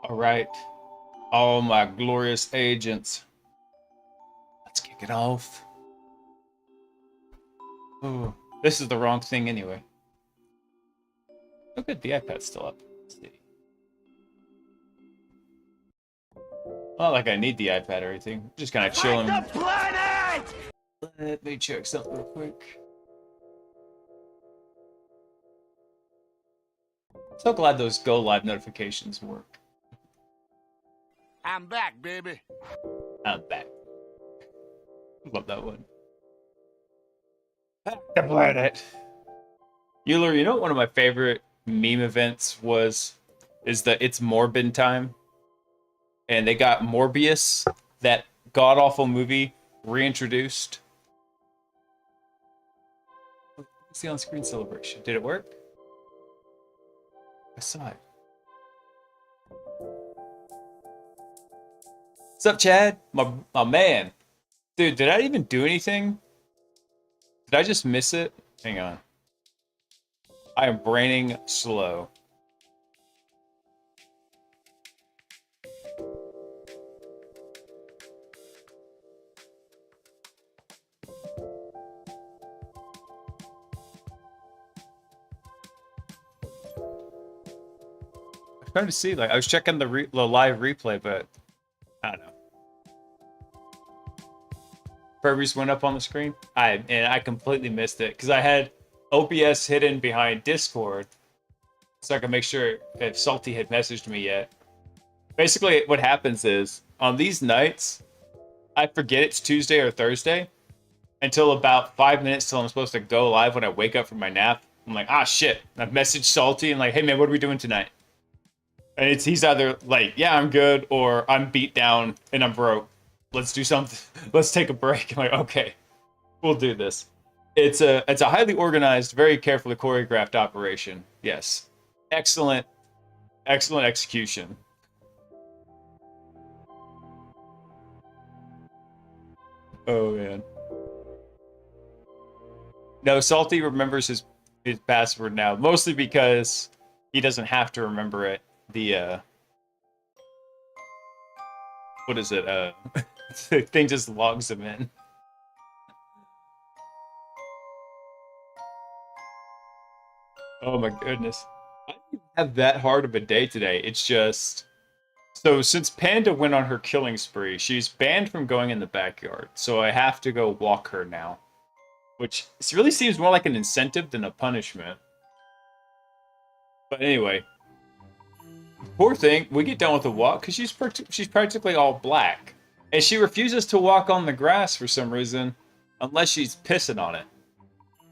All right. All my glorious agents. Let's kick it off. Oh, this is the wrong thing anyway. Oh, good. The iPad's still up. Let's see. Not like I need the iPad or anything. Just kind of chilling. The planet! Let me check something real quick. So glad those go live notifications work. I'm back, baby. I'm back. Love that one. The planet. Euler, you know what one of my favorite meme events is the It's Morbin time. And they got Morbius, that god-awful movie, reintroduced. What's the on-screen celebration? Did it work? I saw it. What's up, Chad? My man. Dude, did I even do anything? Did I just miss it? Hang on. I am braining slow. I'm trying to see, like, I was checking the live replay, but I don't know. Furbies went up on the screen. I completely missed it because I had OBS hidden behind Discord, so I could make sure if Salty had messaged me yet. Basically, what happens is on these nights, I forget it's Tuesday or Thursday until about 5 minutes till I'm supposed to go live when I wake up from my nap. I'm like, ah, shit. I've messaged Salty and like, hey man, what are we doing tonight? And he's either like, yeah, I'm good, or I'm beat down and I'm broke. Let's do something. Let's take a break. I'm like, okay, we'll do this. It's a highly organized, very carefully choreographed operation. Yes. Excellent execution. Oh man. No, Salty remembers his password now, mostly because he doesn't have to remember it. The what is it? The thing just logs him in. Oh my goodness. I didn't have that hard of a day today. It's just so since Panda went on her killing spree, she's banned from going in the backyard. So I have to go walk her now, which really seems more like an incentive than a punishment. But anyway, poor thing. We get done with the walk because she's practically all black, and she refuses to walk on the grass for some reason, unless she's pissing on it.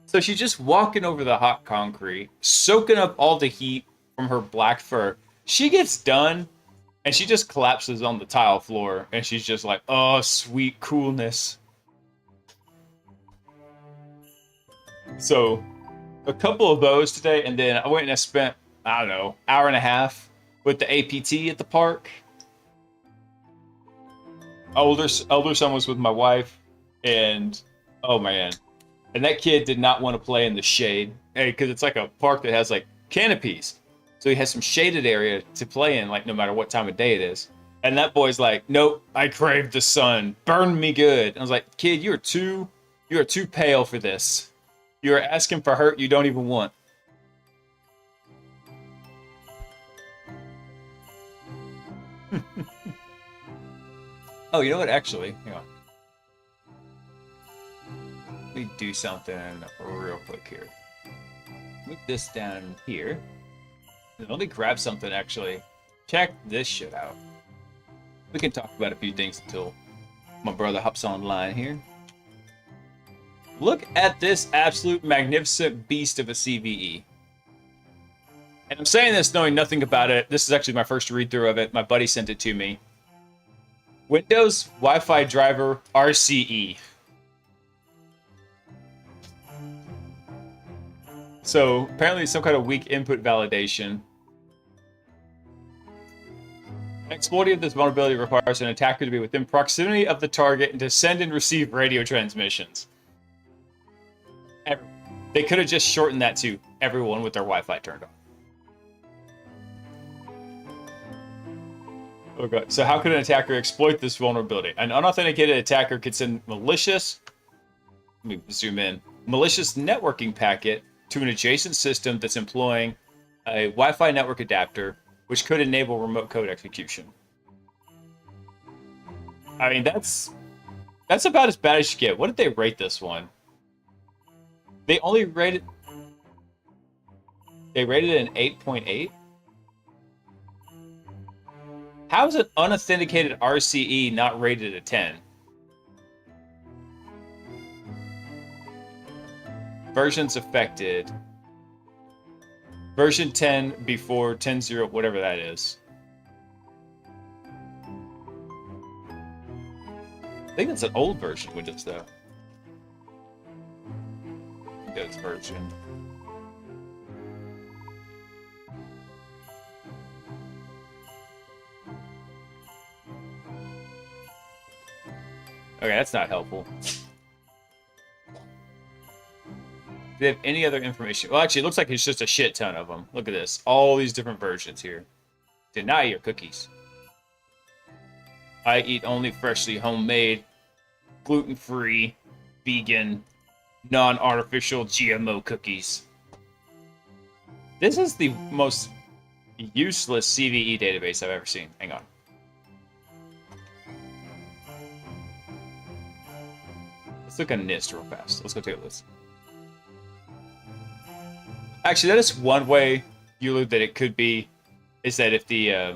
So she's just walking over the hot concrete, soaking up all the heat from her black fur. She gets done, and she just collapses on the tile floor, and she's just like, oh, sweet coolness. So, a couple of those today, and then I went and I spent, I don't know, hour and a half with the APT at the park. Older son was with my wife, and oh man. And that kid did not want to play in the shade, because it's like a park that has like canopies. So he has some shaded area to play in, like no matter what time of day it is. And that boy's like, nope, I crave the sun. Burn me good. And I was like, kid, you are too pale for this. You are asking for hurt you don't even want. Oh, you know what? Actually, hang on. Let me do something real quick here. Move this down here. Let me grab something, actually. Check this shit out. We can talk about a few things until my brother hops online here. Look at this absolute magnificent beast of a CVE. And I'm saying this knowing nothing about it. This is actually my first read-through of it. My buddy sent it to me. Windows Wi-Fi driver RCE. So apparently some kind of weak input validation. Exploiting of this vulnerability requires an attacker to be within proximity of the target and to send and receive radio transmissions. They could have just shortened that to everyone with their Wi-Fi turned on. Oh god. So how could an attacker exploit this vulnerability? An unauthenticated attacker could send malicious, let me zoom in, malicious networking packet to an adjacent system that's employing a Wi-Fi network adapter, which could enable remote code execution. I mean, that's about as bad as you get. What did they rate this one? They only rated... They rated it an 8.8? How is an unauthenticated RCE not rated a 10? Versions affected. Version 10 before 10.0, whatever that is. I think that's an old version Windows, though. Windows version. Okay, that's not helpful. Do they have any other information? Well, actually, it looks like it's just a shit ton of them. Look at this. All these different versions here. Deny your cookies. I eat only freshly homemade, gluten-free, vegan, non-artificial GMO cookies. This is the most useless CVE database I've ever seen. Hang on. Let's look at NIST real fast. Let's go take a look. Actually, that is one way, Yulu, that it could be, is that if the,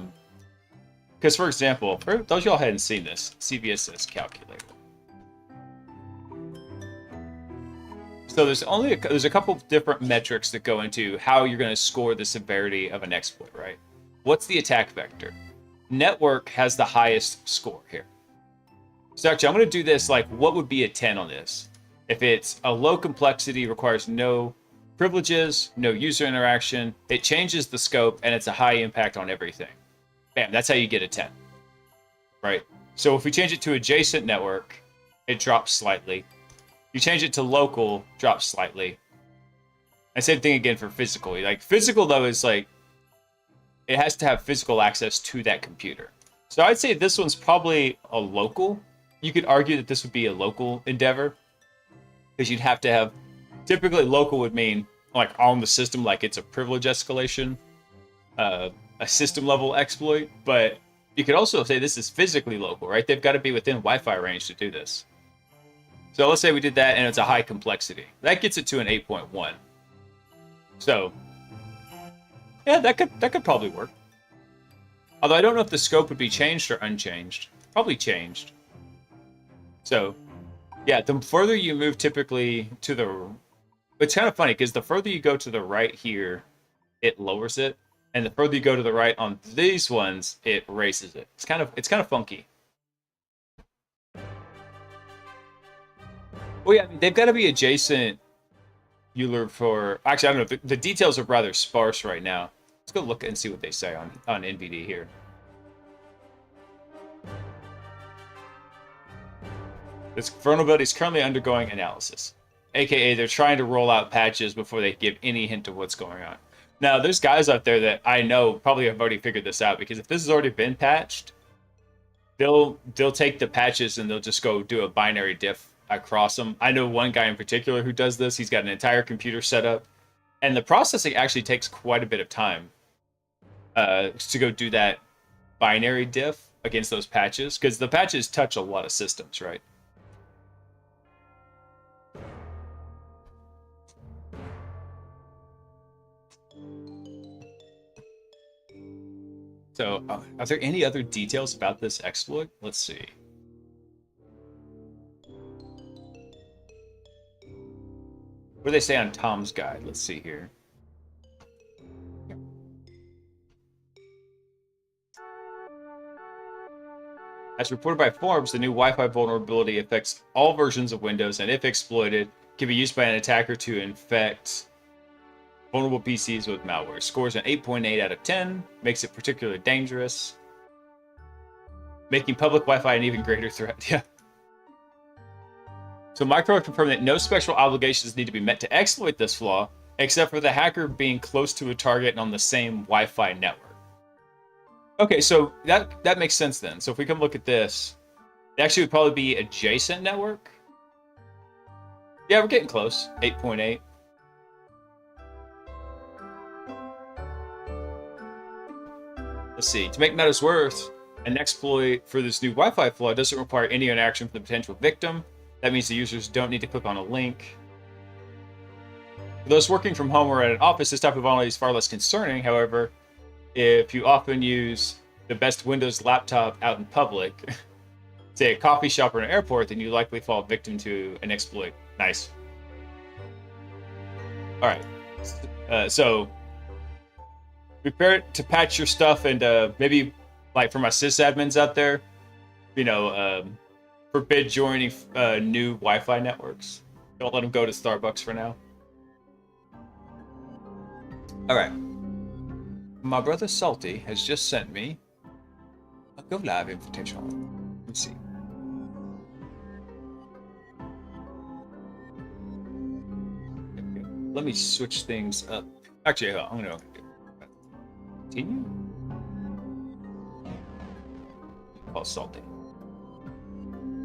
because for example, for those y'all hadn't seen this, CVSS calculator. So there's a couple of different metrics that go into how you're going to score the severity of an exploit, right? What's the attack vector? Network has the highest score here. So actually, I'm going to do this like, what would be a 10 on this? If it's a low complexity, requires no privileges, no user interaction, it changes the scope, and it's a high impact on everything. Bam, that's how you get a 10. Right? So if we change it to adjacent network, it drops slightly. You change it to local, drops slightly. And same thing again for physical. Like physical though is like, it has to have physical access to that computer. So I'd say this one's probably a local. You could argue that this would be a local endeavor, because you'd have to have, typically local would mean like on the system, like it's a privilege escalation, a system level exploit, but you could also say this is physically local, right? They've got to be within Wi-Fi range to do this. So let's say we did that and it's a high complexity. That gets it to an 8.1. So yeah, that could probably work. Although I don't know if the scope would be changed or unchanged. Probably changed. So yeah, the further you move typically to the... It's kind of funny because the further you go to the right here, it lowers it. And the further you go to the right on these ones, it raises it. It's kind of funky. Well, yeah, I mean, they've got to be adjacent. Euler for... Actually, I don't know. The details are rather sparse right now. Let's go look and see what they say on NVD here. This vulnerability is currently undergoing analysis. AKA, they're trying to roll out patches before they give any hint of what's going on. Now, there's guys out there that I know probably have already figured this out, because if this has already been patched, they'll take the patches and they'll just go do a binary diff across them. I know one guy in particular who does this. He's got an entire computer set up, and the processing actually takes quite a bit of time to go do that binary diff against those patches, because the patches touch a lot of systems, right? So, are there any other details about this exploit? Let's see. What do they say on Tom's guide? Let's see here. As reported by Forbes, the new Wi-Fi vulnerability affects all versions of Windows, and if exploited, can be used by an attacker to infect vulnerable PCs with malware. Scores an 8.8 out of 10, makes it particularly dangerous, making public Wi-Fi an even greater threat. Yeah. So Micro confirmed that no special obligations need to be met to exploit this flaw, except for the hacker being close to a target and on the same Wi-Fi network. Okay, so that makes sense then. So if we come look at this, it actually would probably be adjacent network. Yeah, we're getting close. 8.8. Let's see. To make matters worse, an exploit for this new Wi-Fi flaw doesn't require any interaction from the potential victim. That means the users don't need to click on a link. For those working from home or at an office, this type of vulnerability is far less concerning. However, if you often use the best Windows laptop out in public, say a coffee shop or an airport, then you likely fall victim to an exploit. Nice. All right. So prepare to patch your stuff, and maybe like for my sysadmins out there, forbid joining new Wi-Fi networks. Don't let them go to Starbucks for now. All right. My brother Salty has just sent me a Go Live invitation. Let's see. Let me switch things up. Actually, I'm gonna continue. Call Salty.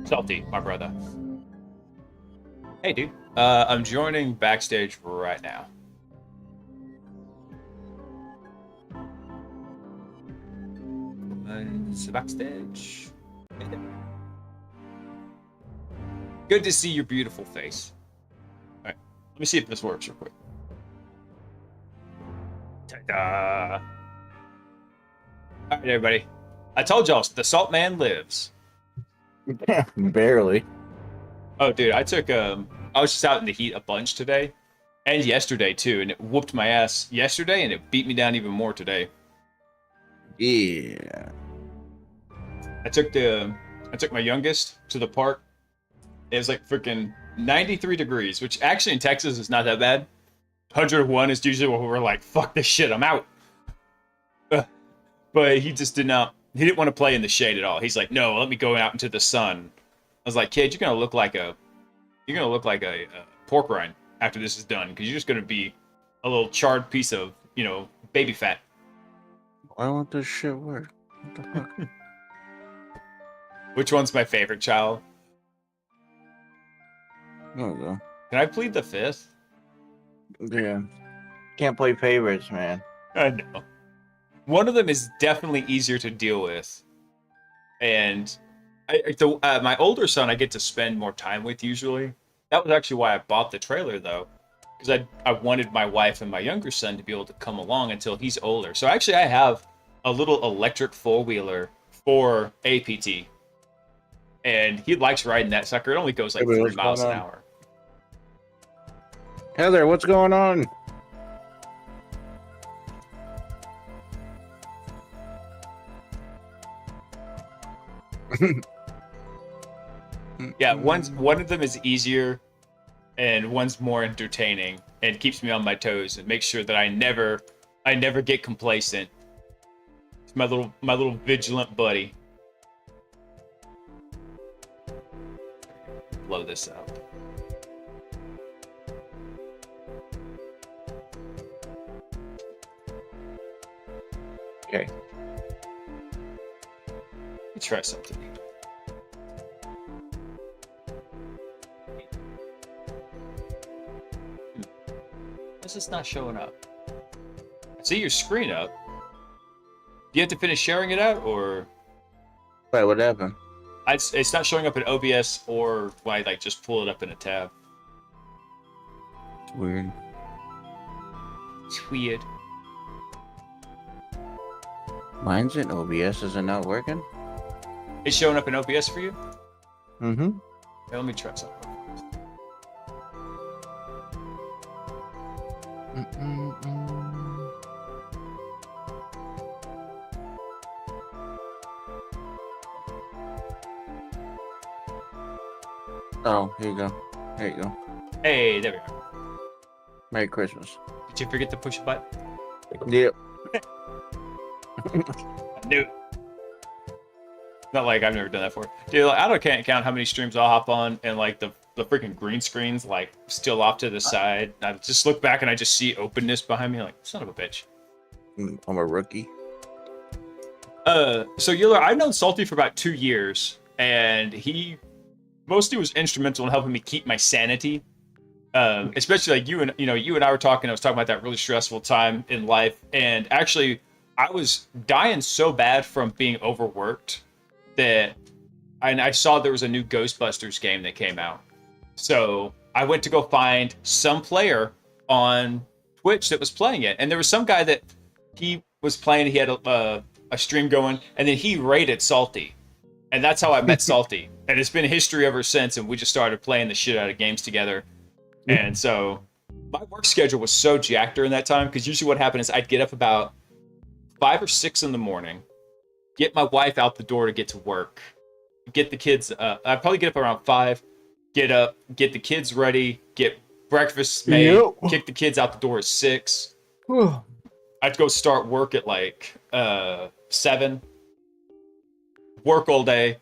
Salty, my brother. Hey, dude. I'm joining backstage right now. Backstage. Good to see your beautiful face. All right, let me see if this works real quick. Ta-da! All right, everybody. I told y'all the Salt Man lives. Barely. Oh, dude, I was just out in the heat a bunch today, and yesterday too, and it whooped my ass yesterday, and it beat me down even more today. Yeah. I took my youngest to the park. It was like freaking 93 degrees, which actually in Texas is not that bad. 101 is usually when we're like, fuck this shit, I'm out. But he just didn't want to play in the shade at all. He's like, no, let me go out into the sun. I was like, kid, you're gonna look like a pork rind after this is done, because you're just gonna be a little charred piece of, baby fat. Why won't this shit work? What the fuck? Which one's my favorite child? There we go. Can I plead the fifth? Yeah. Can't play favorites, man. I know. One of them is definitely easier to deal with, and my older son I get to spend more time with usually. That was actually why I bought the trailer, though, because I wanted my wife and my younger son to be able to come along until he's older. So actually, I have a little electric four-wheeler for APT, and he likes riding that sucker. It only goes like 3 miles an hour. Heather, what's going on? Yeah, one of them is easier, and one's more entertaining, and keeps me on my toes and makes sure that I never get complacent. It's my little vigilant buddy. Blow this up. Okay. Let's try something. Why is this not showing up? I see your screen up. Do you have to finish sharing it out, or? Wait, what happened? It's not showing up in OBS or when I just pull it up in a tab. It's weird. It's weird. Mine's in OBS. Is it not working? It's showing up in OBS for you? Mm-hmm. Okay, let me try something. Oh, here you go. There you go. Hey, there we go. Merry Christmas. Did you forget to push a button? Yep. I knew it. Not like I've never done that before. Dude, I can't count how many streams I'll hop on and the freaking green screen's still off to the side. I just look back and I just see openness behind me, like, son of a bitch. I'm a rookie. So Euler, I've known Salty for about 2 years, and he mostly was instrumental in helping me keep my sanity. Especially like you and I were talking. I was talking about that really stressful time in life, and actually, I was dying so bad from being overworked that, and I saw there was a new Ghostbusters game that came out. So I went to go find some player on Twitch that was playing it, and there was some guy that he was playing. He had a stream going, and then he raided Salty, and that's how I met Salty. And it's been history ever since. And we just started playing the shit out of games together. And so my work schedule was so jacked during that time because usually what happened is I'd get up about 5 or 6 in the morning, get my wife out the door to get to work, get the kids. I'd probably get up around 5, get up, get the kids ready, get breakfast made, kick the kids out the door at 6. I'd go start work at like 7, work all day.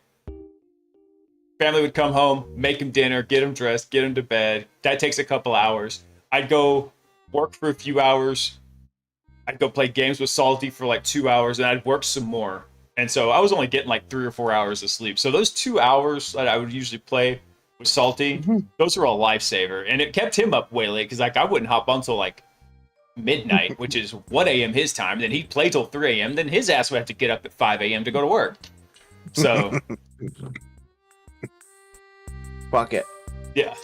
Family would come home, make them dinner, get them dressed, get them to bed. That takes a couple hours. I'd go work for a few hours. I'd go play games with Salty for like 2 hours, and I'd work some more. And so I was only getting like 3 or 4 hours of sleep. So those 2 hours that I would usually play with Salty, those were a lifesaver. And it kept him up way late because like I wouldn't hop on until like midnight, which is 1 a.m. his time. Then he'd play till 3 a.m. Then his ass would have to get up at 5 a.m. to go to work. So... Fuck it. Yeah.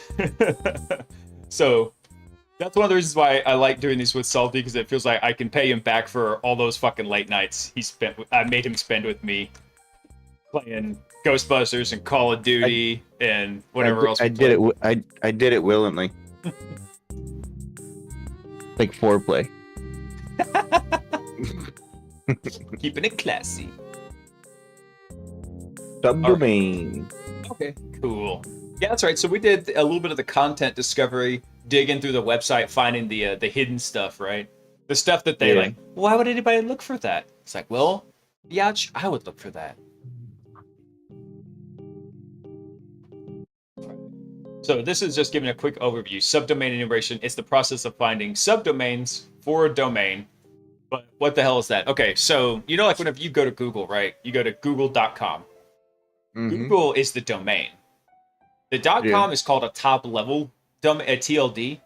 So that's one of the reasons why I like doing these with Salty, because it feels like I can pay him back for all those fucking late nights I made him spend with me playing Ghostbusters and Call of Duty and whatever else. I did it willingly. Like foreplay. Keeping it classy. Subdomain. Okay, cool. Yeah, that's right. So we did a little bit of the content discovery, digging through the website, finding the hidden stuff, right? The stuff that they like, why would anybody look for that? It's like, well, yeah, I would look for that. So this is just giving a quick overview. Subdomain enumeration is the process of finding subdomains for a domain. But what the hell is that? Okay, so you know, like whenever you go to Google, right? You go to google.com. Google is the domain. The .com is called a top level domain, a TLD.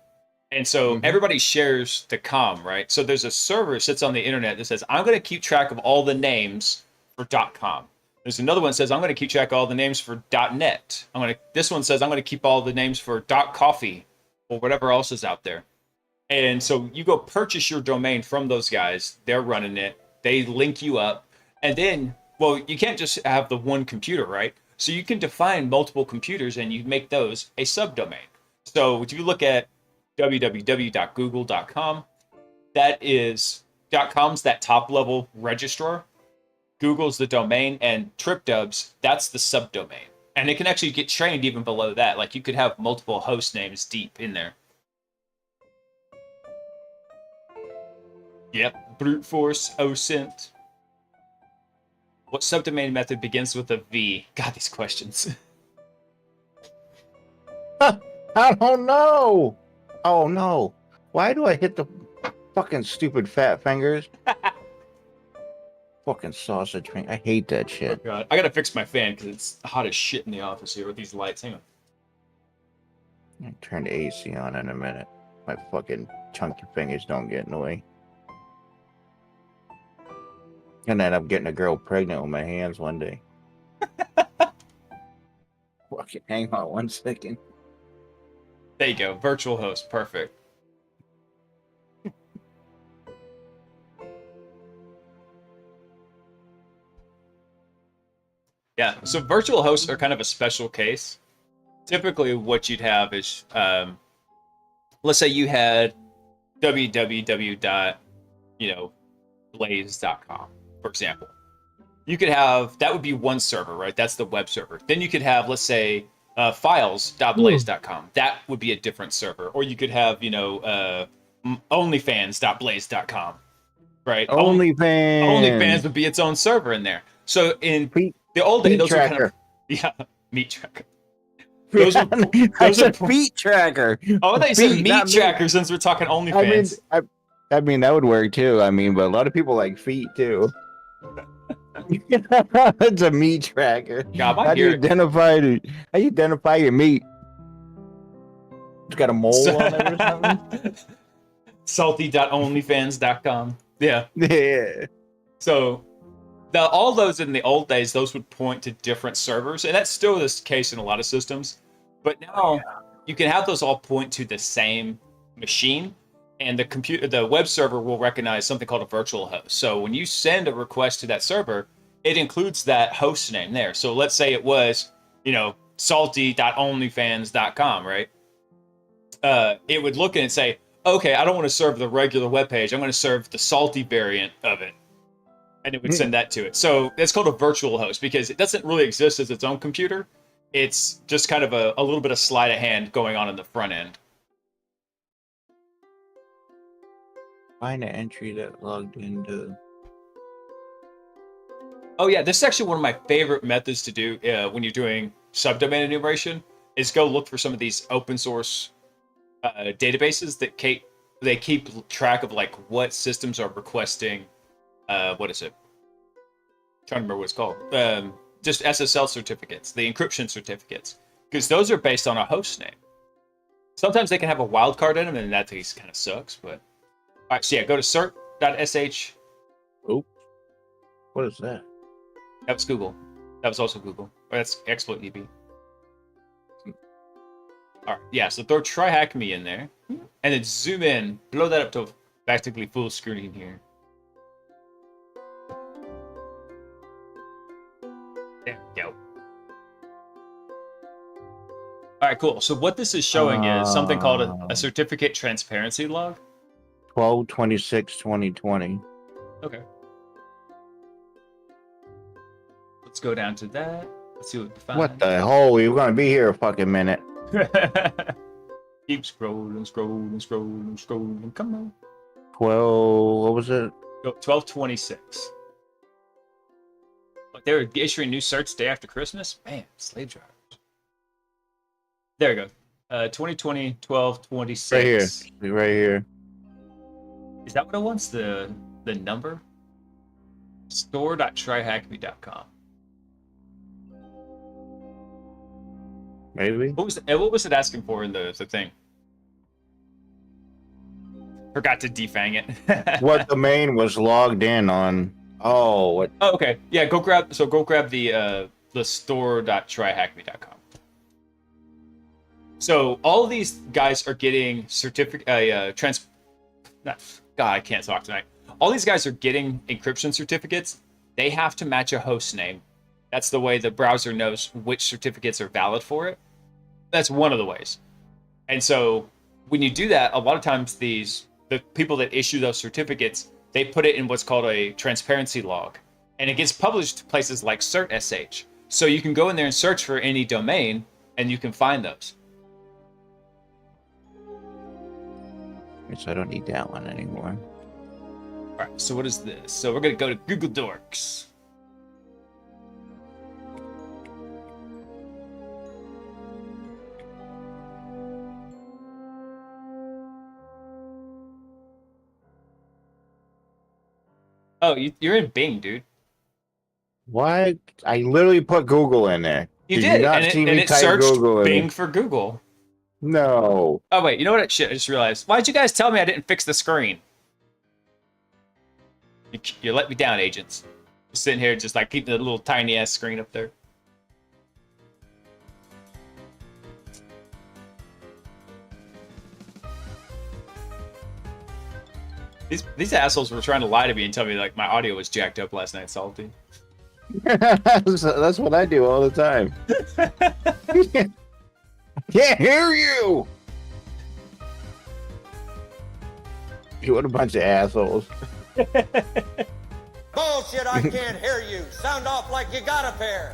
And so everybody shares the com, right? So there's a server that sits on the internet that says, I'm going to keep track of all the names for .com. There's another one that says, I'm going to keep track of all the names for .net. This one says, I'm going to keep all the names for .coffee or whatever else is out there. And so you go purchase your domain from those guys. They're running it. They link you up. And then, well, you can't just have the one computer, right? So you can define multiple computers and you make those a subdomain. So if you look at www.google.com, that is .com's that top level registrar. Google's the domain, and TripDubs, that's the subdomain. And it can actually get trained even below that. Like you could have multiple host names deep in there. Yep, brute force, OSINT. What subdomain method begins with a V? God, these questions. I don't know. Oh no. Why do I hit the fucking stupid fat fingers? Fucking sausage finger. I hate that shit. Oh God, I gotta fix my fan because it's hot as shit in the office here with these lights. Hang on. I'll turn the AC on in a minute. My fucking chunky fingers don't get in the way. And then I'm getting a girl pregnant with my hands one day. Fucking hang on 1 second. There you go. Virtual host. Perfect. Yeah. So virtual hosts are kind of a special case. Typically what you'd have is, let's say you had www.blaze.com, for example. You could have, that would be one server, right? That's the web server. Then you could have, let's say, files.blaze.com. That would be a different server. Or you could have, onlyfans.blaze.com, right? OnlyFans. OnlyFans would be its own server in there. So in the old days, those were kind of, meat tracker. Those are feet tracker. Oh, they said meat tracker since we're talking OnlyFans. I mean, that would work too. I mean, but a lot of people like feet too. It's a meat tracker. God, my How do you hearing. identify your meat? It's got a mole on it or something. Salty.onlyfans.com. Yeah. Yeah. So all those in the old days, those would point to different servers, and that's still the case in a lot of systems. But now you can have those all point to the same machine, and the web server will recognize something called a virtual host. So when you send a request to that server, it includes that host name there. So let's say it was, salty.onlyfans.com, right? It would look at it and say, okay, I don't want to serve the regular web page. I'm going to serve the salty variant of it. And it would send that to it. So it's called a virtual host because it doesn't really exist as its own computer. It's just kind of a little bit of sleight of hand going on in the front end. Find an entry that logged into. Oh yeah, this is actually one of my favorite methods to do when you're doing subdomain enumeration is go look for some of these open source databases that keep track of like what systems are requesting. What is it? I'm trying to remember what it's called. Just SSL certificates, the encryption certificates, because those are based on a host name. Sometimes they can have a wildcard in them, and in that case, kind of sucks. But all right, so yeah, go to cert.sh. Oh, what is that? That was Google. That was also Google. Or that's ExploitDB. All right, yeah. So throw TryHackMe in there, and then zoom in, blow that up to practically full screen here. There we go. All right, cool. So what this is showing is something called a certificate transparency log. 12/26/2020. Okay. Let's go down to that. Let's see what we find. What the hell? You're gonna be here a fucking minute. Keep scrolling, scrolling, scrolling, scrolling. Come on. 12. What was it? 12/26. Look, they were issuing new certs day after Christmas. Man, slave drivers. There we go. 2020 12/26. Right here. Right here. Is that what it wants? The number? Store.tryhackme.com. Maybe. What was it asking for in the thing? Forgot to defang it. What domain was logged in on? Oh, what? Oh, okay. Yeah, go grab the store.tryhackme.com. So all of these guys are getting God, I can't talk tonight. All these guys are getting encryption certificates. They have to match a host name. That's the way the browser knows which certificates are valid for it. That's one of the ways. And so when you do that, a lot of times the people that issue those certificates, they put it in what's called a transparency log. And it gets published to places like CertSH. So you can go in there and search for any domain and you can find those. So I don't need that one anymore. All right, so what is this? So we're going to go to Google Dorks. Oh, you're in Bing, dude. Why? I literally put Google in there. You did, not see me and it type searched Google in Bing it? for Google. No. Oh, wait, you know what? Shit, I just realized. Why'd you guys tell me I didn't fix the screen? You let me down, agents. Just sitting here, just like keeping the little tiny ass screen up there. These assholes were trying to lie to me and tell me like my audio was jacked up last night, Salty. That's what I do all the time. Can't hear you. What a bunch of assholes. Bullshit, I can't hear you. Sound off like you got a pair.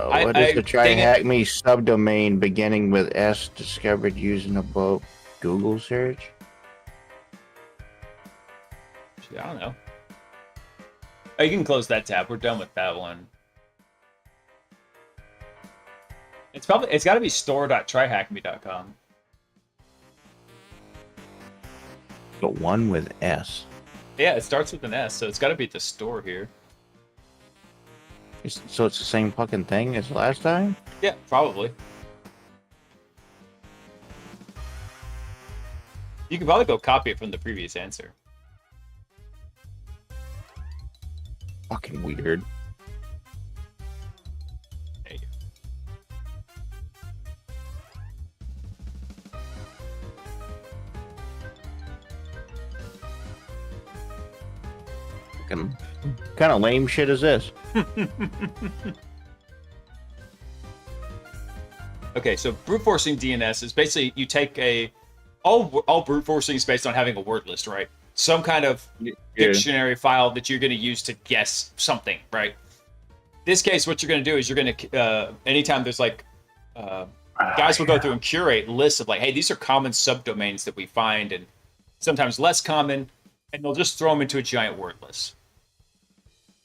What is the TryHackMe subdomain beginning with S discovered using above Google search? I don't know. Oh, you can close that tab. We're done with that one. It's got to be store.tryhackme.com. The one with S. Yeah, it starts with an S, so it's got to be at the store here. So it's the same fucking thing as last time? Yeah, probably. You can probably go copy it from the previous answer. Fucking weird. There you Fucking kind of lame shit is this? Okay, so brute forcing DNS is basically you take all brute forcing is based on having a word list, right? Some kind of dictionary file that you're going to use to guess something, right? This case, what you're going to do is you're going to anytime there's like guys will go through and curate lists of like, hey, these are common subdomains that we find, and sometimes less common, and they'll just throw them into a giant word list.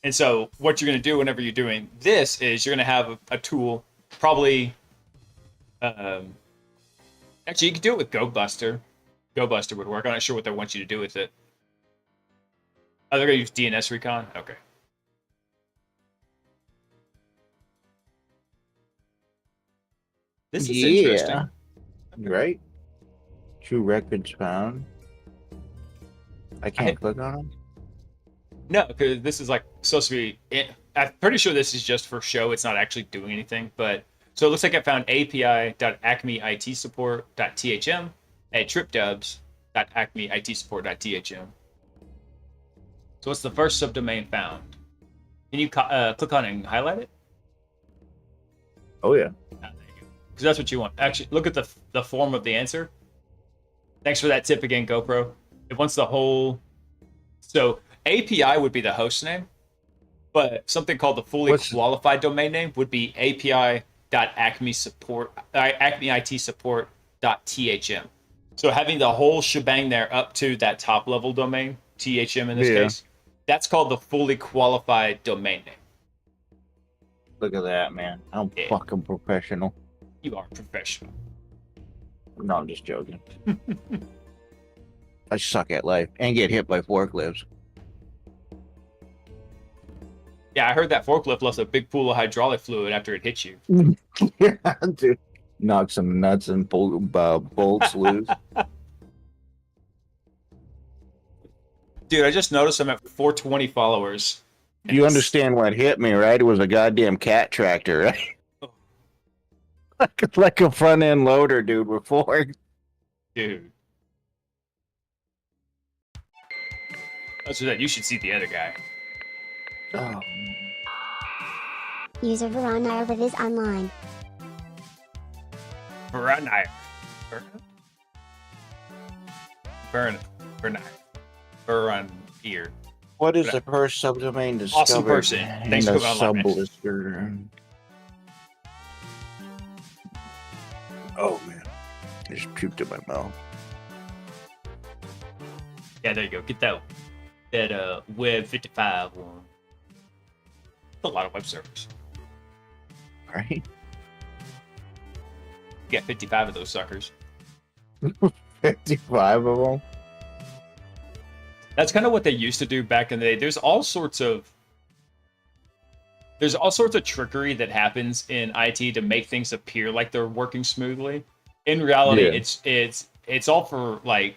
And so what you're going to do whenever you're doing this is you're going to have a tool, probably. Actually, you can do it with GoBuster. GoBuster would work. I'm not sure what they want you to do with it. Oh, they're going to use DNS Recon? Okay. This is interesting. Right? True records found. I can't click on them? No, because this is like supposed to be... I'm pretty sure this is just for show. It's not actually doing anything, but... So it looks like I found api.acmeitsupport.thm at tripdubs.acmeitsupport.thm. So what's the first subdomain found? Can you click on it and highlight it? Oh, yeah. Because that's what you want. Actually, look at the form of the answer. Thanks for that tip again, GoPro. It wants the whole... So API would be the host name, but something called the fully qualified domain name would be api.acmeitsupport.thm. So having the whole shebang there up to that top level domain, THM in this case, that's called the fully qualified domain name. Look at that, man. I'm fucking professional. You are professional. No, I'm just joking. I suck at life and get hit by forklifts. Yeah, I heard that forklift left a big pool of hydraulic fluid after it hit you. Yeah, dude. Knock some nuts and bolts loose. Dude, I just noticed I'm at 420 followers. You understand what hit me, right? It was a goddamn cat tractor, right? Oh. like a front end loader, dude, with forks. Dude. That's what you should see the other guy. Oh. User Veronire with is online. Veronire. Veron ear. What is the first subdomain discovered? Awesome person. Thanks for coming on. Oh man, I just puked in my mouth. Yeah, there you go. Get that Web 55 one. That's a lot of web servers. Right? You got 55 of those suckers. 55 of them? That's kind of what they used to do back in the day. There's all sorts of trickery that happens in IT to make things appear like they're working smoothly. In reality, it's all for like,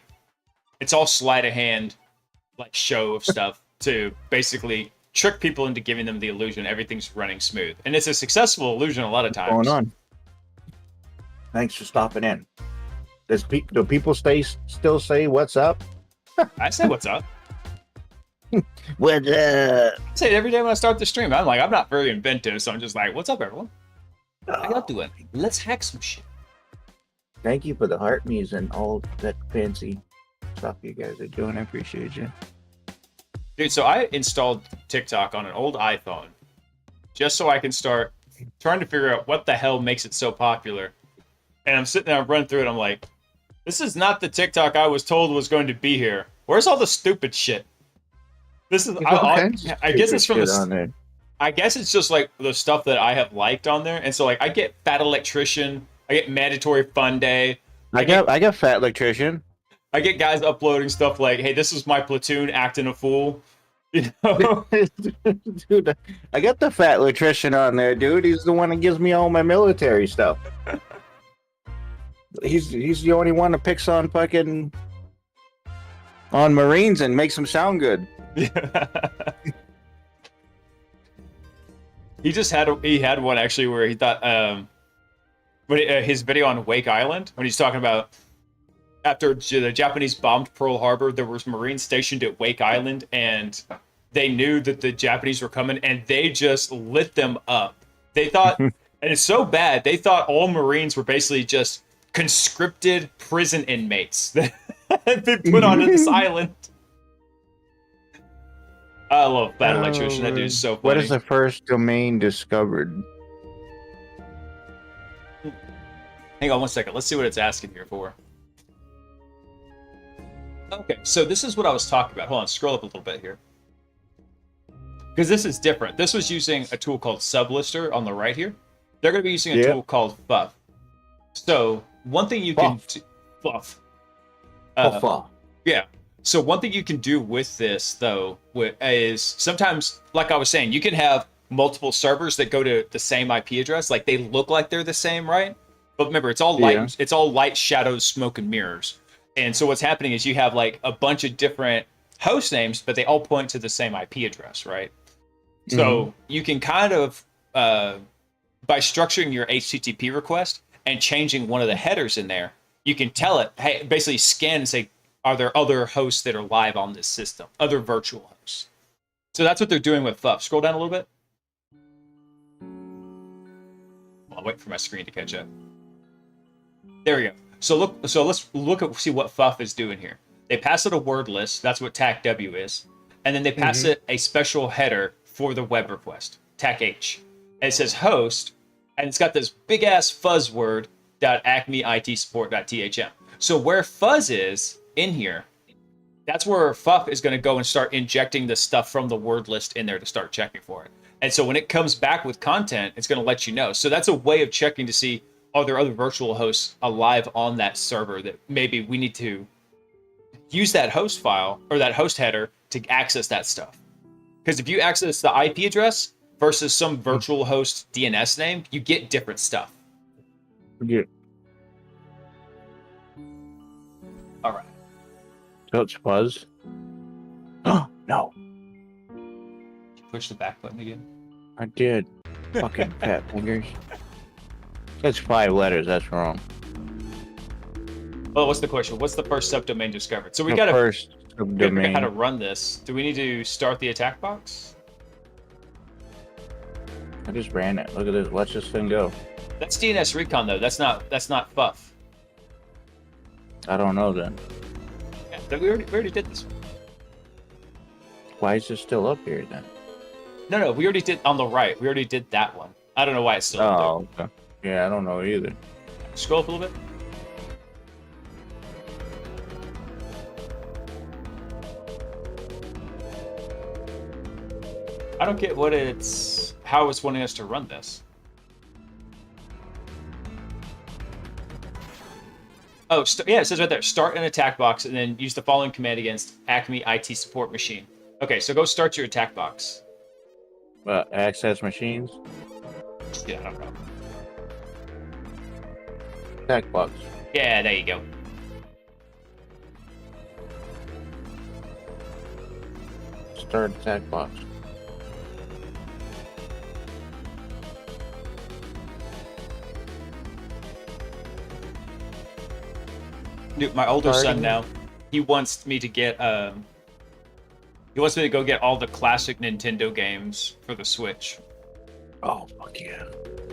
it's all sleight of hand, like show of stuff to basically trick people into giving them the illusion everything's running smooth. And it's a successful illusion a lot of times. What's going on? Thanks for stopping in. Do people still say what's up? I say what's up. What I say it every day when I start the stream. I'm not very inventive, so I'm just like, what's up, everyone? How y'all doing? Let's hack some shit. Thank you for the heart me's and all that fancy stuff you guys are doing. I appreciate you. Dude, so I installed TikTok on an old iPhone just so I can start trying to figure out what the hell makes it so popular. And I'm sitting there, I'm running through it, I'm like, this is not the TikTok I was told was going to be here. Where's all the stupid shit? This is I guess it's from the I guess it's just like the stuff that I have liked on there. And so like I get Fat Electrician, I get Mandatory Fun Day. I got Fat Electrician. I get guys uploading stuff like, hey, this is my platoon acting a fool. You know? Dude, I got the fat electrician on there, dude. He's the one that gives me all my military stuff. He's the only one that picks on fucking on Marines and makes them sound good. He had one actually where he thought his video on Wake Island when he's talking about after the Japanese bombed Pearl Harbor, there was Marines stationed at Wake Island, and they knew that the Japanese were coming, and they just lit them up. They thought, and it's so bad, they thought all Marines were basically just conscripted prison inmates that had been put onto this island. I love Fat Electrician. That dude's so funny. What is the first domain discovered? Hang on one second. Let's see what it's asking here for. Okay, so this is what I was talking about. Hold on, scroll up a little bit here. Because this is different. This was using a tool called Sublister on the right here. They're going to be using a tool called Fuff. So one thing you can do... Fluff. Yeah. So one thing you can do with this, though, is sometimes, like I was saying, you can have multiple servers that go to the same IP address. Like, they look like they're the same, right? But remember, it's all light. Yeah. It's all light, shadows, smoke, and mirrors. And so what's happening is you have, like, a bunch of different host names, but they all point to the same IP address, right? So you can kind of, by structuring your HTTP request and changing one of the headers in there, you can tell it, hey, basically scan and say, are there other hosts that are live on this system? Other virtual hosts. So that's what they're doing with Fuff. Scroll down a little bit. I'll wait for my screen to catch up. There we go. So let's look at see what Fuff is doing here. They pass it a word list. That's what TACW is. And then they pass it a special header for the web request, TACH. And it says host, and it's got this big ass fuzz word .acmeitsupport.thm. So where fuzz is in here, that's where Fuff is going to go and start injecting the stuff from the word list in there to start checking for it. And so when it comes back with content, it's going to let you know. So that's a way of checking to see, are there other virtual hosts alive on that server that maybe we need to use that host file or that host header to access that stuff. Because if you access the IP address versus some virtual host DNS name, you get different stuff. Yeah. All right. So it's fuzz. Oh, no. Push the back button again. I did. Fucking fat fingers. That's 5 letters. That's wrong. Well, what's the question? What's the first subdomain discovered? So we got to figure out how to run this. Do we need to start the attack box? I just ran it. Look at this. Watch this thing go. That's DNS Recon though. That's not Fuff. I don't know then. Yeah, we already did this one. Why is it still up here then? No, we already did on the right. We already did that one. I don't know why it's still up there. Okay. Yeah, I don't know either. Scroll up a little bit. I don't get how it's wanting us to run this. Oh, yeah, it says right there, start an attack box and then use the following command against Acme IT support machine. Okay, so go start your attack box. Access machines? Yeah, I don't know. Attack box. Yeah, there you go. Start attack box. Dude, my older son now, he wants me to get he wants me to go get all the classic Nintendo games for the Switch. Oh fuck yeah.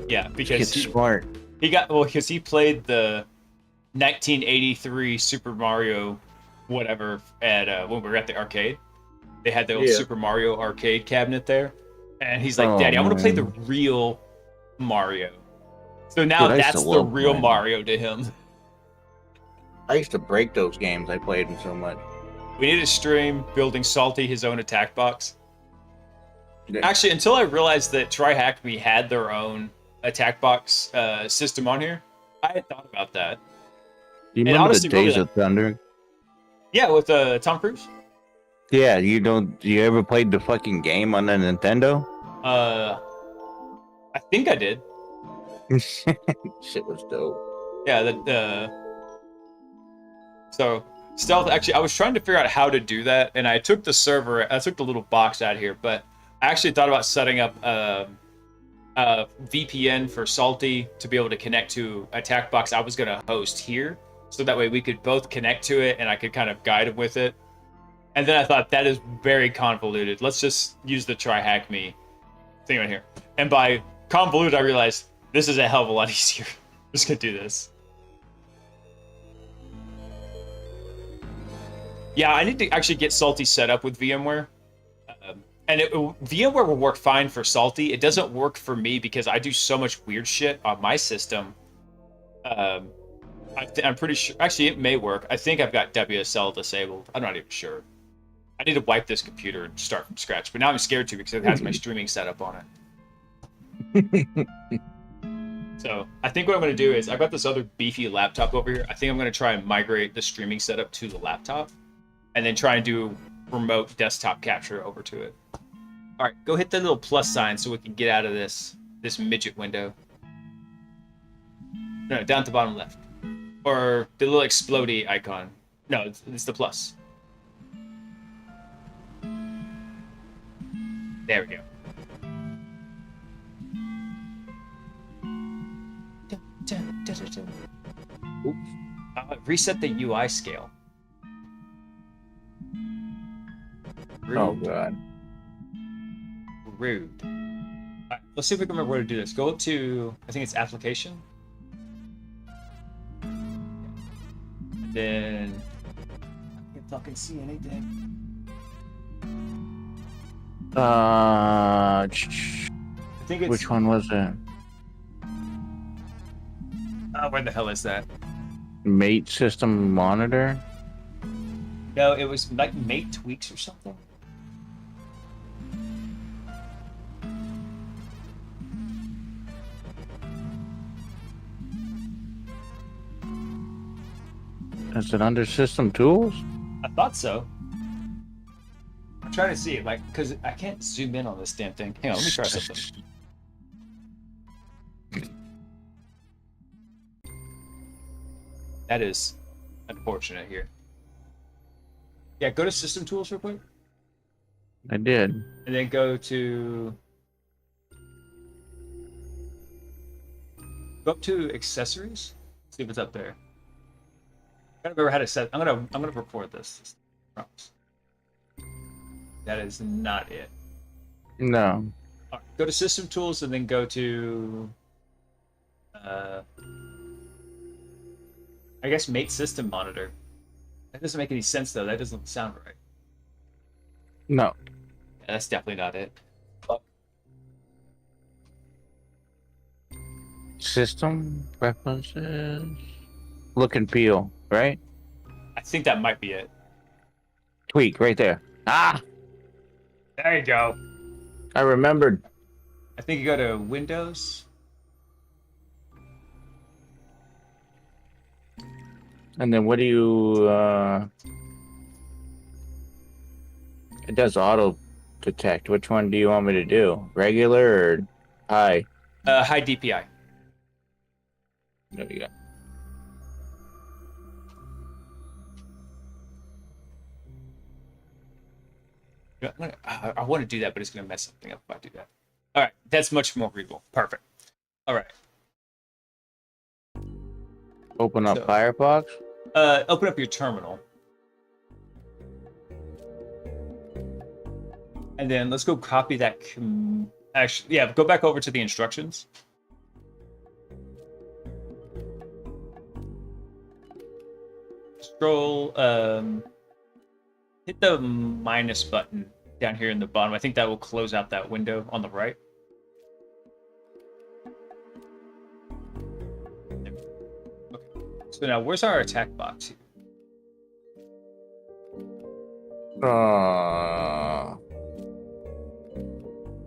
Yeah, because he's smart. Because he played the 1983 Super Mario whatever at when we were at the arcade. They had the old Super Mario arcade cabinet there. And he's like, Daddy, I want to play the real Mario. So now that's the real Mario to him. I used to break those games. I played them so much. We need to stream building Salty his own attack box. Yeah. Actually, until I realized that TryHackMe had their own attack box system on here, I had thought about that. Do you remember the Days of Thunder? Yeah, with Tom Cruise. Yeah, you don't. You ever played the fucking game on the Nintendo? I think I did. Shit was dope. Yeah, so stealth. Actually, I was trying to figure out how to do that, and I took the little box out here, but I actually thought about setting up a VPN for Salty to be able to connect to attack box I was gonna host here, so that way we could both connect to it, and I could kind of guide him with it. And then I thought that is very convoluted. Let's just use the try hack me thing right here. And by convoluted, I realized this is a hell of a lot easier. I'm just gonna do this. Yeah, I need to actually get Salty set up with VMware. VMware will work fine for Salty. It doesn't work for me because I do so much weird shit on my system. I'm pretty sure. Actually, it may work. I think I've got WSL disabled. I'm not even sure. I need to wipe this computer and start from scratch. But now I'm scared to because it has my streaming setup on it. So I think what I'm going to do is I've got this other beefy laptop over here. I think I'm going to try and migrate the streaming setup to the laptop and then try and do remote desktop capture over to it. All right, go hit the little plus sign so we can get out of this midget window. No, down at the bottom left. Or the little explodey icon. No, it's the plus. There we go. Oops. Reset the UI scale. Rude. Oh god. Rude. Alright, let's see if we can remember where to do this. Go up to, I think it's application. Then I can't fucking see anything. I think it's which one was it? where the hell is that? Mate system monitor? No, it was like Mate Tweaks or something. Is it under system tools? I thought so. I'm trying to see it, like, because I can't zoom in on this damn thing. Hang on, let me try something. That is unfortunate here. Yeah, go to System Tools real quick. I did. And then go to... Go up to Accessories. See if it's up there. I gotta remember how to set... I'm gonna record this. Promise. That is not it. No. All right, go to System Tools and then go to... I guess Mate System Monitor. That doesn't make any sense though. That doesn't sound right. No. Yeah, that's definitely not it. Oh. System preferences. Look and feel, right? I think that might be it. Tweak right there. Ah! There you go. I remembered. I think you go to Windows. And then what do you it does auto detect. Which one do you want me to do? Regular or high? High DPI. There you go. I want to do that, but it's going to mess something up if I do that. All right, that's much more readable. Perfect. All right. Open up So- Firefox. Open up your terminal. And then let's go copy that. Actually, yeah, go back over to the instructions. Scroll, hit the minus button down here in the bottom. I think that will close out that window on the right. Okay. So now, where's our attack box here?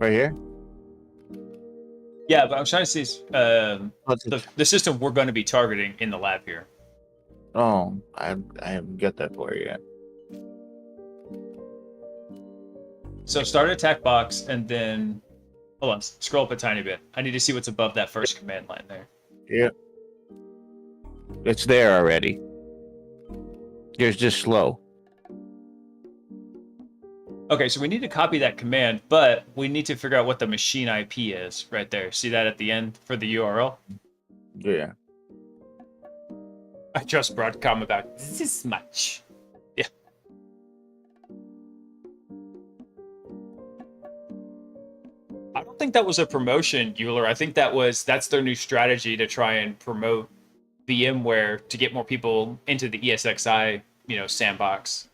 Right here. Yeah, but I'm trying to see What's it? the system we're going to be targeting in the lab here. Oh, I haven't got that for you yet. So start attack box and then hold on, scroll up a tiny bit. I need to see what's above that first command line there. Yeah. It's there already. It's just slow. Okay, so we need to copy that command, but we need to figure out what the machine IP is right there. See that at the end for the URL? Yeah. I just Broadcom about this much. Yeah. I don't think that was a promotion, Euler. I think that's their new strategy to try and promote VMware to get more people into the ESXi, sandbox.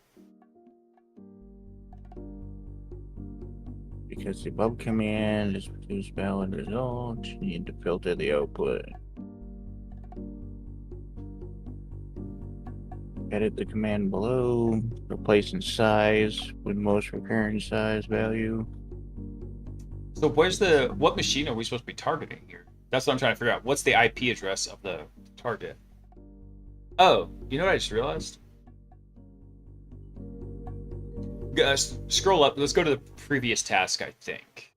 Because the above command is produce valid results, you need to filter the output. Edit the command below, replace in size with most recurring size value. So what machine are we supposed to be targeting here? That's what I'm trying to figure out. What's the IP address of the target? Oh, you know what I just realized? Scroll up. Let's go to the previous task, I think.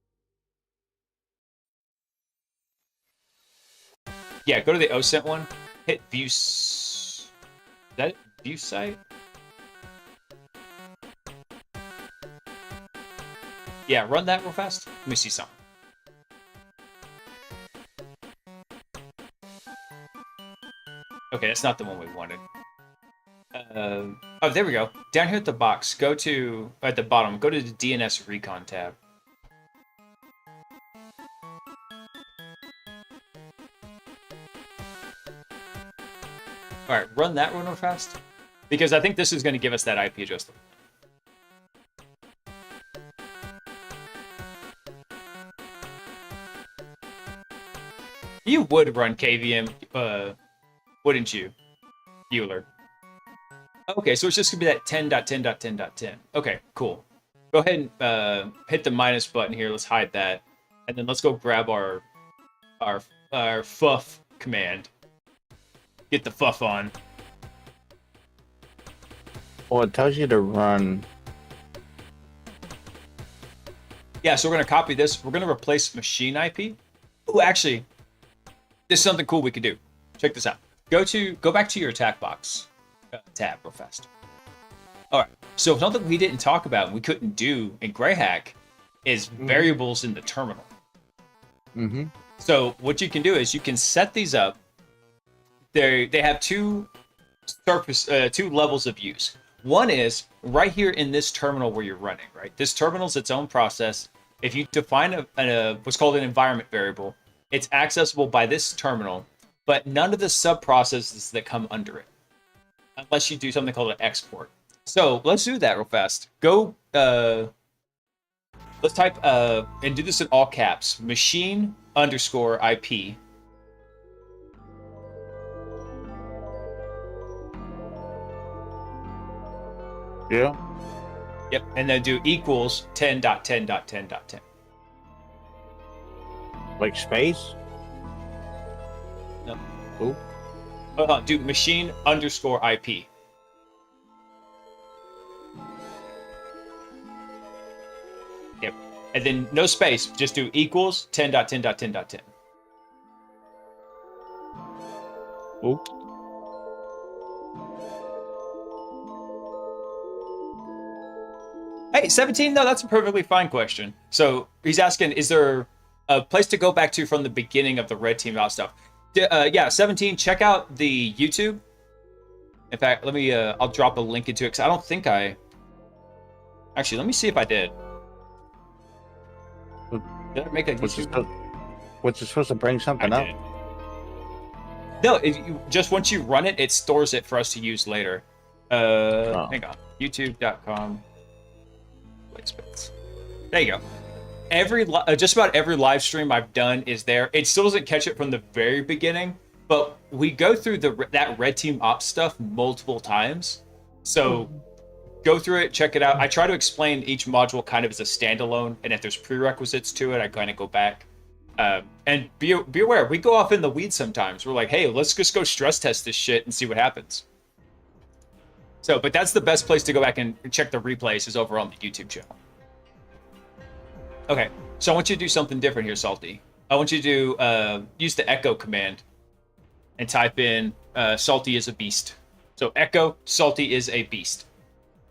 Yeah, go to the OSINT one. Hit view. Is that view site? Yeah, run that real fast. Let me see something. Okay, that's not the one we wanted. Oh, there we go. Down here at the box, go to, at the bottom, go to the DNS Recon tab. Alright, run that one real fast. Because I think this is going to give us that IP address. You would run KVM, wouldn't you, Euler? Okay, so it's just gonna be that 10.10.10.10. Okay, cool. Go ahead and hit the minus button here. Let's hide that, and then let's go grab our fuff command. Get the fuff on. Well, it tells you to run. Yeah, so we're gonna copy this. We're gonna replace machine IP. Oh, actually, this is something cool we could do. Check this out. Go back to your attack box tab real fast. All right. So something we didn't talk about and we couldn't do in Greyhack is variables in the terminal. Mm-hmm. So what you can do is you can set these up. They have two levels of use. One is right here in this terminal where you're running. Right. This terminal is its own process. If you define what's called an environment variable, it's accessible by this terminal, but none of the sub-processes that come under it, unless you do something called an export. So let's do that real fast. Go, let's type, and do this in all caps, machine_IP. Yeah. Yep, and then do equals 10.10.10.10. Like space? No. Ooh. Hold on, do machine_IP. Yep. And then no space, just do equals 10.10.10.10. Ooh. Hey, 17? No, that's a perfectly fine question. So he's asking, is there a place to go back to from the beginning of the red team out stuff? Yeah, 17, check out the YouTube. In fact, let me, I'll drop a link into it, because I don't think actually, let me see if I did. Did I make a YouTube? What's it supposed to bring something up? No, just once you run it, it stores it for us to use later. Hang on. YouTube.com. There you go. Just about every live stream I've done is there. It still doesn't catch it from the very beginning, but we go through that red team ops stuff multiple times. So go through it, check it out. I try to explain each module kind of as a standalone, and if there's prerequisites to it, I kind of go back. And be aware, we go off in the weeds sometimes. We're like, hey, let's just go stress test this shit and see what happens. So, but that's the best place to go back and check the replays is over on the YouTube channel. Okay, so I want you to do something different here, Salty. I want you to use the echo command and type in Salty is a beast. So echo, Salty is a beast.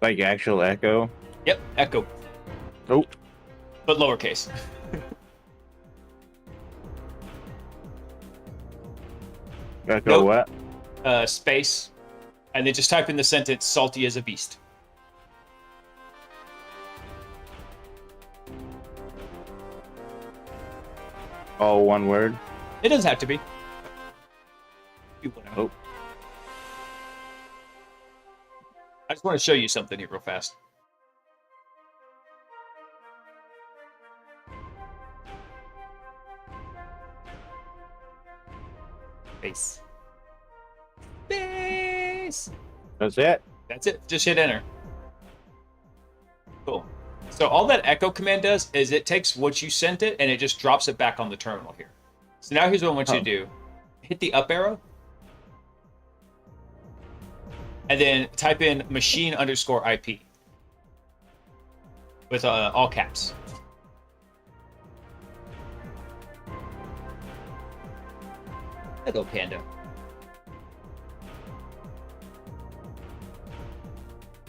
Like actual echo? Yep, echo. Nope. But lowercase. Echo Nope. what? Space, and then just type in the sentence, Salty is a beast. All one word? It doesn't have to be. You whatever. Oh. I just want to show you something here real fast. Space. Space. That's it? That's it. Just hit enter. Cool. So all that echo command does is it takes what you sent it and it just drops it back on the terminal here. So now here's what I want you to do. Hit the up arrow. And then type in machine_IP. With all caps. Hello, Panda.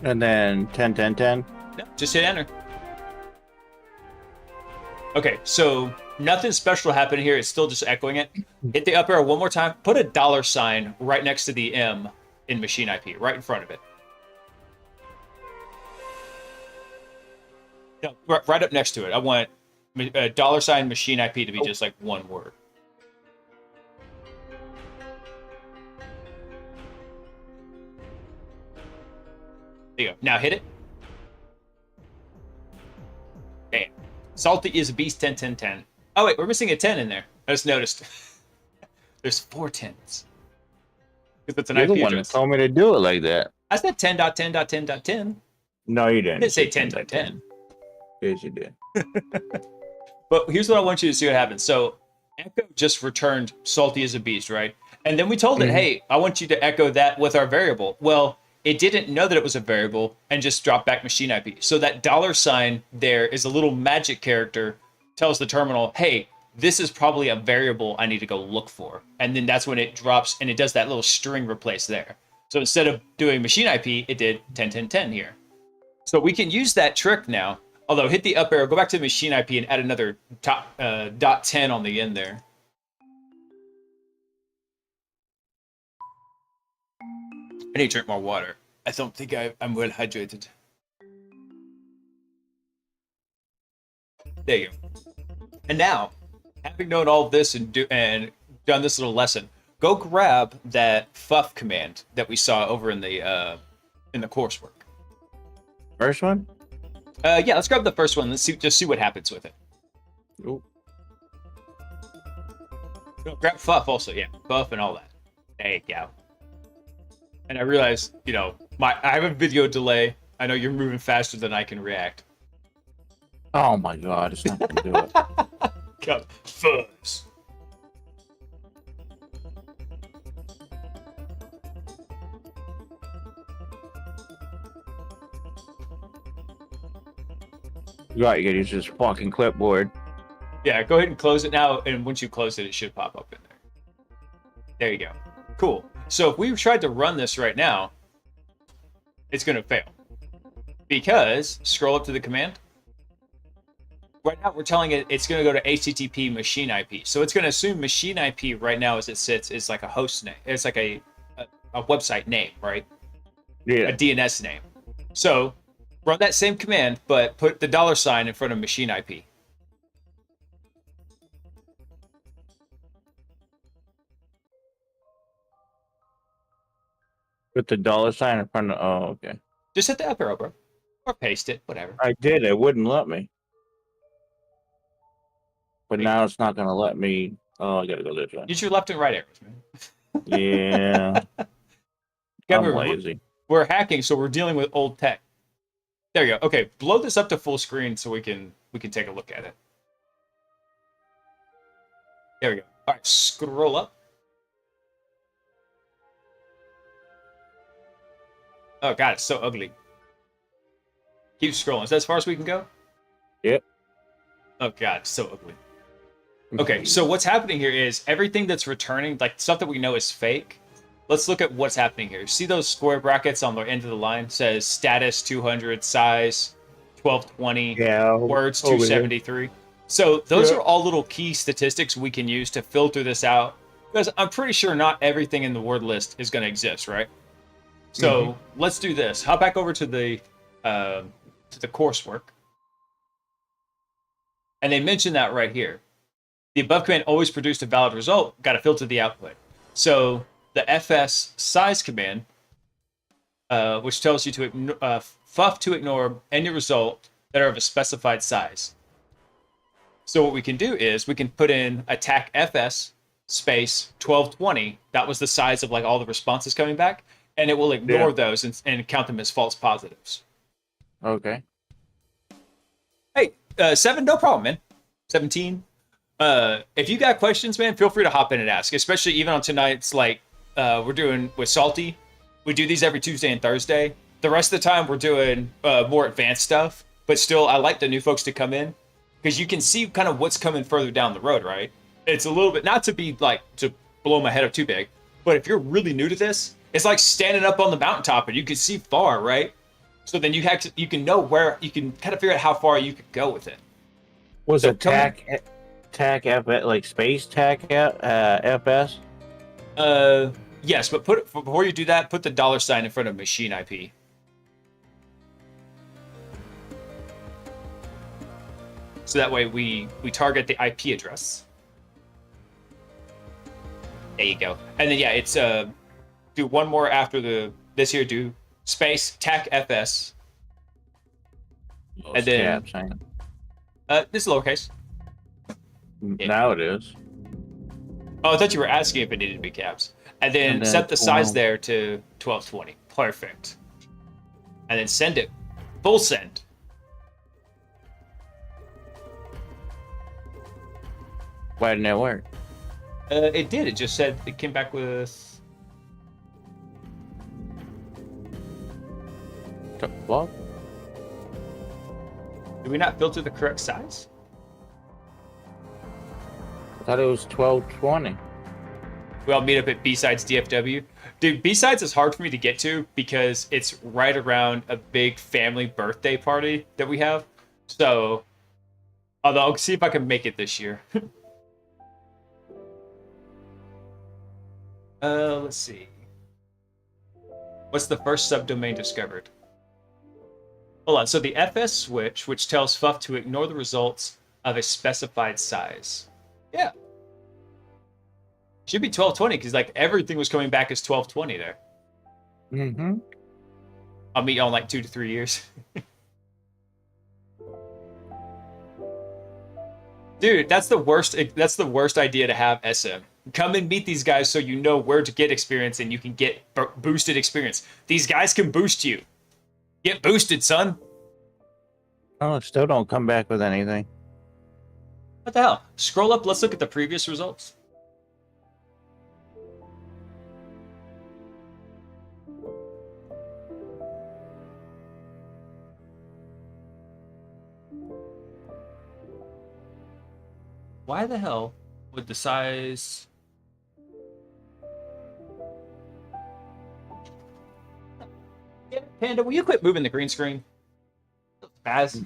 And then 10. No, just hit enter. Okay, so nothing special happened here. It's still just echoing it. Hit the up arrow one more time. Put a $ right next to the M in machine IP, right in front of it. No, right up next to it. I want a $ machine IP to be just like one word. There you go. Now hit it. Bam. Salty is a beast 10. Oh wait, we're missing a 10 in there. I just noticed. There's 4 10s. Because that's an You're IP the one that address. told me to do it like that. I said 10.10.10.10. No, you I didn't. didn't say 10.10. Yes, you did. But here's what I want you to see what happens. So Echo just returned Salty as a beast, right? And then we told it, hey, I want you to echo that with our variable. Well, it didn't know that it was a variable and just dropped back machine IP. So that $ there is a little magic character, tells the terminal, hey, this is probably a variable I need to go look for. And then that's when it drops and it does that little string replace there. So instead of doing machine IP, it did 10 here. So we can use that trick now. Although hit the up arrow, go back to the machine IP and add another .10 on the end there. I need to drink more water. I don't think I'm well hydrated. There you go. And now, having known all this and done this little lesson, go grab that fuff command that we saw over in the coursework. First one? Yeah, let's grab the first one. Let's see what happens with it. Ooh. No, grab fuff also, yeah, fuff and all that. There you go. And I realize, I have a video delay. I know you're moving faster than I can react. Oh my god, it's not gonna do it. God, fuzz. You gotta use this fucking clipboard. Yeah, go ahead and close it now, and once you close it, it should pop up in there. There you go. Cool. So if we tried to run this right now, it's going to fail. Because, scroll up to the command. Right now, we're telling it it's going to go to HTTP machine IP. So it's going to assume machine IP right now as it sits is like a host name. It's like a website name, right? Yeah. A DNS name. So run that same command, but put the $ in front of machine IP. Put the $ in front of. Oh, okay. Just hit the up arrow, bro. Or paste it, whatever. I did. It wouldn't let me. But now it's not gonna let me. Oh, I gotta go this way. Use your left and right arrows, man. Yeah. I'm lazy. We're hacking, so we're dealing with old tech. There you go. Okay, blow this up to full screen so we can take a look at it. There we go. All right, scroll up. Oh god, it's so ugly. Keep scrolling. Is that as far as we can go? Yep. Oh god, so ugly. Okay, so what's happening here is everything that's returning, like stuff that we know is fake. Let's look at what's happening here. See those square brackets on the end of the line? It says status 200, size 1220, Yeah. words over here. 273. So those are all little key statistics we can use to filter this out. Because I'm pretty sure not everything in the word list is going to exist, right? So let's do this. Hop back over to the coursework. And they mention that right here. The above command always produced a valid result. Got to filter the output. So the fs size command, which tells you to fuff to ignore any result that are of a specified size. So what we can do is we can put in attack fs space 1220. That was the size of like all the responses coming back, and it will ignore those and count them as false positives. Okay. Hey, 7, no problem, man. 17. If you got questions, man, feel free to hop in and ask, especially even on tonight's, like, we're doing with Salty. We do these every Tuesday and Thursday. The rest of the time, we're doing more advanced stuff, but still, I like the new folks to come in because you can see kind of what's coming further down the road, right? It's a little bit, not to be like, to blow my head up too big, but if you're really new to this, it's like standing up on the mountaintop and you can see far, right? So then you can know where, you can kind of figure out how far you could go with it. Was So it TAC FS, like space TAC FS? Yes, but before you do that, put the $ in front of machine IP. So that way we target the IP address. There you go. And then yeah, it's do one more after this here. Do space TAC FS. And then this is lowercase. Now it is. Oh, I thought you were asking if it needed to be caps. And then set the size there to 1220. Perfect. And then send it. Full send. Why didn't it work? It did. It just said it came back with. What? Did we not filter the correct size? I thought it was 1220. We all meet up at B-Sides DFW. Dude, B-Sides is hard for me to get to because it's right around a big family birthday party that we have. So, although I'll see if I can make it this year. Let's see. What's the first subdomain discovered? Hold on. So the FS switch, which tells FUF to ignore the results of a specified size. Yeah. Should be 1220 because like everything was coming back as 1220 there. Mm-hmm. I'll meet y'all in like 2 to 3 years. Dude, that's the worst. That's the worst idea to have, SM. Come and meet these guys so you know where to get experience and you can get boosted experience. These guys can boost you. Get boosted, son. Oh, still don't come back with anything. What the hell? Scroll up. Let's look at the previous results. Why the hell would the size... Yeah, Panda, will you quit moving the green screen? Spaz.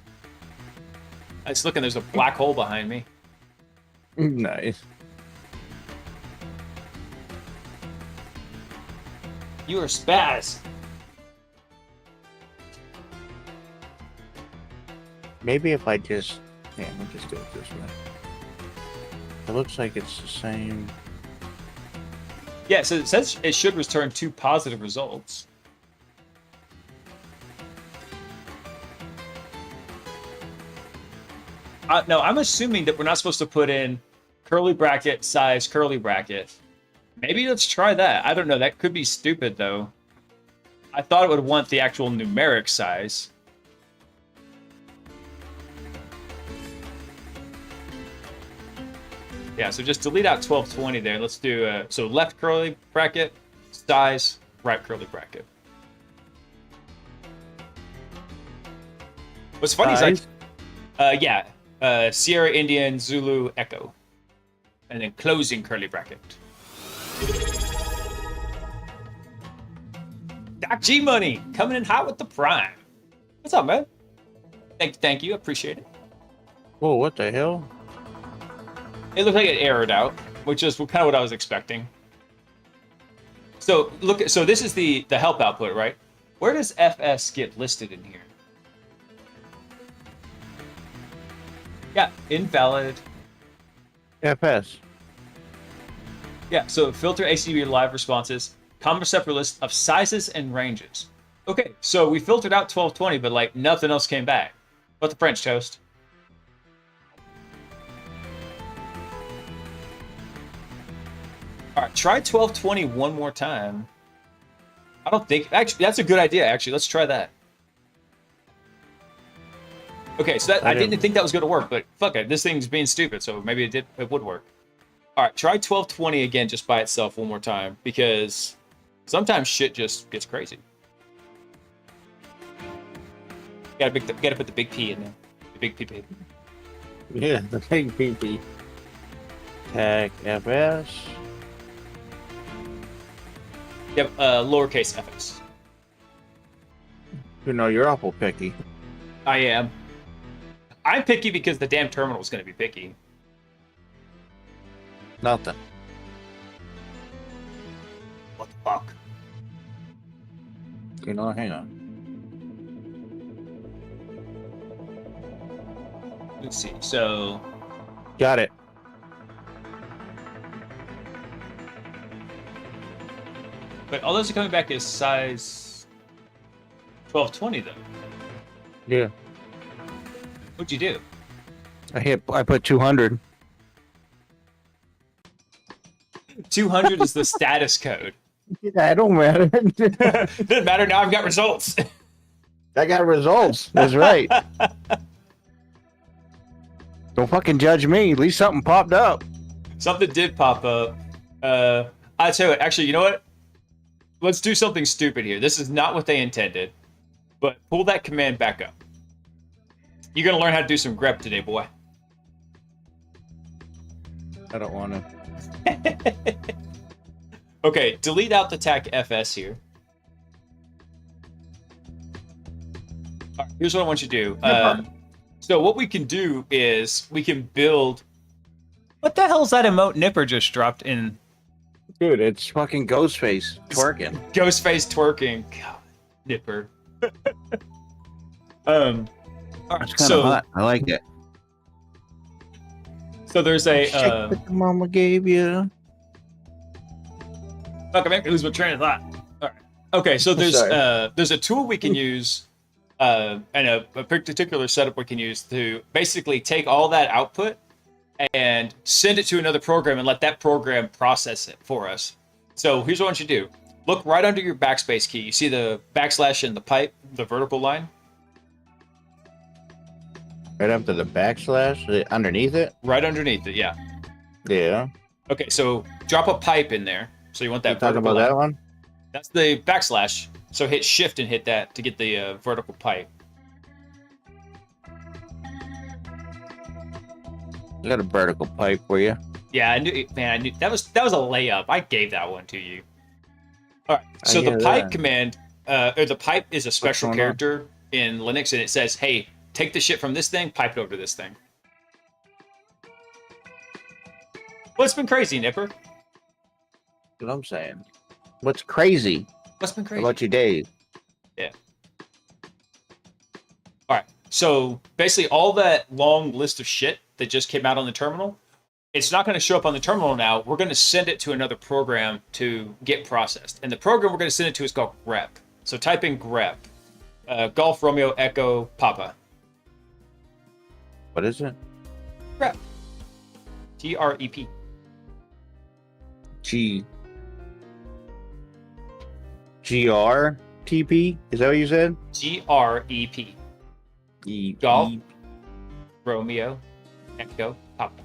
I was looking, there's a black hole behind me. Nice. You are Spaz. Maybe if I just... Yeah, we'll just do it this way. It looks like it's the same. Yeah, so it says it should return 2 positive results. No, I'm assuming that we're not supposed to put in curly bracket, size, curly bracket. Maybe let's try that. I don't know. That could be stupid, though. I thought it would want the actual numeric size. Yeah, so just delete out 1220 there. Let's do, so left curly bracket, size, right curly bracket. What's funny is like, yeah, Sierra Indian Zulu Echo. And then closing curly bracket. Doc G Money coming in hot with the prime. What's up, man? Thank you. Appreciate it. Whoa, what the hell? It looked like it errored out, which is kind of what I was expecting. So so this is the help output, right? Where does FS get listed in here? Yeah, invalid. FS. Yeah, so filter ACB live responses, common separate list of sizes and ranges. Okay, so we filtered out 1220, but like nothing else came back. What the French toast? All right, try 1220 one more time. I don't think, actually, that's a good idea, actually. Let's try that. Okay, so I didn't think that was going to work, but fuck it. This thing's being stupid, so maybe it would work. All right, try 1220 again just by itself one more time, because sometimes shit just gets crazy. Gotta put the big P in there. The big PP. Yeah, the big PP. Tag FS. Yep, lowercase fs. You know, you're awful picky. I am. I'm picky because the damn terminal is going to be picky. Nothing. What the fuck? You know, hang on. Let's see. So, Got it. but all those are coming back as size 1220 though. Yeah. What'd you do? I put 200. 200 is the status code. Yeah, it don't matter. Doesn't matter. Now I've got results. I got results. That's right. Don't fucking judge me. At least something popped up. Something did pop up. I tell you what, actually, you know what? Let's do something stupid here. This is not what they intended, but pull that command back up. You're going to learn how to do some grep today, boy. I don't want to. Okay, delete out the tag FS here. All right, here's what I want you to do. So what we can do is we can build... What the hell's that emote Nipper just dropped in? Dude, it's fucking Ghostface twerking. Ghostface twerking. God, Nipper. All right, It's kind of hot. I like it. So there's a... Shake that the mama gave you. Fuck, I lose my train of thought. All right. Okay, so there's a tool we can use, and a particular setup we can use to basically take all that output and send it to another program and let that program process it for us. So here's what I want you to do. Look right under your backspace key. You see the backslash and the pipe, the vertical line? Right up to the backslash? Underneath it? Right underneath it, yeah. Yeah. Okay, so drop a pipe in there. So you want that You talking vertical about line. that one? That's the backslash. So hit shift and hit that to get the vertical pipe. I got a vertical pipe for you. Yeah, I knew, man. I knew that was a layup. I gave that one to you. All right. So I the hear pipe that. command, or the pipe is a special going on? character in Linux, and it says, "Hey, take the shit from this thing, pipe it over to this thing." What's been crazy, Nipper? That's what I'm saying. What's crazy What's been crazy? about you, Dave? All right. So basically, all that long list of shit that just came out on the terminal, it's not going to show up on the terminal now. We're going to send it to another program to get processed. And the program we're going to send it to is called grep. So type in grep. Golf Romeo Echo Papa. What is it? Grep. Grep. GRTP? Is that what you said? Grep. E- Golf. E- Romeo Echo Papa.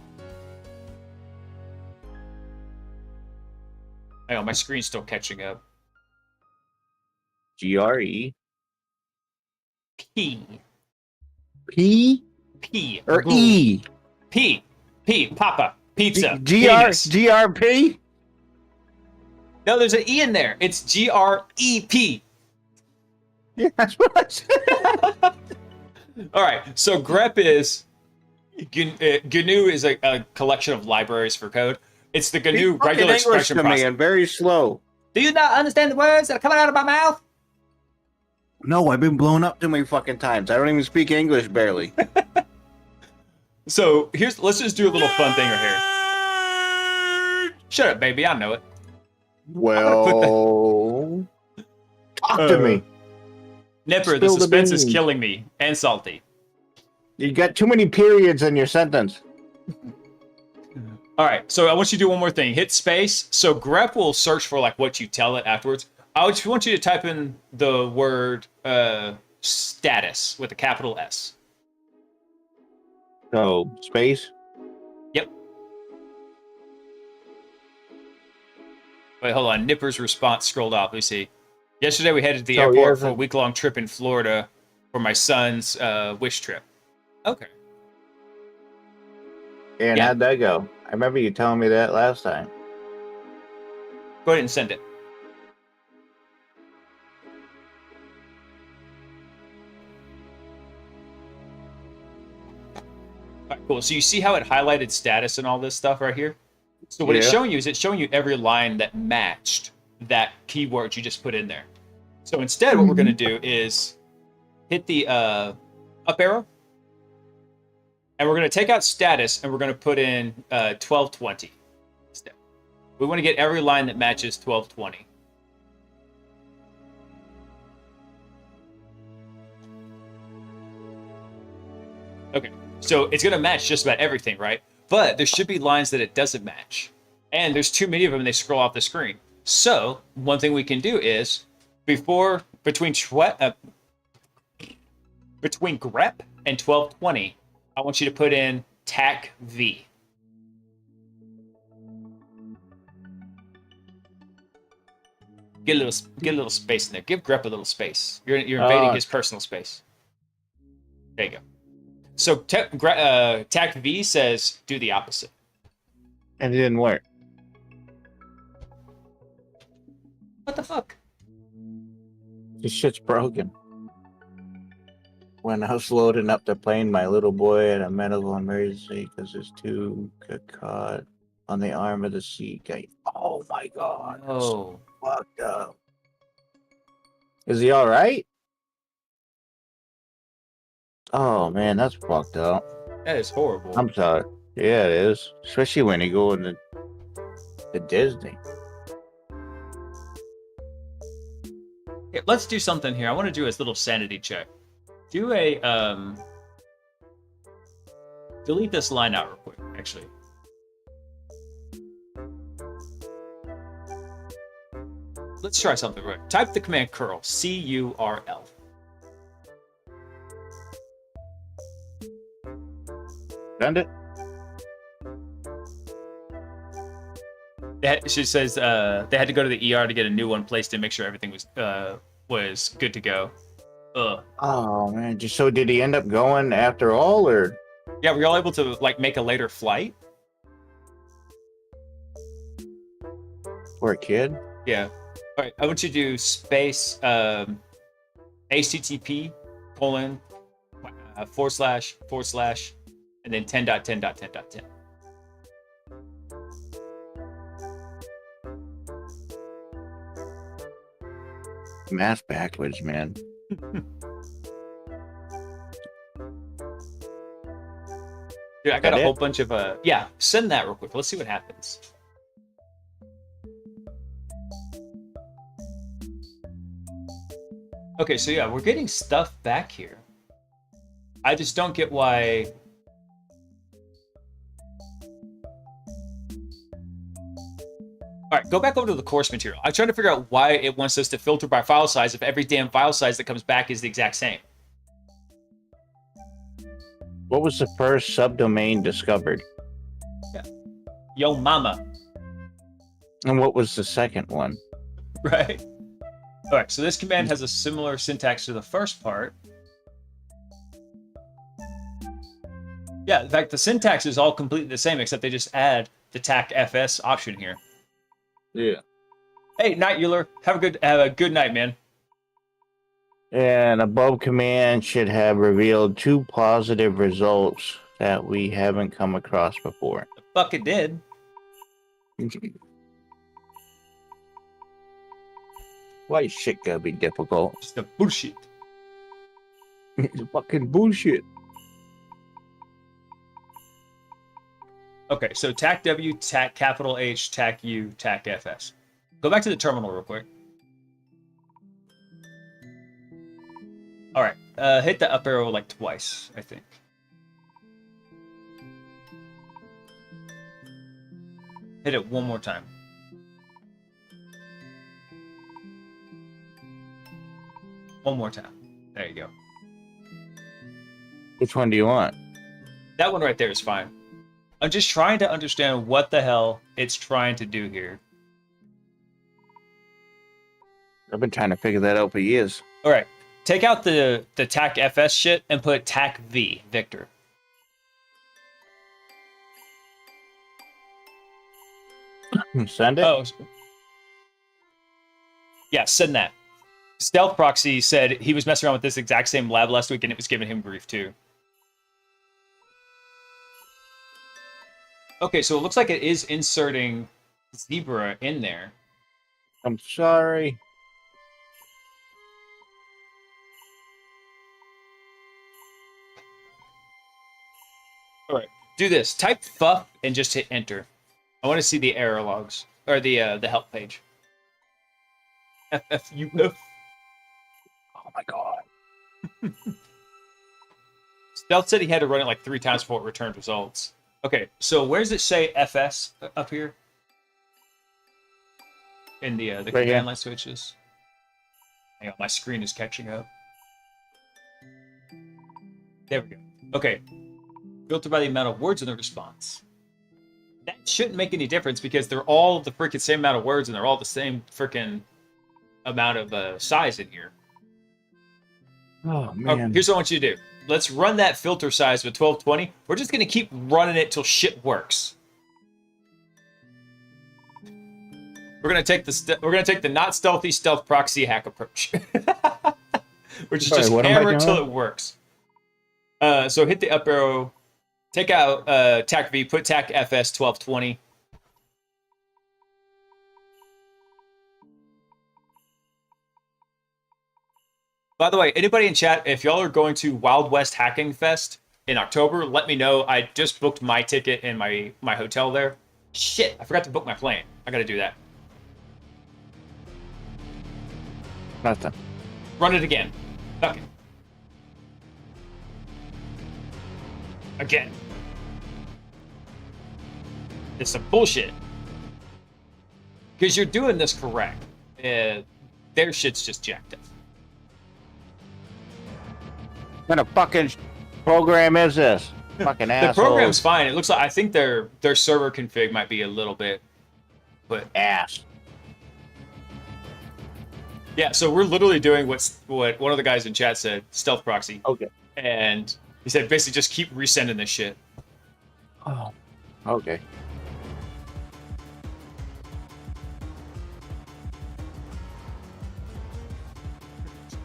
Hang on, my screen's still catching up. GRE. P. P? P. Or Bull. E. P. Papa. Pizza. GR, Penis. GRP? No, there's an E in there. It's GREP. Yeah, that's what I said. All right. So grep is GNU is a collection of libraries for code. It's the GNU Speak fucking regular English expression to me process. and very slow. Do you not understand the words that are coming out of my mouth? No, I've been blown up too many fucking times. I don't even speak English barely. So let's just do a little fun thing right here. Shut up, baby. I know it. Well, talk to me. Nipper, the Spill the suspense is beans. killing me. And salty. You got too many periods in your sentence. All right, so I want you to do one more thing. Hit space. So grep will search for like what you tell it afterwards. I just want you to type in the word status with a capital S. So, space? Yep. Wait, hold on. Nipper's response scrolled off. Let me see. Yesterday we headed to the Oh, airport yeah, for a week-long trip in Florida for my son's wish trip. Okay. And Yeah. how'd that go? I remember you telling me that last time. Go ahead and send it. All right, cool. So you see how it highlighted status and all this stuff right here? So what it's Yeah. showing you is it's showing you every line that matched that keyword you just put in there. So instead, what we're going to do is hit the up arrow, and we're going to take out status, and we're going to put in 1220 instead. We want to get every line that matches 1220. Okay, so it's going to match just about everything, right? But there should be lines that it doesn't match. And there's too many of them, and they scroll off the screen. So one thing we can do is, between grep and 1220, I want you to put in TAC V. Get a little space in there. Give grep a little space. You're invading his personal space. There you go. So TAC V says do the opposite. And it didn't work. What the fuck? This shit's broken. When I was loading up the plane, my little boy had a medical emergency because his tube got caught on the arm of the seat. Oh my god. that's Oh. Fucked up. Is he alright? Oh man, that's fucked up. That is horrible. I'm sorry. Yeah, it is. Especially when you go to Disney. Okay, let's do something here. I want to do a little sanity check. Do a delete this line out real quick, actually. Let's try something real quick. Type the command curl, C-U-R-L. Send it. She says they had to go to the ER to get a new one placed and make sure everything was good to go. Ugh. Oh man, so did he end up going after all, or? Yeah, were y'all able to like make a later flight? For a kid? Yeah. All right, I want you to do space HTTP : / and then 10.10.10.10. Math backwards, man. Dude, I got That a it? whole bunch of yeah, send that real quick. Let's see what happens. Okay, so yeah, we're getting stuff back here. I just don't get why. All right, go back over to the course material. I'm trying to figure out why it wants us to filter by file size if every damn file size that comes back is the exact same. What was the first subdomain discovered? Yo mama, And what was the second one? right? All right, so this command has a similar syntax to the first part. Yeah, in fact, the syntax is all completely the same, except they just add the TAC FS option here. Yeah. Hey, Night Euler, have a good night, man. And above command should have revealed 2 positive results that we haven't come across before. The fuck it did. Why is shit gotta be difficult? Just a bullshit. It's fucking bullshit. Okay, so TAC W, TAC capital H, TAC U, TAC FS. Go back to the terminal real quick. All right, hit the up arrow like twice, I think. Hit it one more time. One more time. There you go. Which one do you want? That one right there is fine. I'm just trying to understand what the hell it's trying to do here. I've been trying to figure that out for years. All right, take out the TAC FS shit and put TAC V, Victor. Send it? Oh. Yeah, send that. Stealth Proxy said he was messing around with this exact same lab last week and it was giving him grief too. Okay, so it looks like it is inserting Zebra in there. I'm sorry. All right, do this. Type fuff and just hit enter. I want to see the error logs or the help page. FFUF. Oh my god. Stealth said he had to run it like 3 times before it returned results. Okay, so where does it say FS up here? In the Right command here. line switches. Hang on, my screen is catching up. There we go. Okay. Filtered by the amount of words in the response. That shouldn't make any difference because they're all the freaking same amount of words and they're all the same freaking amount of size in here. Oh Oh, man. here's what I want you to do. Let's run that filter size with 1220. We're just going to keep running it till shit works. We're going to take the not stealthy stealth proxy hack approach. Which is Sorry, just what am I hammer until doing? it works. So hit the up arrow, take out TAC V, put TAC FS 1220. By the way, anybody in chat, if y'all are going to Wild West Hacking Fest in October, let me know. I just booked my ticket and my hotel there. Shit, I forgot to book my plane. I gotta do that. Nothing. Run it again. Fuck it. Again. It's some bullshit. Because you're doing this correct. Their shit's just jacked up. What kind of fucking program is this? Fucking The asshole. program's fine. It looks like I think their server config might be a little bit, but ass. yeah. So we're literally doing what one of the guys in chat said, stealth proxy, Okay. and he said basically just keep resending this shit. Oh. Okay.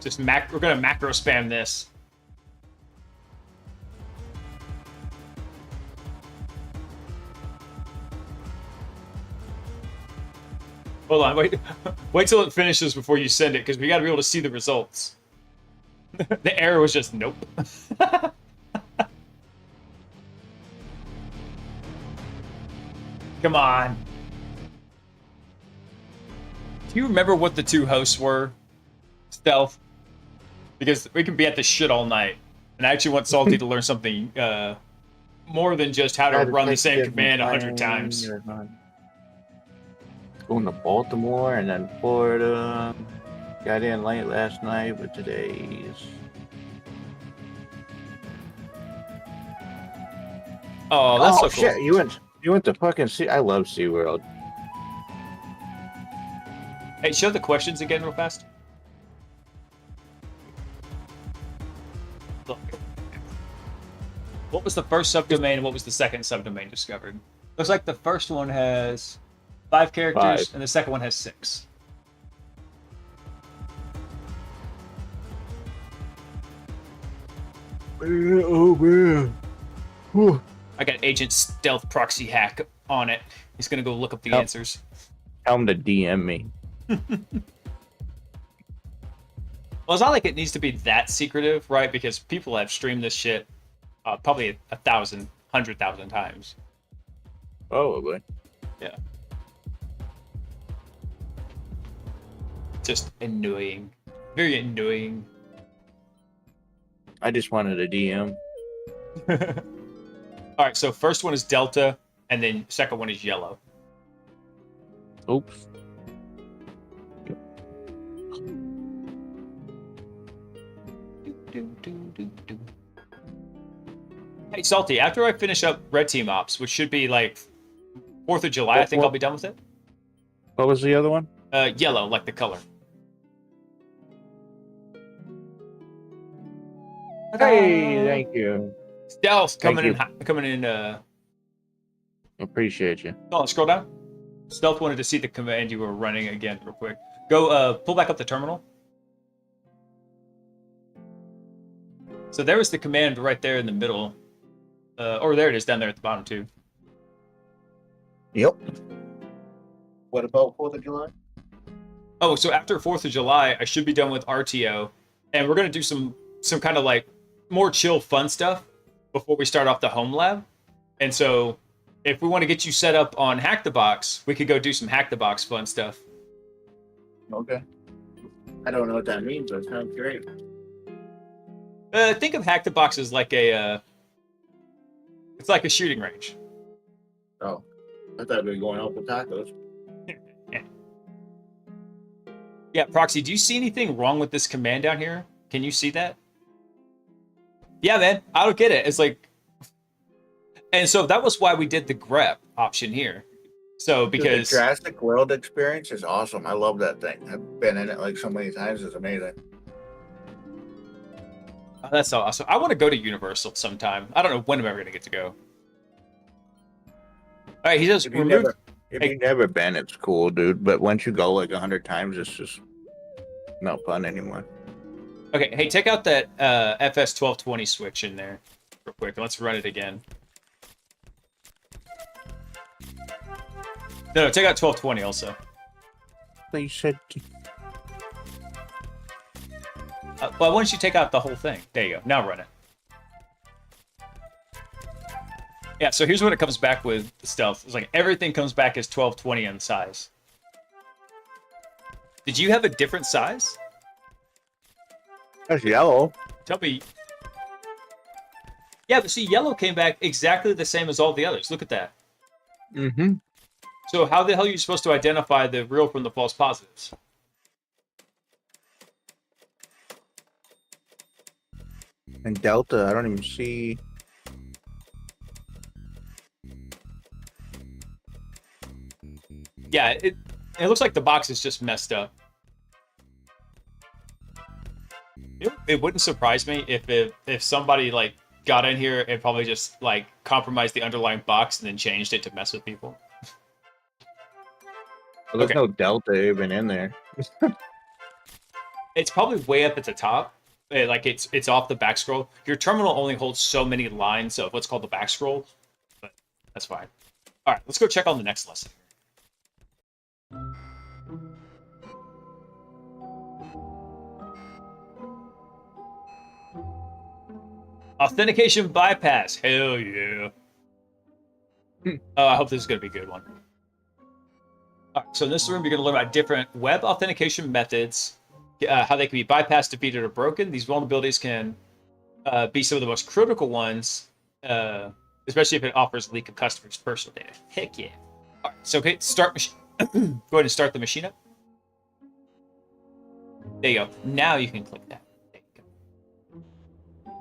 Just we're gonna macro spam this. Hold on, wait till it finishes before you send it, because we got to be able to see the results. The error was just nope. Come on. Do you remember what the 2 hosts were? Stealth? Because we can be at this shit all night. And I actually want Salty to learn something more than just how to run the same command 100 times. Going to Baltimore and then Florida. Got in late last night, but today's. Oh, that's so shit! cool. You went to fucking Sea. I love SeaWorld. Hey, show the questions again real fast. Look. Well, what was the first subdomain and what was the second subdomain discovered? Looks like the first one has 5 characters and the second one has 6. Oh man. Whew. I got Agent Stealth Proxy Hack on it. He's gonna go look up the answers. Tell him to DM me. Well, it's not like it needs to be that secretive, right? Because people have streamed this shit probably 1,000, 100,000 times. Probably. Yeah. Just annoying. Very annoying. I just wanted a DM. All right, so first one is Delta, and then second one is Yellow. Oops. Hey, Salty, after I finish up Red Team Ops, which should be like 4th of July, I think I'll be done with it. What was the other one? Yellow, like the color. Hey, thank you. Stealth Thank coming in. Appreciate you. Hold on, scroll down. Stealth wanted to see the command you were running again, real quick. Go, pull back up the terminal. So there was the command right there in the middle. Or there it is down there at the bottom, too. Yep. What about 4th of July? Oh, so after 4th of July, I should be done with RTO. And we're going to do some kind of like more chill, fun stuff before we start off the home lab. And so if we want to get you set up on Hack the Box, we could go do some Hack the Box fun stuff. Okay. I don't know what that means, but it sounds great. Think of Hack the Box as like it's like a shooting range. Oh. I thought we were going out for tacos. Yeah, Proxy, do you see anything wrong with this command down here? Can you see that? Yeah, man, I don't get it. It's like, and so that was why we did the grep option here. So because the Jurassic World experience is awesome. I love that thing. I've been in it like so many times. It's amazing. Oh, that's so awesome. I want to go to Universal sometime. I don't know when I'm ever going to get to go. All right, he just removed. If you've never been, it's cool, dude. But once you go like 100 times, it's just not fun anymore. Okay, hey, take out that FS1220 switch in there real quick. Let's run it again. No, take out 1220 also. They said. Well, why don't you take out the whole thing? There you go. Now run it. Yeah, so here's what it comes back with the stealth. It's like everything comes back as 1220 in size. Did you have a different size? That's yellow. Tell me. Yeah, but see, yellow came back exactly the same as all the others. Look at that. Mm-hmm. So how the hell are you supposed to identify the real from the false positives? And Delta, I don't even see. Yeah, it looks like the box is just messed up. It wouldn't surprise me if somebody like got in here and probably just like compromised the underlying box and then changed it to mess with people. Well, there's Okay. no Delta even in there. It's probably way up at the top. Like it's off the back scroll. Your terminal only holds so many lines of what's called the back scroll, but that's fine. All right, let's go check on the next lesson. Authentication bypass. Hell yeah. Oh, I hope this is going to be a good one. All right, so in this room, you're going to learn about different web authentication methods, how they can be bypassed, defeated, or broken. These vulnerabilities can be some of the most critical ones, especially if it offers leak of customers' personal data. Heck yeah. All right, so okay, start machine. Go ahead and start the machine up. There you go. Now you can click that. There you go.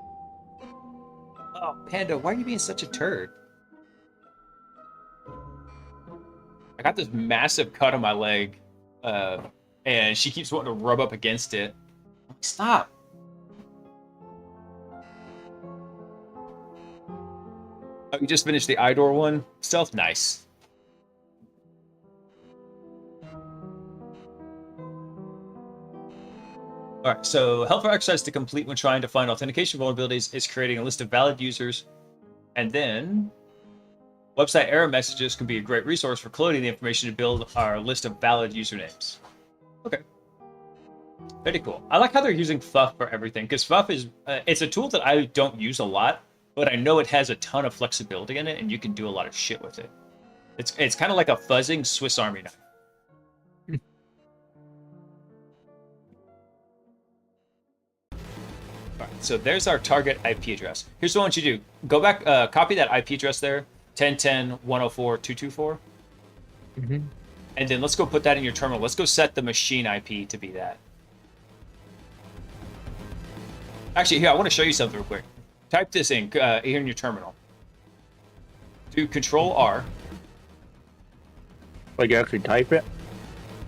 Oh, Panda, why are you being such a turd? I got this massive cut on my leg, and she keeps wanting to rub up against it. Stop. Oh, you just finished the Idor one? Stealth, nice. All right, so helpful exercise to complete when trying to find authentication vulnerabilities is creating a list of valid users, and then website error messages can be a great resource for coding the information to build our list of valid usernames. Okay. Very cool. I like how they're using Fuff for everything, because Fuff is it's a tool that I don't use a lot, but I know it has a ton of flexibility in it, and you can do a lot of shit with it. It's kind of like a fuzzing Swiss Army knife. All right, so there's our target IP address. Here's what I want you to do. Go back, copy that IP address there, 10.10.104.224. Mm-hmm. And then let's go put that in your terminal. Let's go set the machine IP to be that. Actually, here, I want to show you something real quick. Type this in here in your terminal. Do Control-R. Like you actually type it?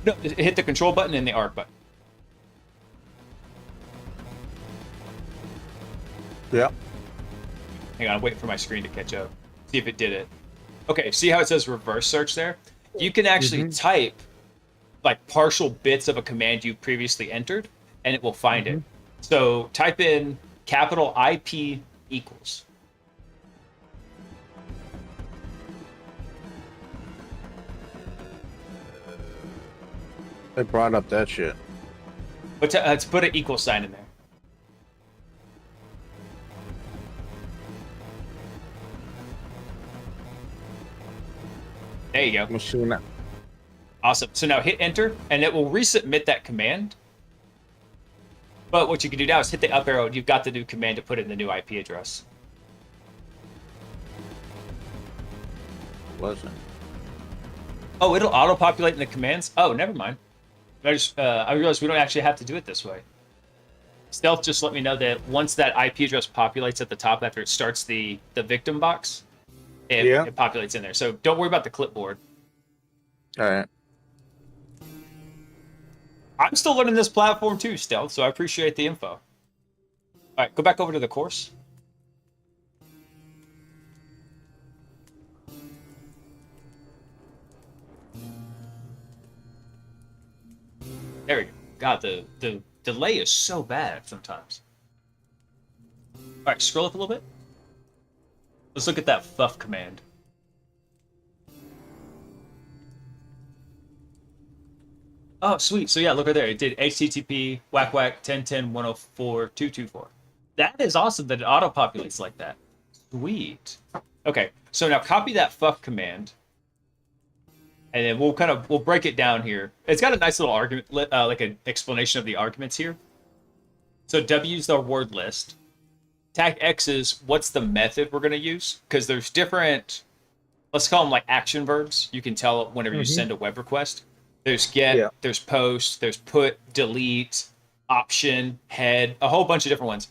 No, hit the Control button and the Arc button. Yeah. Hang on, I'm waiting for my screen to catch up. See if it did it. Okay, see how it says reverse search there? You can actually type like partial bits of a command you previously entered, and it will find it. So type in capital IP equals. They brought up that shit. But let's put an equal sign in there. There you go. Machine. Awesome. So now hit enter, and it will resubmit that command. But what you can do now is hit the up arrow, and you've got the new command to put in the new IP address. Wasn't. Oh, it'll auto-populate in the commands? Oh, never mind. I realized we don't actually have to do it this way. Stealth just let me know that once that IP address populates at the top after it starts the victim box, it populates in there. So don't worry about the clipboard. All right. I'm still learning this platform too, Stealth, so I appreciate the info. All right, go back over to the course. There we go. God, the delay is so bad sometimes. All right, scroll up a little bit. Let's look at that fuff command. Oh, sweet. So yeah, look right there. It did HTTP whack 10.10.104.224. That is awesome that it auto-populates like that. Sweet. Okay, so now copy that fuff command. And then we'll break it down here. It's got a nice little argument, like an explanation of the arguments here. So W is the word list. Tag X is what's the method we're going to use, because there's different, let's call them like action verbs. You can tell whenever you send a web request. There's get, there's post, there's put, delete, option, head, a whole bunch of different ones.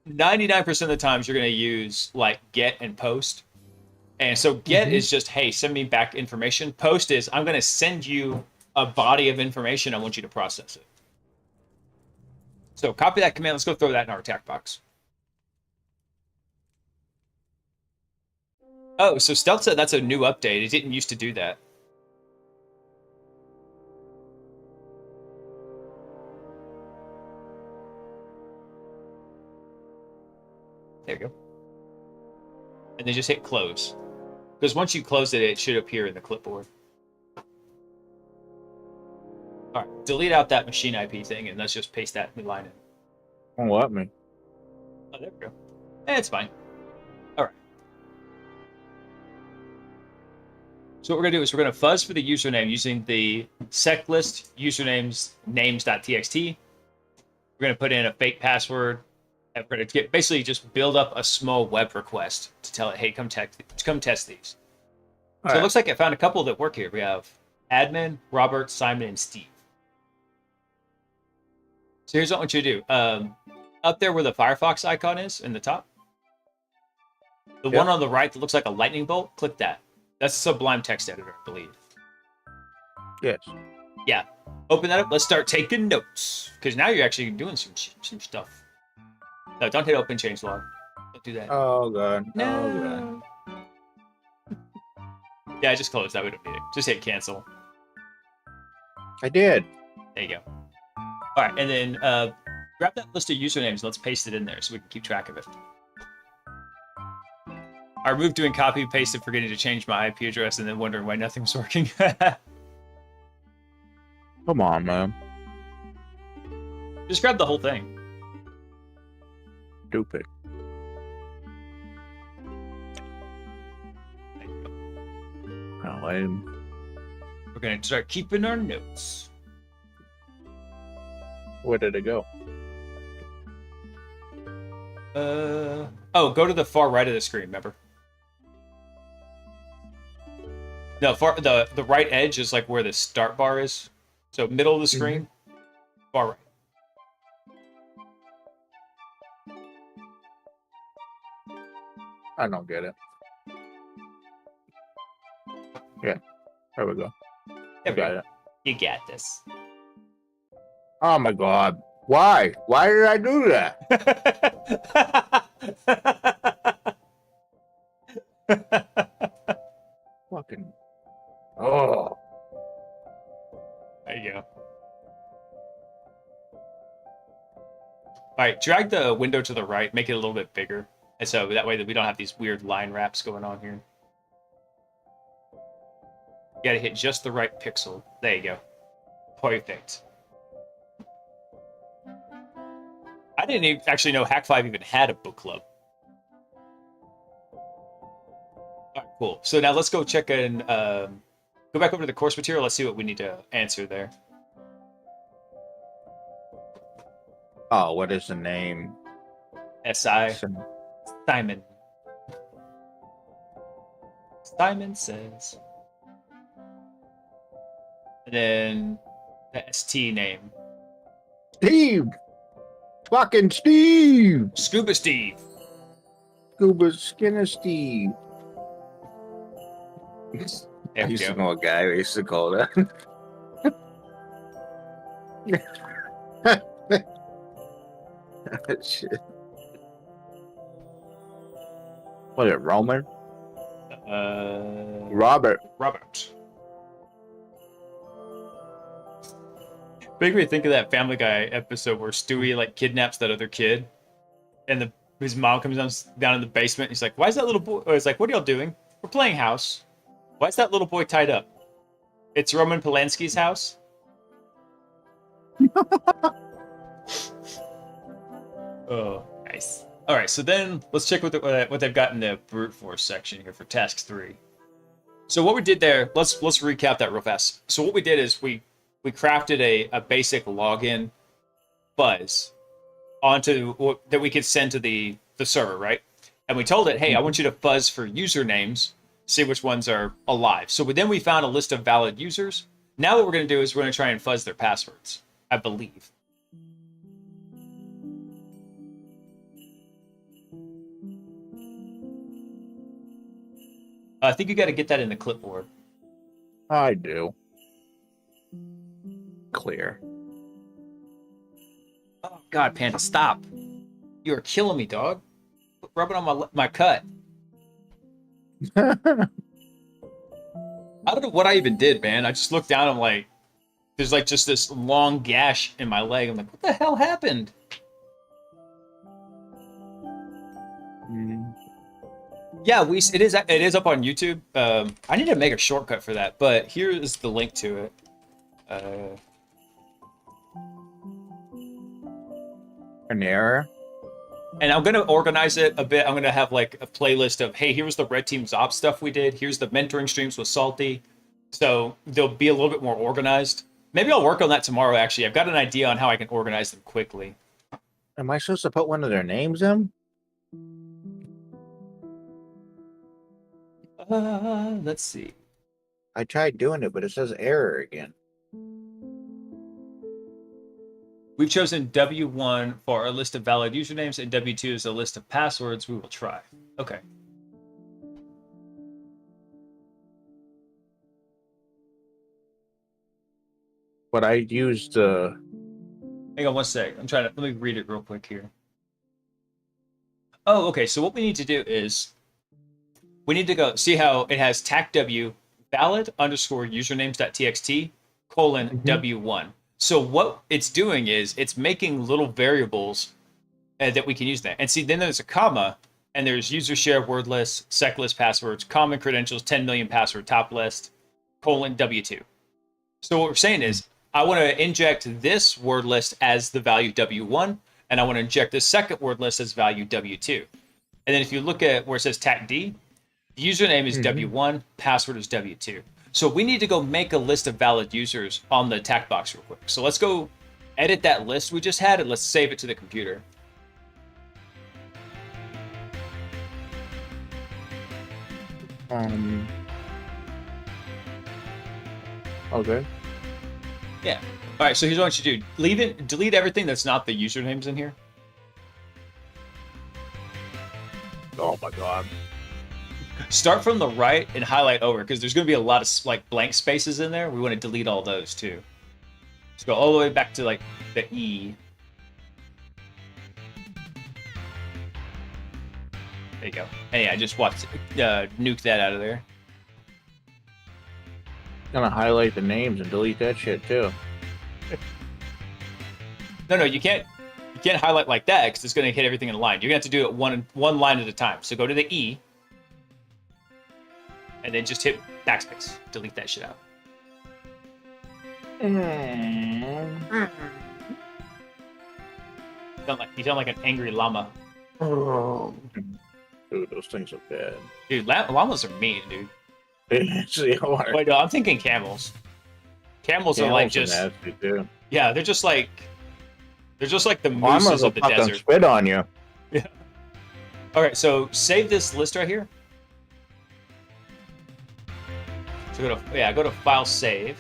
99% of the times you're going to use like get and post. And so get is just, hey, send me back information. Post is, I'm going to send you a body of information. I want you to process it. So copy that command. Let's go throw that in our attack box. Oh, so Stealth said that's a new update. It didn't used to do that. There you go. And then just hit close. Because once you close it, it should appear in the clipboard. All right, delete out that machine IP thing, and let's just paste that new line in. Won't let me. Oh, there we go. It's fine. All right. So what we're going to do is we're going to fuzz for the username using the seclist usernames names.txt. We're going to put in a fake password. And we're going to basically just build up a small web request to tell it, hey, come test these. So it looks like I found a couple that work here. We have admin, Robert, Simon, and Steve. So here's what I want you to do. Up there where the Firefox icon is in the top, the one on the right that looks like a lightning bolt, click that. That's a Sublime text editor, I believe. Yes. Yeah. Open that up. Let's start taking notes. Because now you're actually doing some stuff. No, don't hit open changelog. Don't do that. Oh, God. No. Oh, God. Yeah, I just closed that. We don't need it. Just hit cancel. I did. There you go. All right, and then grab that list of usernames. Let's paste it in there so we can keep track of it. I removed doing copy and paste and forgetting to change my IP address and then wondering why nothing was working. Come on, man. Just grab the whole thing. Stupid. There you go. Oh, lame. We're gonna start keeping our notes. Where did it go? Oh, go to the far right of the screen. Remember? No, the right edge is like where the start bar is. So middle of the screen, far right. I don't get it. Yeah, there we go. There we Got go. it. You got this. Oh my god. Why? Why did I do that? Fucking. Oh. There you go. All right, drag the window to the right, make it a little bit bigger, and so that way that we don't have these weird line wraps going on here. You gotta hit just the right pixel. There you go. Perfect. I didn't even actually know Hack 5 even had a book club. All right, cool. So now let's go check in. Go back over to the course material. Let's see what we need to answer there. Oh, what is the name? SI. Simon. Simon says. And then the ST name. Steve! Fucking Steve! Scuba Steve. Scuba Skinner Steve. There I we used to go. know a guy who used to call that. Shit. Was it Roman? Robert. Robert. Make me think of that Family Guy episode where Stewie like kidnaps that other kid, and his mom comes down in the basement. And he's like, "Why is that little boy?" He's like, "What are y'all doing? We're playing house. Why is that little boy tied up? It's Roman Polanski's house." Oh, nice. All right, so then let's check what they've got in the brute force section here for task 3. So what we did there, let's recap that real fast. So what we did is we crafted a basic login fuzz that we could send to the server, right? And we told it, hey, I want you to fuzz for usernames, see which ones are alive. So then we found a list of valid users. Now what we're going to do is we're going to try and fuzz their passwords, I believe. I think you got to get that in the clipboard. I do. Clear. Oh God, Panda, stop! You are killing me, dog. Rub it on my cut. I don't know what I even did, man. I just looked down and like, there's like just this long gash in my leg. I'm like, what the hell happened? Yeah, it is up on YouTube. I need to make a shortcut for that, but here is the link to it. An error? And I'm gonna organize it a bit. I'm gonna have like a playlist of, hey, here's the Red Team's Ops stuff we did. Here's the mentoring streams with Salty. So they'll be a little bit more organized. Maybe I'll work on that tomorrow. Actually, I've got an idea on how I can organize them quickly. Am I supposed to put one of their names in? Let's see. I tried doing it, but it says error again. We've chosen W1 for our list of valid usernames, and W2 is a list of passwords we will try. Okay. But I used Hang on one sec. Let me read it real quick here. Oh, okay. So what we need to do is we need to go see how it has TAC W valid underscore usernames.txt colon W1. So what it's doing is it's making little variables that we can use that. And see, then there's a comma, and there's user share word list, sec list passwords, common credentials, 10 million password top list, colon W2. So what we're saying is, I want to inject this word list as the value W1, and I want to inject this second word list as value W2. And then if you look at where it says TAC D, the username is W1, password is W2. So we need to go make a list of valid users on the TAC box real quick. So let's go edit that list we just had, and let's save it to the computer. Okay. Yeah. All right, so here's what I want you to do. Delete everything that's not the usernames in here. Oh my god. Start from the right and highlight over, because there's going to be a lot of like blank spaces in there. We want to delete all those too. Let's go all the way back to like the E. There you go. And yeah, just nuke that out of there. Gonna highlight the names and delete that shit too. No, you can't. You can't highlight like that because it's going to hit everything in a line. You're going to have to do it one line at a time. So go to the E, and then just hit backspace. Delete that shit out. You sound like an angry llama. Dude, those things are bad. Dude, llamas are mean, dude. They are. Wait, no, I'm thinking camels. Camels are like just nasty too. yeah, they're just like the Llamas mooses will of the fucking desert. spit on you. Yeah. All right, so save this list right here. So go to file save.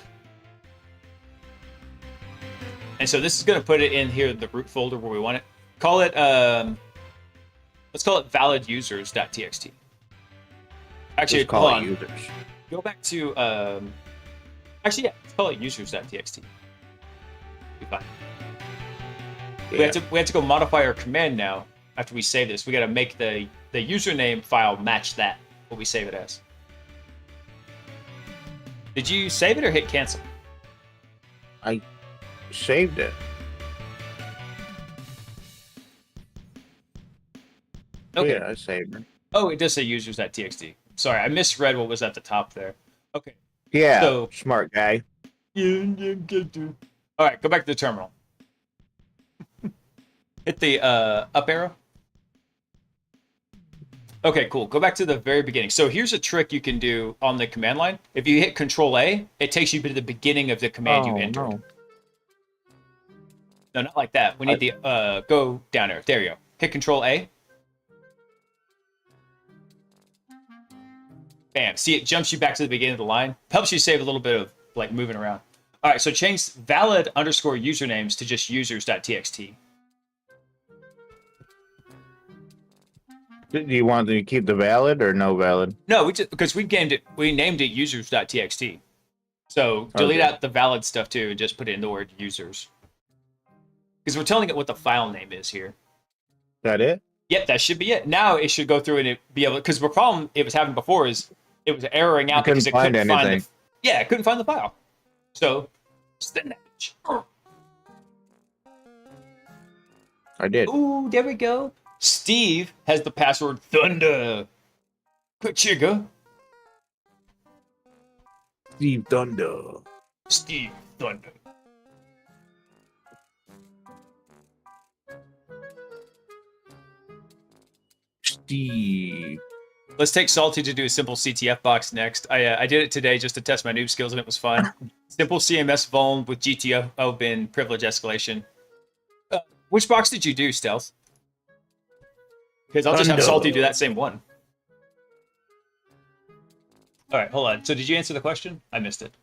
And so this is going to put it in here, the root folder where we want it. Call it let's call it validusers.txt. Actually, Just call hold it on. users. Go back to actually, yeah, let's call it users.txt. Be fine. Yeah. We have to go modify our command now. After we save this, we got to make the username file match that what we save it as. Did you save it or hit cancel? I saved it. Okay. Yeah, I saved it. Oh, it does say users.txt. Sorry, I misread what was at the top there. Okay. Yeah, So- smart guy. All right, go back to the terminal. Hit the up arrow. Okay, cool. Go back to the very beginning. So here's a trick you can do on the command line. If you hit Control A, it takes you to the beginning of the command you entered. No. No, not like that. We need the go down arrow. There you go. Hit Control A. Bam. See, it jumps you back to the beginning of the line. Helps you save a little bit of like moving around. All right, so change valid underscore usernames to just users.txt. Do you want to keep the valid or no valid? No, because we named it users.txt. So delete Okay. out the valid stuff too and just put in the word users. Because we're telling it what the file name is here. That it? Yep, that should be it. Now it should go through and be able, because the problem it was having before is it was erroring out couldn't because it find couldn't find anything. it couldn't find the file. So send that bitch. I did. Ooh, there we go. Steve has the password Thunder. Quick chigga. Steve Thunder. Steve Thunder. Steve. Let's take Salty to do a simple CTF box next. I did it today just to test my noob skills and it was fun. Simple CMS vuln with GTO bin privilege escalation. Which box did you do, Stealth? Because I'll just have Thunder. Salty do that same one. All right, hold on. So did you answer the question? I missed it.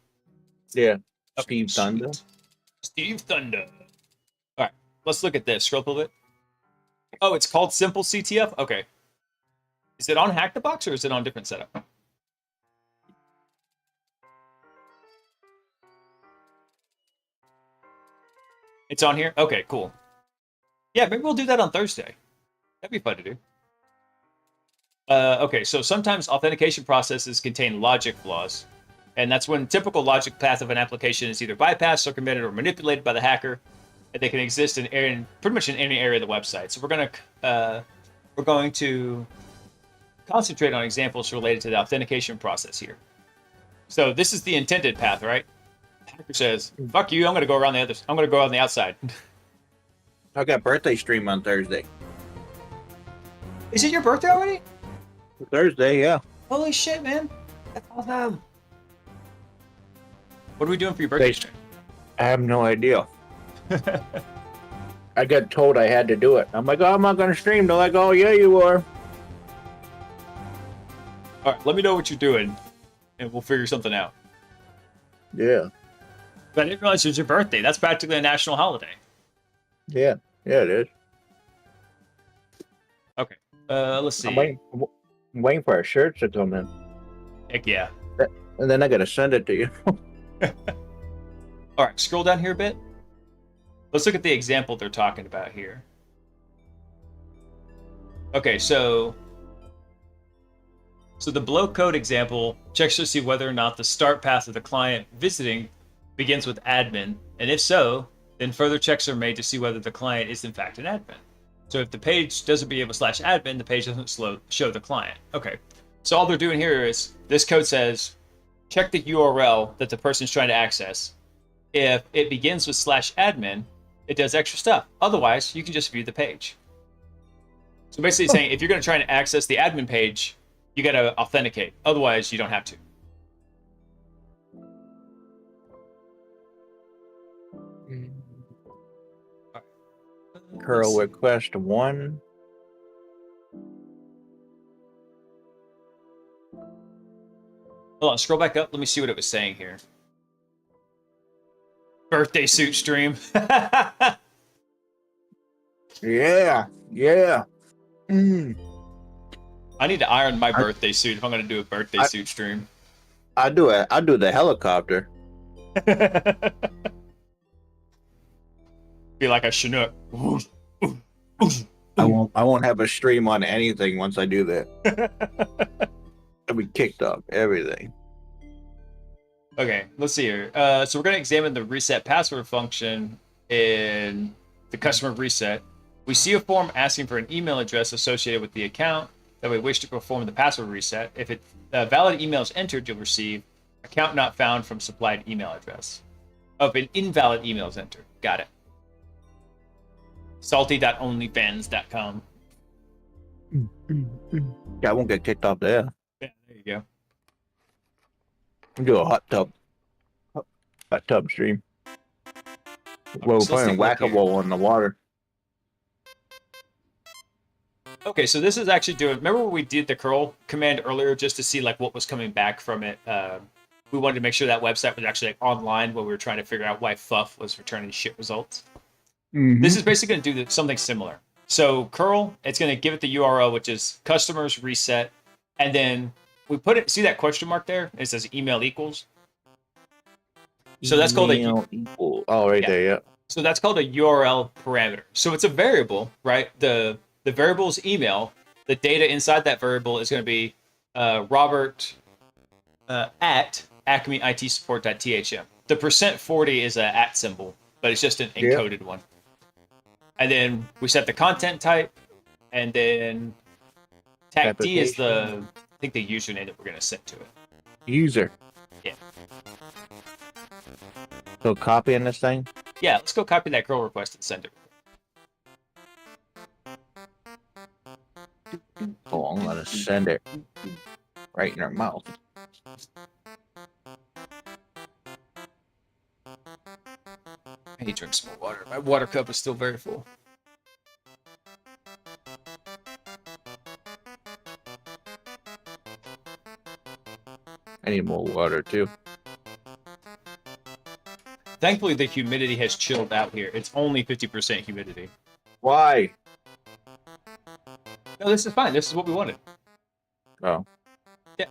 Yeah. Okay, Steve Thunder. sweet. Steve Thunder. All right, let's look at this. Scroll up a little bit. Oh, it's called Simple CTF? Okay. Is it on Hack the Box or is it on a different setup? It's on here? Okay, cool. Yeah, maybe we'll do that on Thursday. That'd be fun to do. Okay, so sometimes authentication processes contain logic flaws. And that's when typical logic path of an application is either bypassed, circumvented, or manipulated by the hacker, and they can exist in pretty much in any area of the website. So we're going to concentrate on examples related to the authentication process here. So this is the intended path, right? The hacker says, "Fuck you! I'm going to go around I'm going to go on the outside." I got birthday stream on Thursday. Is it your birthday already? Thursday, yeah. Holy shit, man! That's awesome. What are we doing for your birthday? I have no idea. I got told I had to do it. I'm like, oh, I'm not gonna stream. They're like, oh yeah, you are. All right, let me know what you're doing, and we'll figure something out. Yeah, But I didn't realize it was your birthday. That's practically a national holiday. yeah, it is. Okay. Let's see. I'm waiting for our shirts to come in, Heck yeah. and then I gotta send it to you. All right, scroll down here a bit. Let's look at the example they're talking about here. Okay, so the below code example checks to see whether or not the start path of the client visiting begins with admin, and if so, then further checks are made to see whether the client is in fact an admin. So if the page doesn't begin with /admin, the page doesn't show the client. Okay, so all they're doing here is this code says, check the URL that the person's trying to access. If it begins with /admin, it does extra stuff. Otherwise, you can just view the page. So basically saying, if you're going to try and access the admin page, you got to authenticate. Otherwise, you don't have to. Curl request 1. Hold on, scroll back up. Let me see what it was saying here. Birthday suit stream. Yeah. I need to iron my birthday suit if I'm going to do a birthday suit stream. I do the helicopter. Be like a Chinook. I won't have a stream on anything once I do that. I'll be kicked off everything. Okay, let's see here. So we're going to examine the reset password function in the customer reset. We see a form asking for an email address associated with the account that we wish to perform the password reset. If a valid email is entered, you'll receive account not found from supplied email address. Oh, if an invalid email is entered. Got it. Salty.onlyfans.com. Yeah, I won't get kicked off there. Yeah, there you go. We'll do a hot tub stream. Well, we're So let's take playing a look whack-a-mole in the water. Okay, so this is actually doing. Remember when we did the curl command earlier just to see like what was coming back from it? We wanted to make sure that website was actually like, online when we were trying to figure out why Fuff was returning shit results. This is basically going to do something similar. So curl, it's going to give it the URL, which is customers reset, and then we put it. See that question mark there? It says email equals. So that's called Email equal. Oh, right there, yeah. So that's called a URL parameter. So it's a variable, right? The variable is email. The data inside that variable is going to be Robert at acmeitsupport.thm. The %40 is an @ symbol, but it's just an encoded one. And then we set the content type, and then tag D is I think the username that we're going to set to it. User. Yeah. So copying this thing? Yeah, let's go copy that curl request and send it. Oh, I'm gonna send it right in her mouth. I need to drink some more water. My water cup is still very full. I need more water too. Thankfully, the humidity has chilled out here. It's only 50% humidity. Why? No, this is fine. This is what we wanted. Oh. Yeah.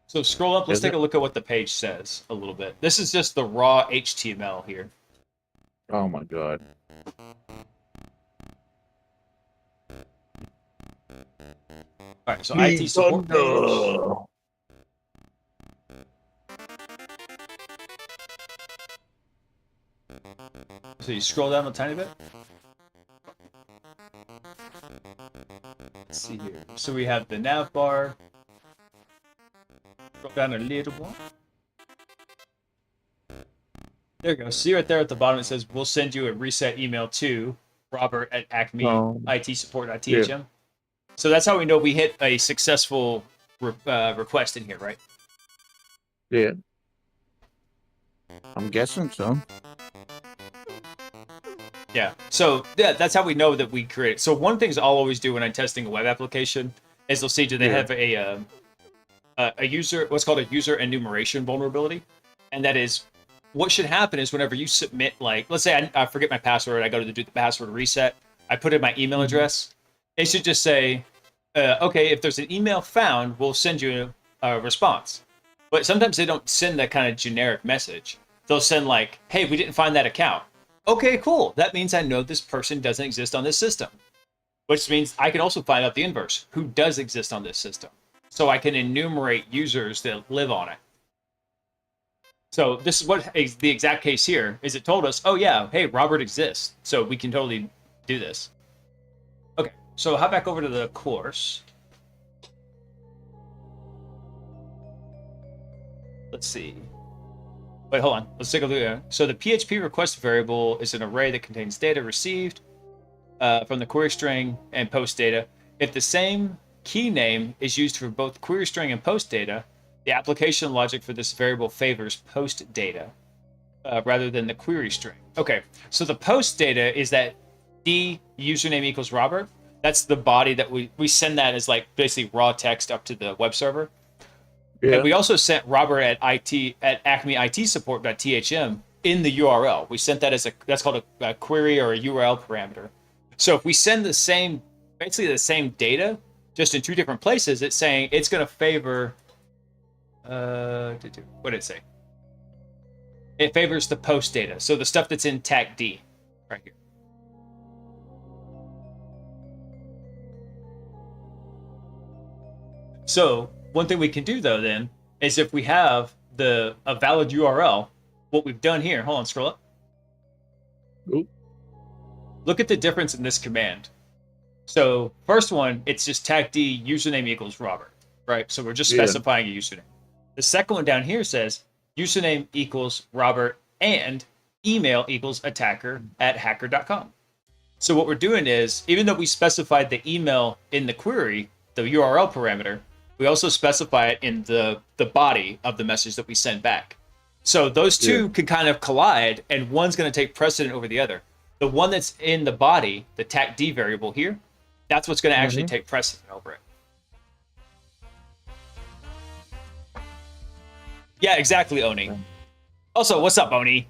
So scroll up. Let's Is take it? a look at what the page says a little bit. This is just the raw HTML here. Oh my god. All right, so IT support page. So you scroll down a tiny bit. Let's see here. So we have the nav bar. Scroll down a little more. There you go. See right there at the bottom it says we'll send you a reset email to Robert at acmeitsupport.thm. Yeah. So that's how we know we hit a successful request in here, right? Yeah. I'm guessing so. Yeah. So yeah, that's how we know that we create. So one thing I'll always do when I'm testing a web application is they'll see do they have a user what's called a user enumeration vulnerability, and that is what should happen is whenever you submit, like, let's say I forget my password, I go to do the password reset, I put in my email address, it should just say, okay, if there's an email found, we'll send you a response. But sometimes they don't send that kind of generic message. They'll send like, hey, we didn't find that account. Okay, cool. That means I know this person doesn't exist on this system. Which means I can also find out the inverse, who does exist on this system. So I can enumerate users that live on it. So this is what is the exact case here, is it told us, oh yeah, hey, Robert exists. So we can totally do this. Okay, so hop back over to the course. Let's see. Wait, hold on. Let's take a look here. So the PHP request variable is an array that contains data received from the query string and post data. If the same key name is used for both query string and post data, the application logic for this variable favors post data rather than the query string. Okay, so the post data is that the username equals Robert. That's the body that we send that as like basically raw text up to the web server. Yeah. And we also sent Robert at acmeitsupport.thm in the URL. We sent that as that's called a query or a URL parameter. So if we send basically the same data, just in two different places, it's saying it's going to favor. What did it say? It favors the post data, so the stuff that's in tag D, right here. So one thing we can do though then is if we have a valid URL, what we've done here. Hold on, scroll up. Oop. Look at the difference in this command. So first one, it's just tag D username equals Robert, right? So we're just specifying a username. The second one down here says username equals Robert and email equals attacker@hacker.com. So what we're doing is, even though we specified the email in the query, the URL parameter, we also specify it in the body of the message that we send back. So those two can kind of collide, and one's going to take precedent over the other. The one that's in the body, the tag D variable here, that's what's going to actually take precedent over it. Yeah, exactly, Oni. Also, what's up, Oni?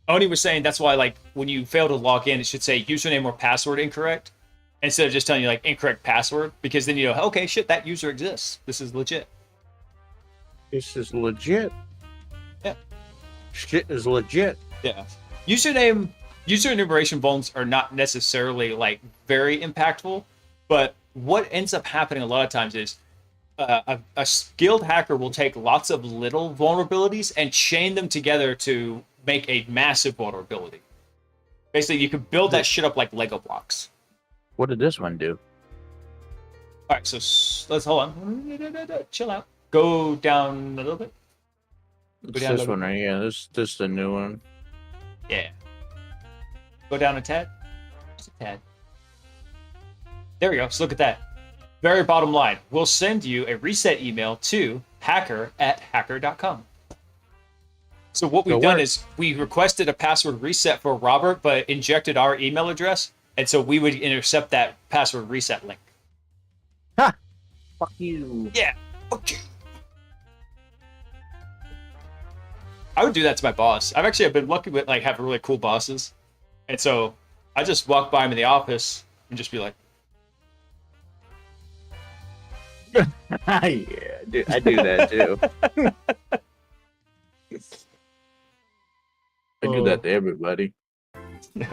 Oni was saying that's why, like, when you fail to log in, it should say username or password incorrect instead of just telling you, like, incorrect password, because then you know, okay, shit, that user exists. This is legit. This is legit. Yeah. Shit is legit. Yeah. User enumeration vulns are not necessarily, like, very impactful, but what ends up happening a lot of times is a skilled hacker will take lots of little vulnerabilities and chain them together to make a massive vulnerability. Basically, you can build that shit up like Lego blocks. What did this one do? All right, so let's hold on. Chill out. Go down a little bit. It's this one right here. This is the new one. Yeah. Go down a tad. Just a tad. There we go. So look at that. Very bottom line. We'll send you a reset email to hacker@hacker.com. So what we've done is we requested a password reset for Robert, but injected our email address, and so we would intercept that password reset link. Ha! Fuck you. Yeah. Okay. I would do that to my boss. I've been lucky with like having really cool bosses, and so I just walk by him in the office and just be like, Yeah, dude, I do that too. I do that to everybody. All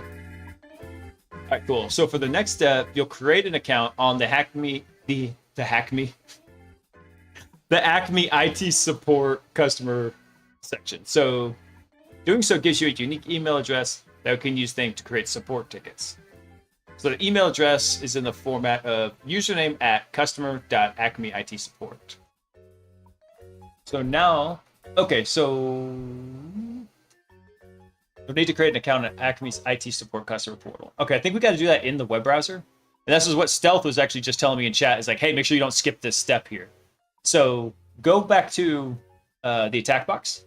right, cool. So for the next step, you'll create an account on the Acme IT support customer section. So Doing so gives you a unique email address that we can use to create support tickets. So the email address is in the format of username at customer.acmeitsupport. So now, okay, so you'll need to create an account at Acme's IT support customer portal. Okay, I think we got to do that in the web browser. And this is what Stealth was actually just telling me in chat. Is like, hey, make sure you don't skip this step here. So go back to the attack box.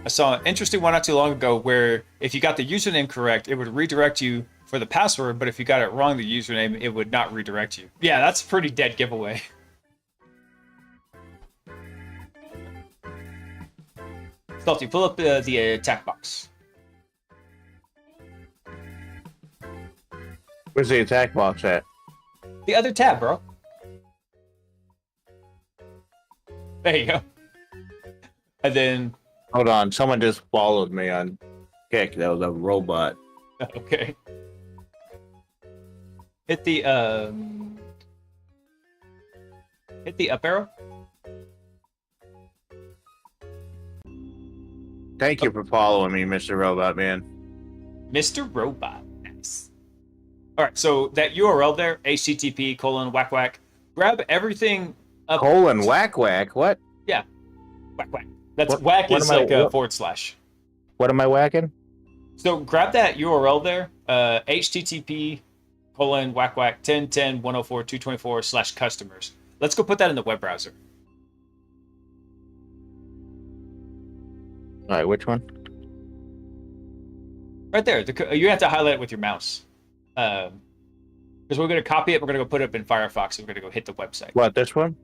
I saw an interesting one not too long ago where if you got the username correct, it would redirect you for the password, but if you got it wrong, the username, it would not redirect you. Yeah, that's a pretty dead giveaway. Stealthy, pull up the attack box. Where's the attack box at? The other tab, bro. There you go. And then... Hold on, someone just followed me on Kick. That was a robot. Okay. Hit the up arrow. Thank you for following me, Mr. Robot Man. Mr. Robot. Nice. All right, so that URL there, http:// grab everything up. Colon whack whack. What? Yeah. Whack. That's What- whack what is am I- like a what- // What am I whacking? So grab that URL there, http:// 10.10.104.224/customers. Let's go put that in the web browser. All right, which one? Right there. You have to highlight it with your mouse. Because we're going to copy it. We're going to go put it up in Firefox. And we're going to go hit the website. What, this one?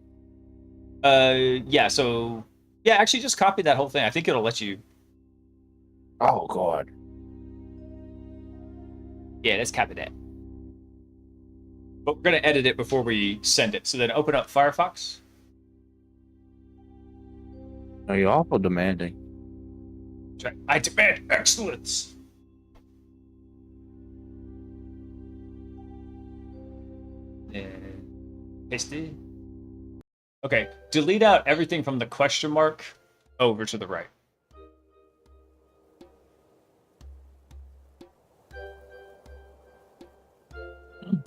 Yeah. So, yeah, actually just copy that whole thing. I think it'll let you. Oh, God. Yeah, let's copy that. But we're going to edit it before we send it. So then open up Firefox. Oh, you're awful demanding. Try. I demand excellence. And paste it. Okay, delete out everything from the question mark over to the right.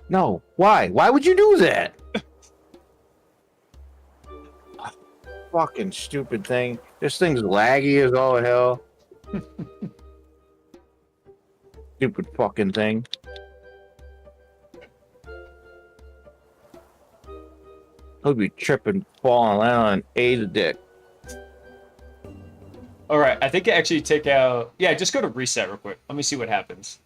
No, why? Why would you do that? Fucking stupid thing. This thing's laggy as all hell. Stupid fucking thing. He'll be tripping, falling down, and ate a dick. All right, I think I actually take out. Yeah, just go to reset real quick. Let me see what happens.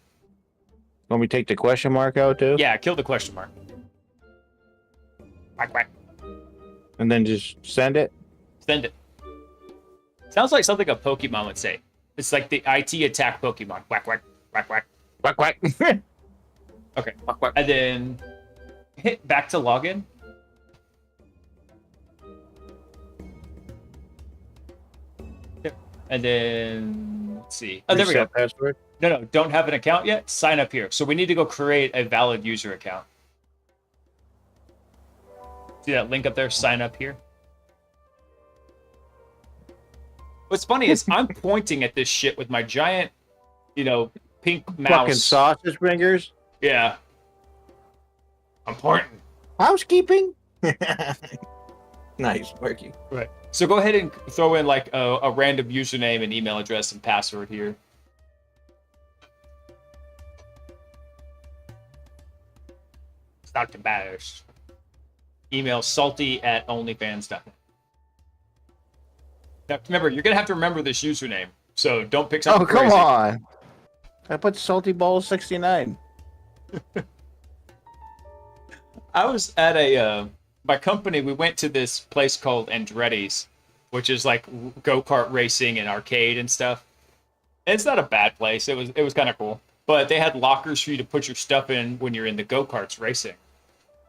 Want me to take the question mark out too? Yeah, kill the question mark. Quack, quack. And then just send it? Send it. Sounds like something a Pokemon would say. It's like the IT attack Pokemon. Quack, quack, quack, quack. Quack, quack. Okay. Quack, quack. And then hit back to login. Yep. And then let's see. Oh, there we go. Reset password? No, don't have an account yet? Sign up here. So we need to go create a valid user account. See that link up there? Sign up here. What's funny is I'm pointing at this shit with my giant, pink mouse. Fucking sausage fingers? Yeah. I'm pointing. Housekeeping? Nice, working. Right. So go ahead and throw in like a random username and email address and password here. It's Dr. Bash. Email salty@onlyfans.net. Now, remember, you're going to have to remember this username. So don't pick something Oh, come crazy. on. I put Salty Balls 69. I was at my company, we went to this place called Andretti's, which is like go-kart racing and arcade and stuff. And it's not a bad place. It was kind of cool. But they had lockers for you to put your stuff in when you're in the go-karts racing.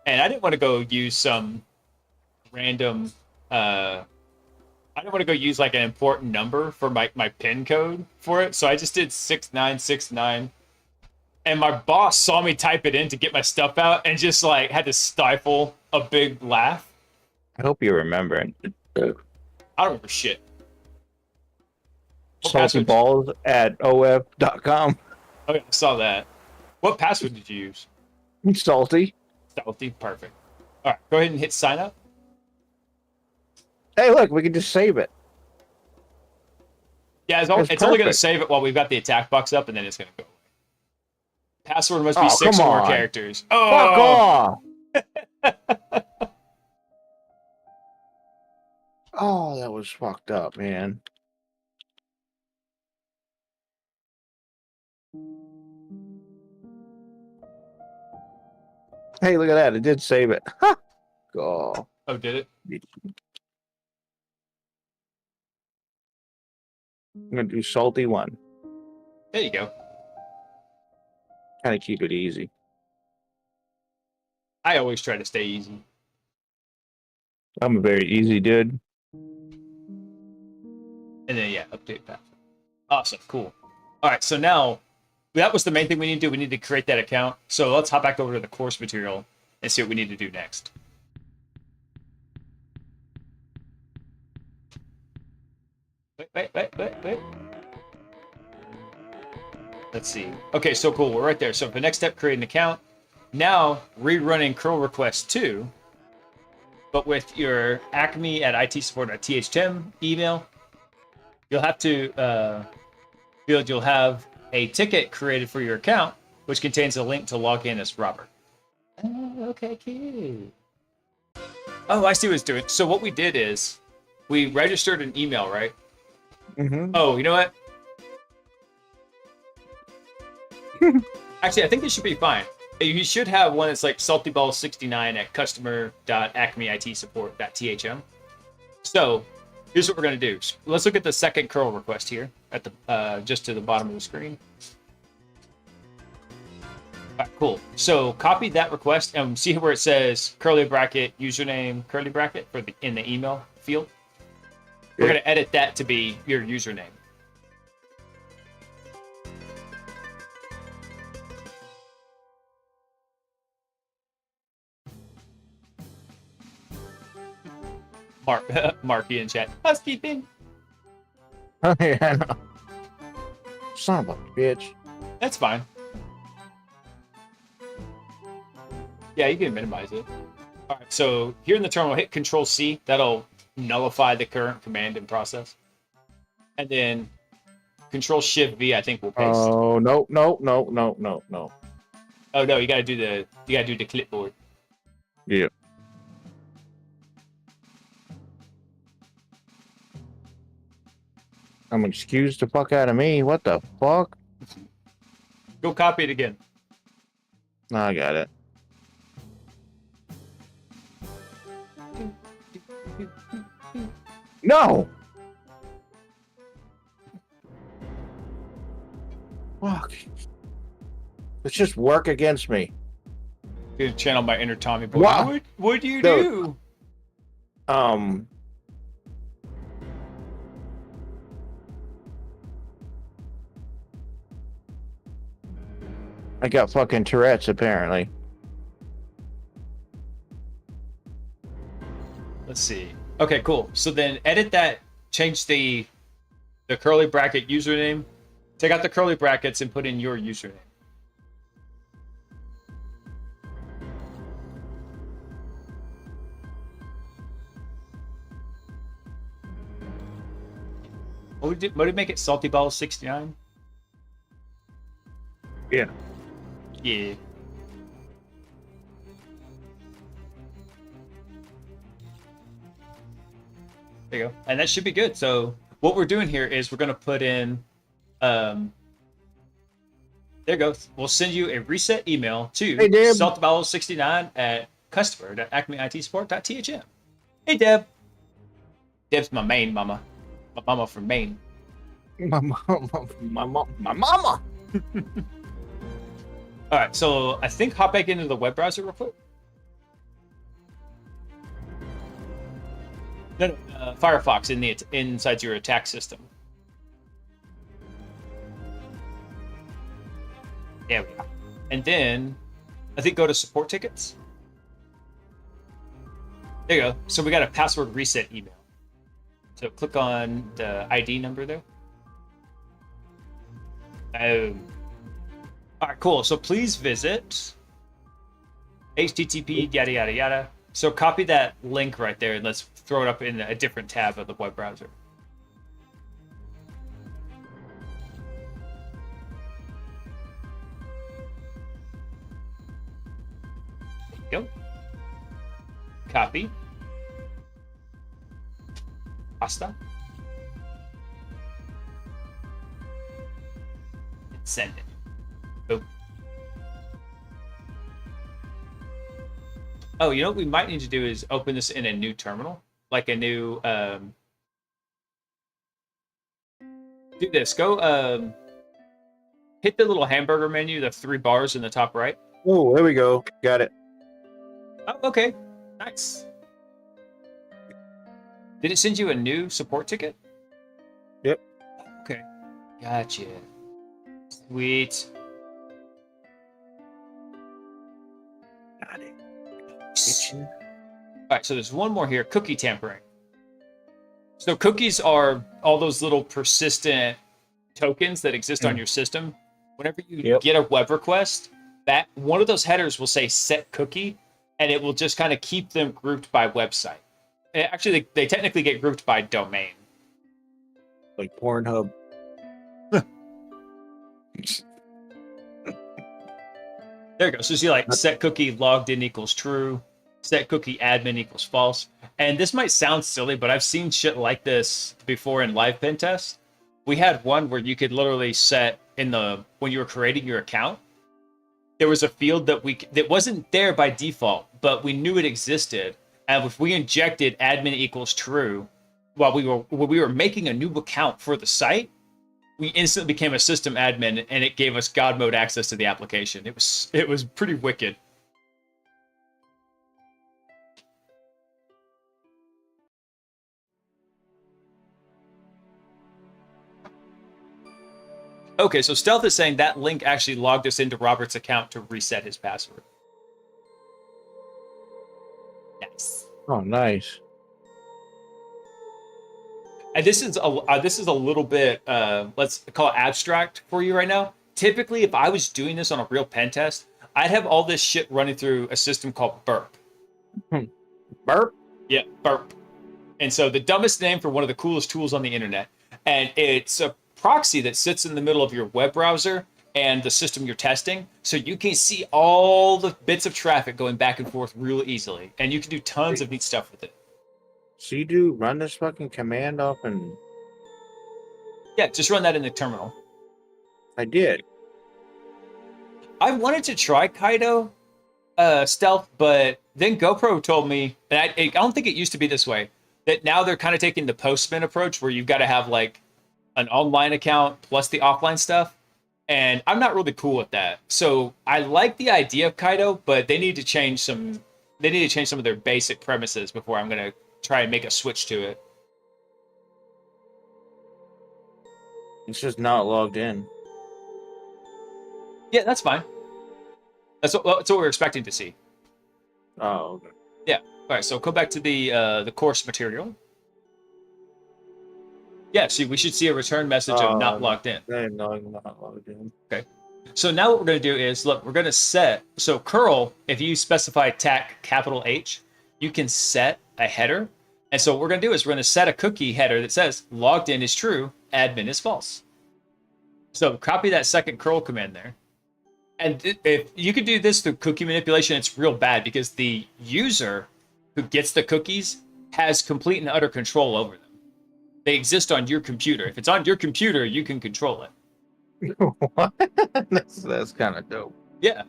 And I didn't want to go use some random I didn't want to go use like an important number for my PIN code for it. So I just did 6969. And my boss saw me type it in to get my stuff out and just like had to stifle a big laugh. I hope you remember it. I don't remember shit. What Salty password? balls at of.com. Oh, yeah, I saw that. What password did you use? Salty. Stealthy. Perfect. All right, go ahead and hit sign up. Hey, look, we can just save it. Yeah, it's That's only going to perfect. save it while we've got the attack box up, and then it's going to go away. Password must be Oh, 6 come or more on. characters. Fuck Oh, off! Oh, that was fucked up, man. Hey, look at that. It did save it. Ha! Oh. oh, did it? I'm going to do salty one. There you go. Kind of keep it easy. I always try to stay easy. I'm a very easy dude. And then, yeah, update password. Awesome. Cool. All right. So now that was the main thing we need to do. We need to create that account. So let's hop back over to the course material and see what we need to do next. Wait. Let's see. Okay, so cool. We're right there. So the next step, create an account. Now, rerunning curl request 2, but with your Acme at itsupport.thm email, you'll have to you'll have a ticket created for your account, which contains a link to log in as Robert. Okay, cute. Oh, I see what it's doing. So what we did is we registered an email, right? Mm-hmm. Oh, you know what? Actually, I think this should be fine. You should have one that's like saltyball69 at customer.acmeitsupport.thm. So here's what we're going to do. Let's look at the second curl request here at the just to the bottom of the screen. All right, cool. So copy that request and see where it says curly bracket username curly bracket for in the email field. We're going to edit that to be your username. Marky in chat. Housekeeping. Yeah, I know. Son of a bitch. That's fine. Yeah, you can minimize it. All right, so here in the terminal, hit Control C. That'll nullify the current command in process. And then Control Shift V, I think will paste. Oh, no. Oh no, you gotta do the clipboard. Yeah. I'm excused the fuck out of me. What the fuck? Go copy it again. No, I got it. No! Fuck. Let's just work against me. You channel my inner Tommy boy. Wow. What do you Dude. do? I got fucking Tourette's apparently. Let's see. Okay, cool. So then edit that, change the curly bracket username, take out the curly brackets and put in your username. What did we make it? Salty Ball 69? Yeah. Yeah. There you go. And that should be good. So what we're doing here is we're going to put in, there you go. We'll send you a reset email to Hey, Deb. saltbowel69 at customer.acmeitsupport.thm. Hey, Deb. Deb's my main mama. My mama from Maine. My mama. All right, so I think hop back into the web browser real quick. No, Firefox inside your attack system. There we go. And then I think go to support tickets. There you go. So we got a password reset email. So click on the ID number there. Oh. All right, cool. So please visit HTTP yada yada yada. So copy that link right there and let's throw it up in a different tab of the web browser. There you go. Copy. Pasta. And send it. Boom. Oh, you know what we might need to do is open this in a new terminal, like a new. Do this. Go. Hit the little hamburger menu, the 3 bars in the top right. Oh, there we go. Got it. Oh, okay. Nice. Did it send you a new support ticket? Yep. Okay. Gotcha. Sweet. Got it. All right, so there's one more here, cookie tampering. So cookies are all those little persistent tokens that exist on your system. Whenever you get a web request, that one of those headers will say set cookie, and it will just kind of keep them grouped by website. Actually, they technically get grouped by domain. Like Pornhub. There you go. So you see like set cookie logged in equals true, set cookie admin equals false. And this might sound silly, but I've seen shit like this before in live pen test. We had one where you could literally set when you were creating your account, there was a field that wasn't there by default, but we knew it existed. And if we injected admin equals true while we were making a new account for the site, we instantly became a system admin, and it gave us God mode access to the application. It was pretty wicked. Okay, so Stealth is saying that link actually logged us into Robert's account to reset his password. Nice. Oh, nice. And this is a little bit let's call it abstract for you right now. Typically, if I was doing this on a real pen test, I'd have all this shit running through a system called Burp. Burp? Yeah, Burp. And so the dumbest name for one of the coolest tools on the internet. And it's a proxy that sits in the middle of your web browser and the system you're testing. So you can see all the bits of traffic going back and forth real easily. And you can do tons of neat stuff with it. So you run this fucking command off and... Yeah, just run that in the terminal. I did. I wanted to try Kaido Stealth, but then GoPro told me, and I don't think it used to be this way, that now they're kind of taking the Postman approach where you've got to have like an online account plus the offline stuff. And I'm not really cool with that. So I like the idea of Kaido, but they need to change some of their basic premises before I'm going to try and make a switch to it. It's just not logged in. Yeah, that's fine. That's what we're expecting to see. Oh, okay. Yeah. All right. So go back to the course material. Yeah. See, we should see a return message of not logged in. No, I'm not logged in. Okay. So now what we're going to do is look. We're going to set. So curl. If you specify TAC capital H, you can set a header. And so what we're going to do is we're going to set a cookie header that says logged in is true, admin is false. So copy that second curl command there. And if you could do this through cookie manipulation, it's real bad because the user who gets the cookies has complete and utter control over them. They exist on your computer. If it's on your computer, you can control it. What? That's kind of dope. Yeah.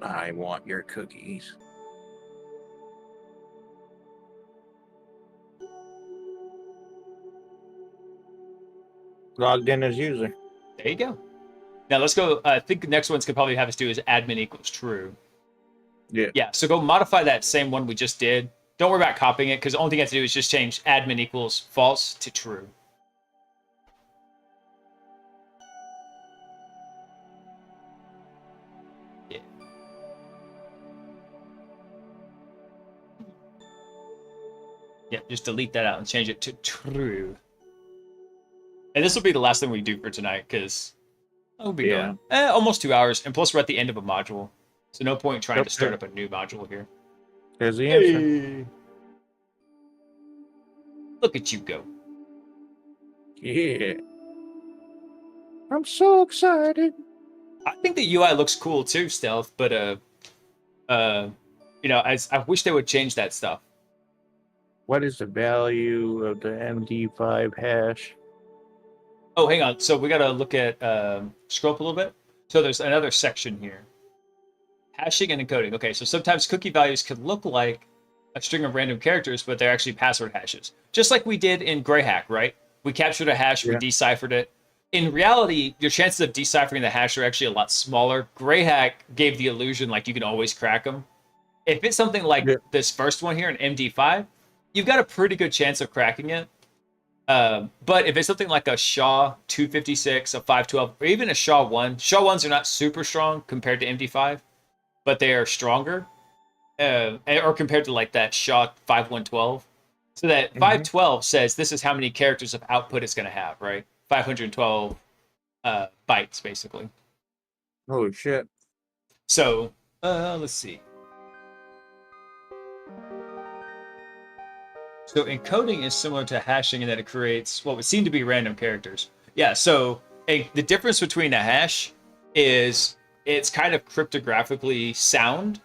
I want your cookies. Logged in as user. There you go. Now let's go. I think the next one's could probably have us do is admin equals true. Yeah. Yeah. So go modify that same one we just did. Don't worry about copying it because the only thing you have to do is just change admin equals false to true. Yeah. Yeah, just delete that out and change it to true. And this will be the last thing we do for tonight because we'll be going almost 2 hours, and plus we're at the end of a module, so no point trying to start up a new module here. There's the answer. Hey. Look at you go. Yeah. I'm so excited. I think the UI looks cool too, Stealth, but you know, I wish they would change that stuff. What is the value of the MD5 hash? Oh, hang on. So we got to look at scroll up a little bit. So there's another section here. Hashing and encoding. Okay, so sometimes cookie values can look like a string of random characters, but they're actually password hashes. Just like we did in Greyhack, right? We captured a hash, we deciphered it. In reality, your chances of deciphering the hash are actually a lot smaller. Greyhack gave the illusion like you can always crack them. If it's something like this first one here, an MD5, you've got a pretty good chance of cracking it. But if it's something like a SHA 256, a 512, or even a SHA 1, SHA 1s are not super strong compared to MD5, but they are stronger, or compared to like that SHA 5112. So that 512 says this is how many characters of output it's going to have, right? 512 bytes, basically. Holy shit. So, let's see. So encoding is similar to hashing in that it creates what would seem to be random characters. Yeah, so the difference between a hash is it's kind of cryptographically sound.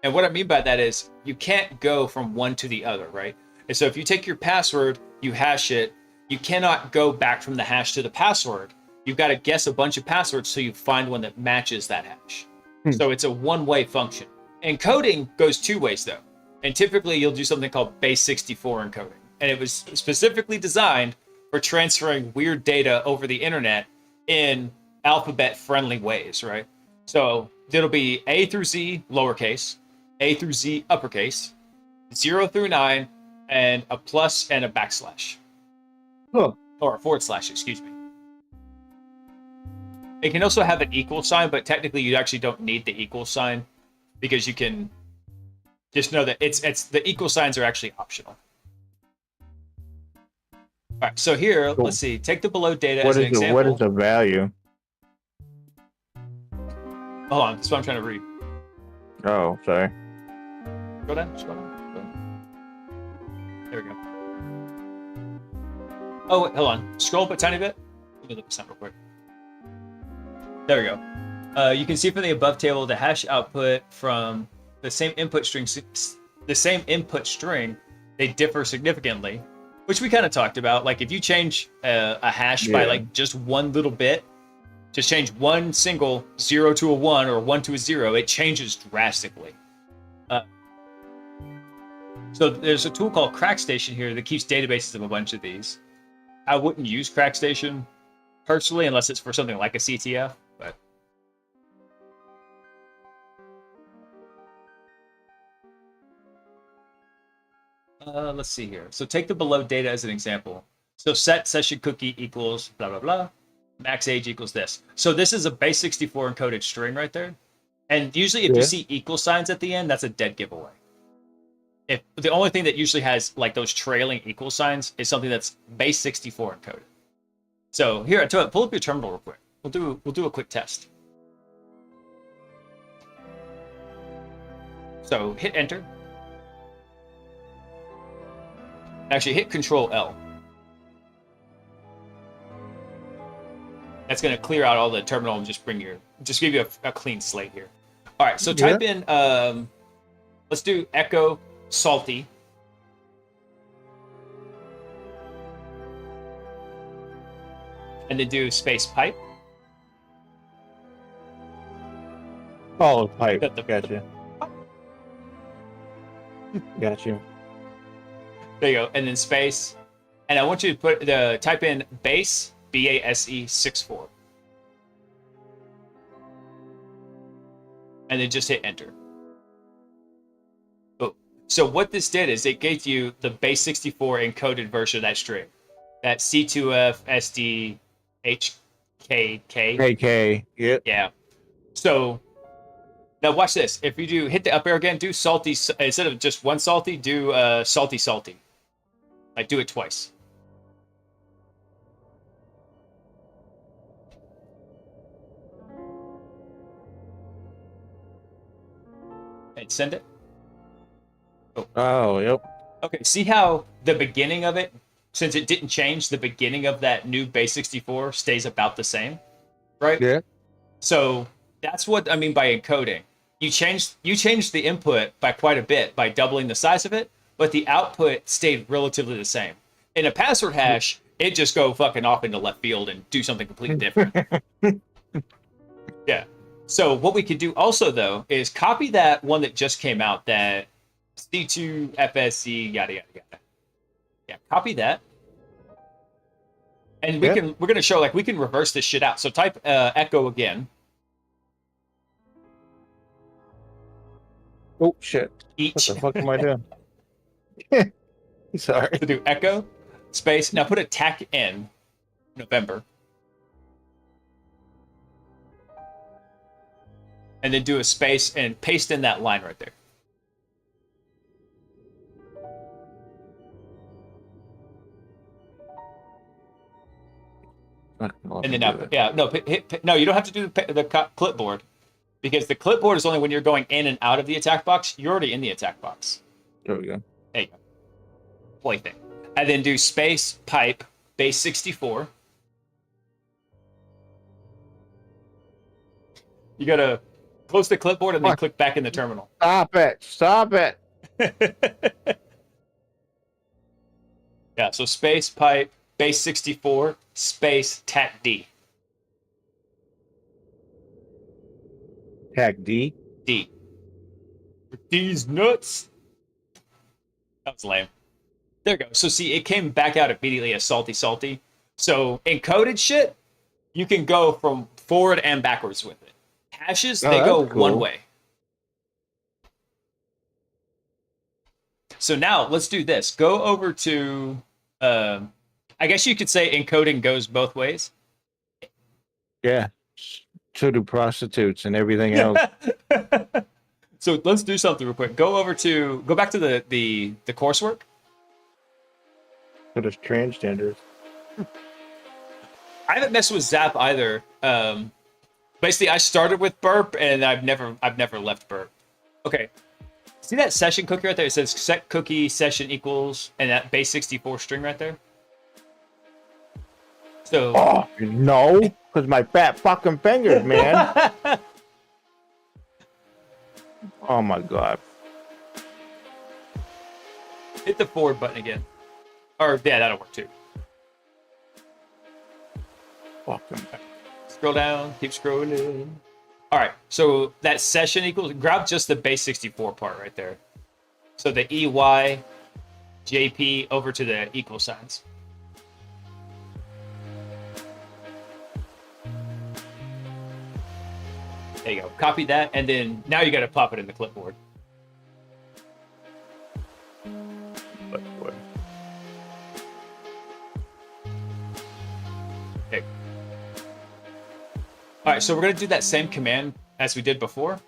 And what I mean by that is you can't go from one to the other, right? And so if you take your password, you hash it, you cannot go back from the hash to the password. You've got to guess a bunch of passwords so you find one that matches that hash. So it's a one-way function. Encoding goes two ways, though. And typically you'll do something called base64 encoding. And it was specifically designed for transferring weird data over the internet in alphabet-friendly ways, right? So it'll be A through Z, lowercase, A through Z, uppercase, 0 through 9, and a plus and a backslash. Huh. Or a forward slash, excuse me. It can also have an equal sign, but technically you actually don't need the equal sign because you can just know that it's the equal signs are actually optional. All right, so here, let's see. Take the below data as an example. What is the value? Hold on, that's what I'm trying to read. Oh, sorry. Scroll down, scroll down. There we go. Oh, wait, hold on. Scroll up a tiny bit. Let me look this up real quick. There we go. You can see from the above table the hash output from the same input string, they differ significantly, which we kind of talked about. Like if you change a hash by like just one little bit, just change one single 0 to a 1 or 1 to a 0, it changes drastically. So there's a tool called CrackStation here that keeps databases of a bunch of these. I wouldn't use CrackStation personally unless it's for something like a CTF, but let's see here. So take the below data as an example. So set session cookie equals blah, blah, blah. Max age equals this. So this is a base64 encoded string right there. And usually if you see equal signs at the end, that's a dead giveaway. If the only thing that usually has like those trailing equal signs is something that's base64 encoded. So here, pull up your terminal real quick. We'll do a quick test. So hit enter. Actually, hit Control L. That's going to clear out all the terminal and just give you a clean slate here. All right, so type in, let's do echo salty. And then do space pipe. Oh, pipe. Gotcha. Gotcha. There you go. And then space. And I want you to type in base, BASE 64. And then just hit enter. Oh. So what this did is it gave you the base 64 encoded version of that string. That C2F SD HKK. KK. Yep. Yeah. So now watch this. If you hit the up arrow again, do salty, instead of just one salty, do salty salty. Like, do it twice. And send it. Oh, yep. Okay, see how the beginning of it, since it didn't change, the beginning of that new base 64 stays about the same, right? Yeah. So that's what I mean by encoding. You changed the input by quite a bit by doubling the size of it, but the output stayed relatively the same. In a password hash, it just go fucking off into left field and do something completely different. Yeah. So what we could do also though is copy that one that just came out, that C2 FSC yada yada yada. Yeah, copy that. And we're gonna show like we can reverse this shit out. So type echo again. Oh shit! Each. What the fuck am I doing? Sorry. To do echo space. Now put a tac in November. And then do a space and paste in that line right there. And then now, no, you don't have to do the clipboard, because the clipboard is only when you're going in and out of the attack box. You're already in the attack box. There we go. There you go. Plaything. And then do space pipe base 64. You gotta close the clipboard and then click back in the terminal. Stop it! Stop it! Yeah, so space pipe base 64 space tac D. Tac D. D. These nuts. That was lame. There we go. So see, it came back out immediately as salty salty. So encoded shit, you can go from forward and backwards with it. Hashes, they go cool. one way. So now let's do this. Go over to, I guess you could say encoding goes both ways. Yeah. So do prostitutes and everything else. So let's do something real quick. Go back to the coursework. So does transgenders. I haven't messed with Zap either. Basically, I started with burp and I've never left burp. Okay. See that session cookie right there? It says set cookie session equals and that base 64 string right there. So Oh no, because my fat fucking fingers, man. Oh my god. hit the forward button again. Or yeah, that'll work too. Fucking. Scroll down, keep scrolling. All right, so that session equals, grab just the base 64 part right there. So the EY, JP over to the equal signs. There you go. Copy that, and then now you got to pop it in the clipboard. Okay. All right, so we're going to do that same command as we did before.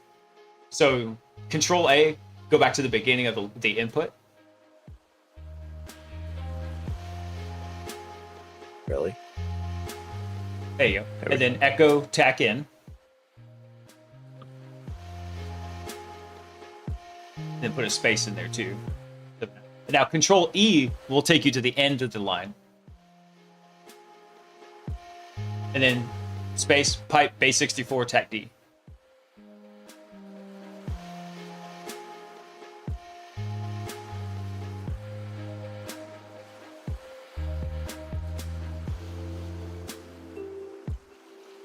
So Control A, go back to the beginning of the input. Really? There you go. And then echo tack in. Then put a space in there too. Now Control E will take you to the end of the line. And then space pipe base 64 tac D.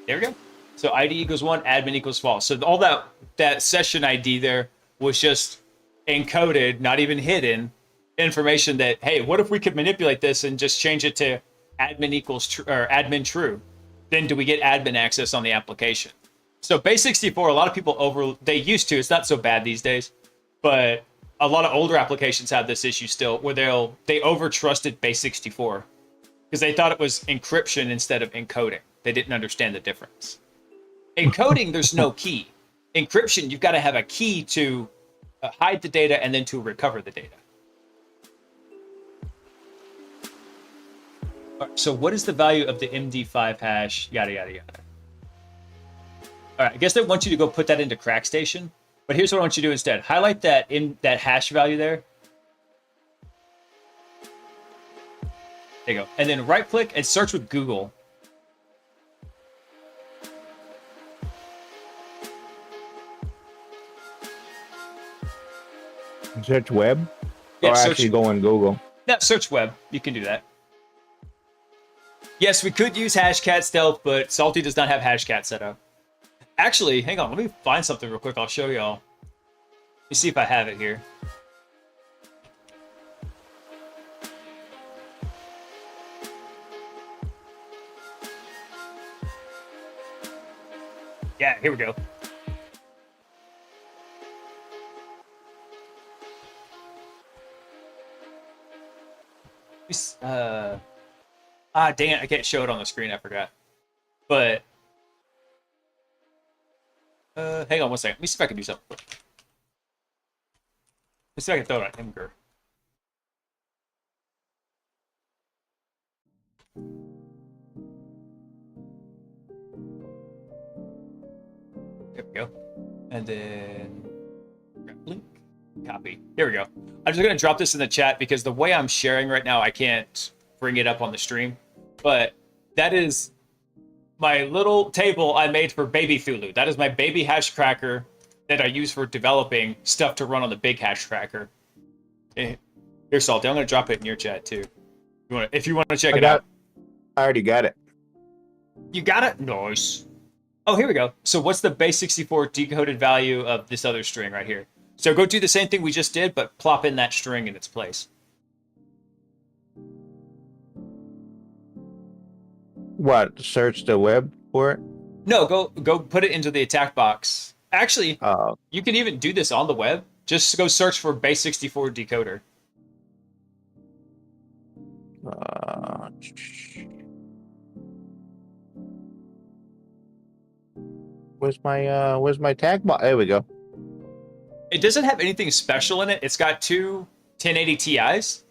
There we go. So ID equals 1, admin equals false. So all that session ID there was just encoded, not even hidden, information that, hey, what if we could manipulate this and just change it to admin equals true or admin true? Then do we get admin access on the application? So base 64, a lot of people they used to, it's not so bad these days, but a lot of older applications have this issue still where they over trusted base 64 because they thought it was encryption instead of encoding. They didn't understand the difference. Encoding, there's no key. Encryption, you've got to have a key to hide the data and then to recover the data. All right, so what is the value of the MD5 hash? Yada, yada, yada. All right, I guess they want you to go put that into CrackStation. But here's what I want you to do instead. Highlight that in that hash value there. There you go. And then right click and search with Google. Search web? Yeah, or search, actually go in Google? no, search web. You can do that. Yes, we could use Hashcat Stealth, but Salty does not have Hashcat set up. Actually, hang on. Let me find something real quick. I'll show y'all. Let me see if I have it here. Yeah, here we go. Dang it, I can't show it on the screen, I forgot. But hang on one second. Let me see if I can do something quick. Let's see if I can throw it on Imgur. There we go. And then link, copy. There we go. I'm just gonna drop this in the chat because the way I'm sharing right now, I can't bring it up on the stream. But that is my little table I made for Baby Thulu. That is my baby hash cracker that I use for developing stuff to run on the big hash cracker. Here, Salty, I'm gonna drop it in your chat too. If you want to check it out. I already got it. You got it? Nice. Oh, here we go. So what's the base 64 decoded value of this other string right here? So go do the same thing we just did, but plop in that string in its place. What? Search the web for it? No, go put it into the attack box. Actually, Oh, you can even do this on the web. Just go search for base 64 decoder. uh, where's my tag box? There we go. It doesn't have anything special in it. It's got two 1080 Ti's.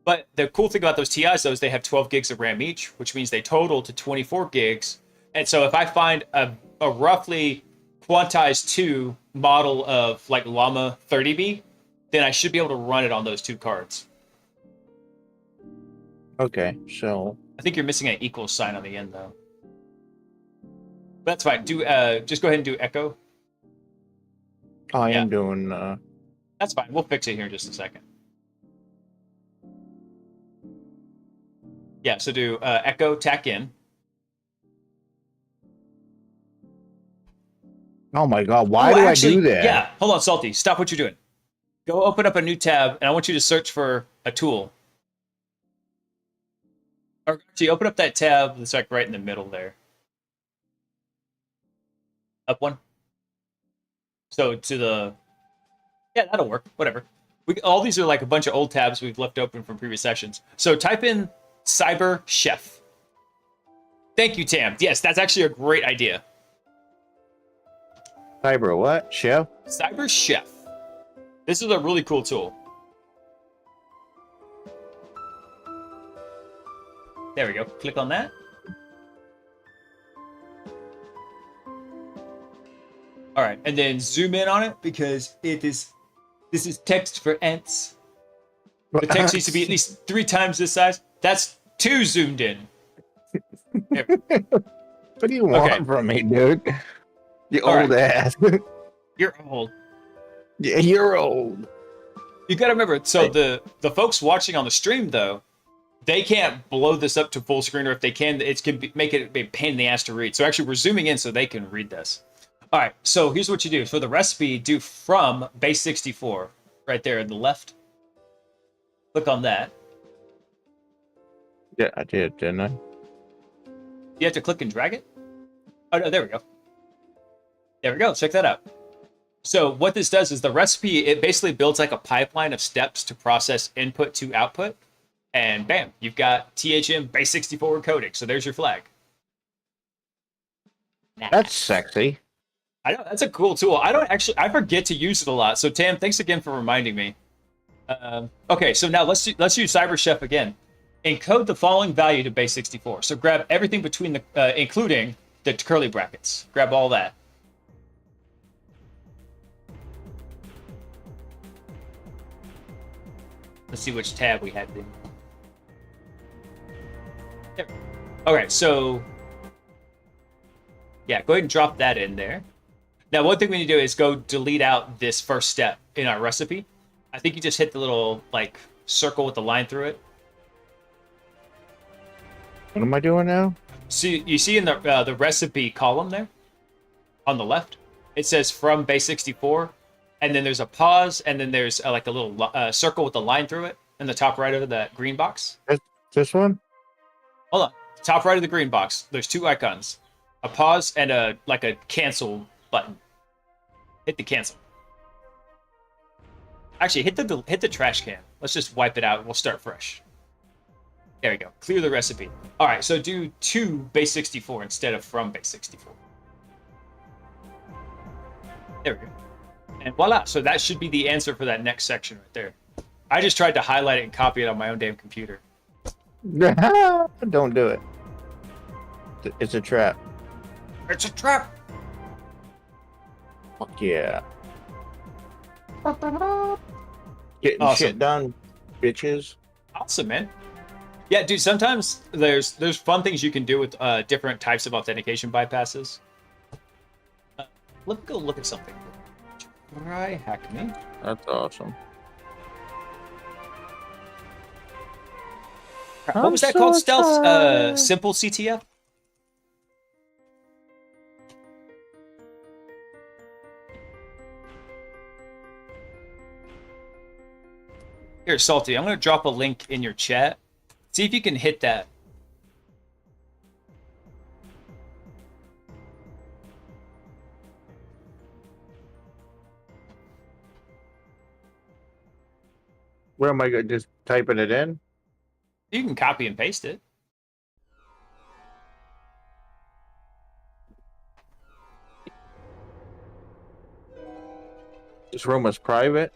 But the cool thing about those TIs, though, is they have 12 gigs of RAM each, which means they total to 24 gigs. And so if I find a roughly quantized 2 model of like Llama 30B, then I should be able to run it on those 2 cards. Okay, so I think you're missing an equal sign on the end, though. That's fine. Just go ahead and do echo. I Yeah. am doing. That's fine. We'll fix it here in just a second. Yeah, so do echo tack in. Oh my god! Why Oh, do actually, I do that? Yeah, hold on, Salty. Stop what you're doing. Go open up a new tab, and I want you to search for a tool. Or actually, open up that tab that's like right in the middle there. Up one. So to the... Yeah, that'll work. Whatever. All these are like a bunch of old tabs we've left open from previous sessions. So type in Cyber Chef. Thank you, Tam. Yes, that's actually a great idea. Cyber what? Chef? Cyber Chef. This is a really cool tool. There we go. Click on that. All right, and then zoom in on it because this is text for ants. The text needs to be at least 3 times this size. That's 2 zoomed in. There. What do you want Okay. from me, dude? You All old ass. You're old. Yeah, you're old. You got to remember. So the folks watching on the stream though, they can't blow this up to full screen, or if they can, make it a pain in the ass to read. So actually, we're zooming in so they can read this. All right. So here's what you do for the recipe: do from base 64 right there in the left. Click on that. Yeah, I did, didn't I? You have to click and drag it. Oh no, there we go. There we go. Check that out. So what this does is the recipe, it basically builds like a pipeline of steps to process input to output. And bam, you've got THM base 64 coding. So there's your flag. That's sexy. I know, that's a cool tool. I forget to use it a lot. So Tam, thanks again for reminding me. Okay, so now let's use Cyber Chef again. Encode the following value to base 64. So grab everything between the, including the curly brackets. Grab all that. Let's see which tab we had in. There. Okay, so yeah, go ahead and drop that in there. Now, one thing we need to do is go delete out this first step in our recipe. I think you just hit the little like circle with the line through it. What am I doing now? So you see in the recipe column there on the left, it says from base 64, and then there's a pause, and then there's like a little circle with a line through it in the top right of that green box. This one? Hold on, top right of the green box. There's two icons, a pause and a cancel button. Hit the cancel. Actually, hit the trash can. Let's just wipe it out. We'll start fresh. There we go. Clear the recipe. All right, so do to base 64 instead of from base 64. There we go. And voila. So that should be the answer for that next section right there. I just tried to highlight it and copy it on my own damn computer. Don't do it. It's a trap. It's a trap. Fuck yeah. Getting Awesome. shit done, bitches. Awesome, man. Yeah, dude, sometimes there's fun things you can do with different types of authentication bypasses. Let me go look at something. Try hack me. That's awesome. What was that called? Stealth? Simple CTF? Here, Salty, I'm going to drop a link in your chat. See if you can hit that. Where am I going? Just typing it in? You can copy and paste it. This room is private.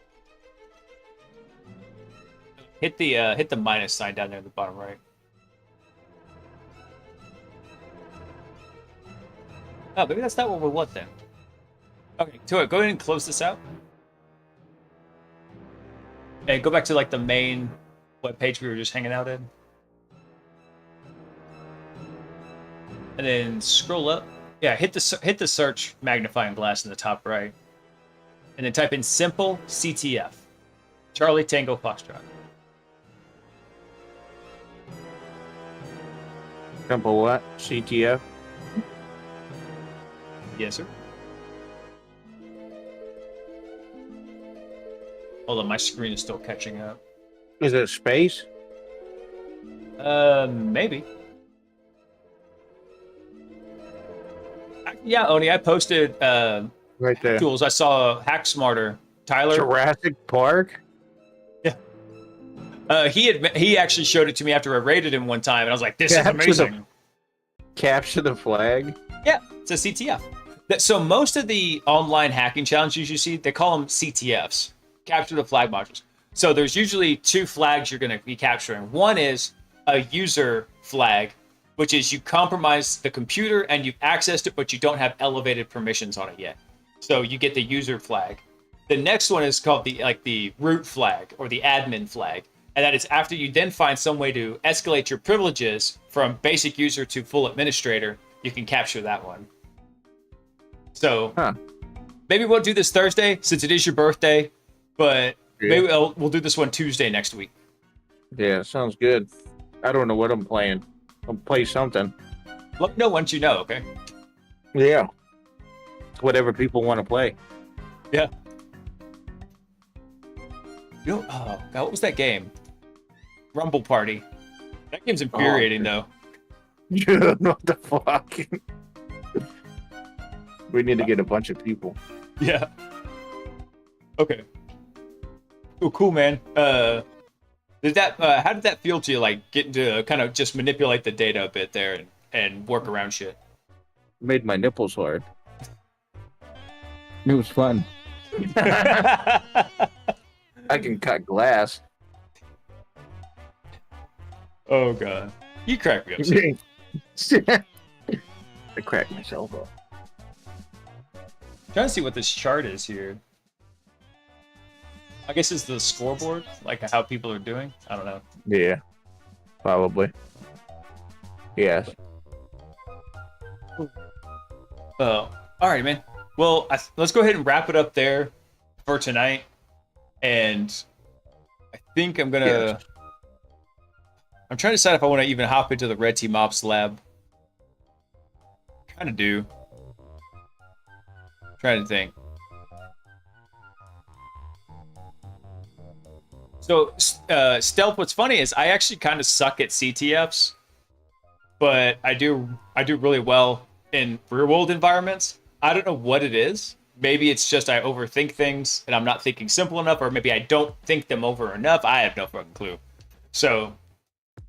Hit the minus sign down there at the bottom right. Oh, maybe that's not what we want then. Okay, Tua, go ahead and close this out. And go back to like the main web page we were just hanging out in. And then scroll up. Yeah, hit the search magnifying glass in the top right. And then type in simple CTF. Charlie Tango Foxtrot. Simple what? CTF? Yes, sir. Hold on, my screen is still catching up. Is it space? Maybe. Yeah, Oni, I posted Right there. tools. I saw Hack Smarter. Tyler, Jurassic Park? he actually showed it to me after I rated him one time, and I was like, "This is Capture amazing." Capture the flag? Yeah, it's a CTF. So most of the online hacking challenges you see, they call them CTFs, capture the flag modules. So there's usually two flags you're going to be capturing. One is a user flag, which is you compromise the computer and you've accessed it, but you don't have elevated permissions on it yet. So you get the user flag. The next one is called the root flag or the admin flag. And that is after you then find some way to escalate your privileges from basic user to full administrator, you can capture that one. So maybe we'll do this Thursday since it is your birthday, but maybe we'll do this one Tuesday next week. Yeah, sounds good. I don't know what I'm playing. I'll play something. Let me know once you know, okay? Yeah. Whatever people want to play. Yeah. You know, oh God, what was that game? Rumble Party. That game's infuriating though. What the fuck? We need to get a bunch of people. Yeah. Okay. Oh, cool, man. How did that feel to you? Like getting to kind of just manipulate the data a bit there and work around shit. Made my nipples hard. It was fun. I can cut glass. Oh god, you crack me up. Sam. I cracked myself up. Trying to see what this chart is here. I guess it's the scoreboard, like how people are doing. I don't know. Yeah, probably. Yes. All right, man. Well, let's go ahead and wrap it up there for tonight. And I think I'm gonna. Yes. I'm trying to decide if I want to even hop into the Red Team Ops lab. Kind of do. Trying to think. So, Stealth, what's funny is I actually kind of suck at CTFs, but I do really well in real world environments. I don't know what it is. Maybe it's just I overthink things and I'm not thinking simple enough, or maybe I don't think them over enough. I have no fucking clue. So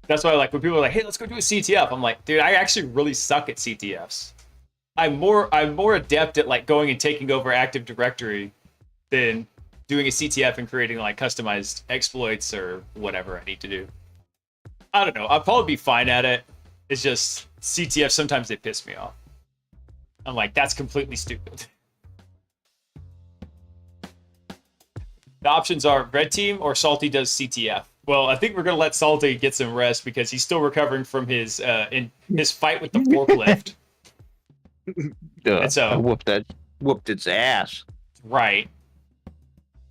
that's why, like, when people are like, "Hey, let's go do a CTF," I'm like, dude, I actually really suck at CTFs. I'm more adept at like going and taking over Active Directory than doing a CTF and creating like customized exploits or whatever I need to do. I don't know. I'll probably be fine at it. It's just CTF, sometimes they piss me off. I'm like, that's completely stupid. The options are Red Team or Salty does CTF. Well, I think we're gonna let Salty get some rest because he's still recovering from his fight with the forklift. And so I whooped its ass. right.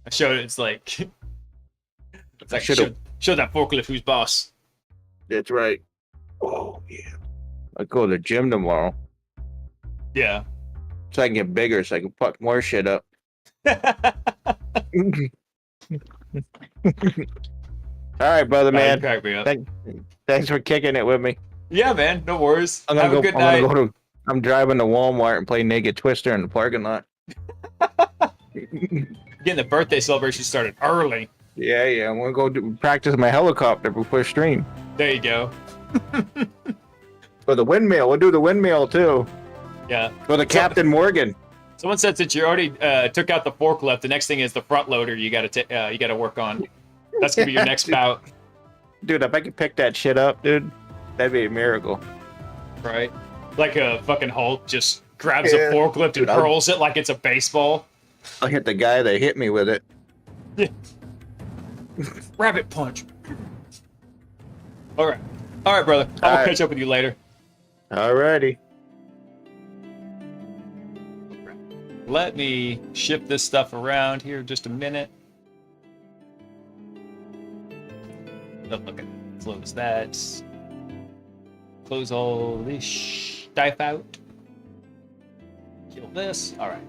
I showed it. It's like I should've- show that forklift who's boss. That's right. Oh yeah. I go to the gym tomorrow Yeah. so I can get bigger, so I can fuck more shit up. All right, brother, Man, man. crack me up. Thanks for kicking it with me. Yeah, man. No worries. Have a good night. I'm driving to Walmart and play Naked Twister in the parking lot. Getting the birthday celebration started early. Yeah. I'm gonna go practice my helicopter before stream. There you go. For the windmill, we'll do the windmill too. Yeah. For the Captain Morgan. Someone said since you already took out the forklift, the next thing is the front loader. You gotta work on. That's gonna be your next bout, Dude, if I could pick that shit up, dude, that'd be a miracle. right? Like a fucking Hulk just grabs Yeah. a forklift and Dude, hurls it like it's a baseball. I'll hit the guy that hit me with it. Rabbit punch. All right, brother. I'll All right. catch up with you later. Alrighty. Let me shift this stuff around here just a minute. Oh, okay. Close that. Close all this stuff out. Kill this. All right.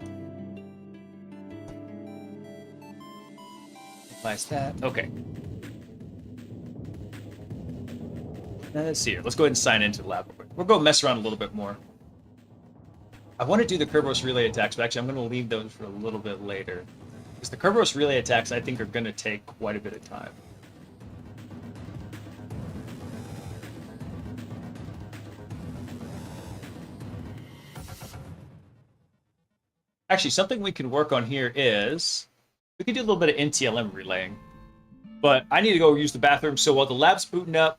Minimize that. Okay. Now, let's see here. Let's go ahead and sign into the lab real quick. We'll go mess around a little bit more. I want to do the Kerberos relay attacks, but actually I'm going to leave those for a little bit later. Because the Kerberos relay attacks, I think, are going to take quite a bit of time. Actually, something we can work on here is we can do a little bit of NTLM relaying. But I need to go use the bathroom, so while the lab's booting up,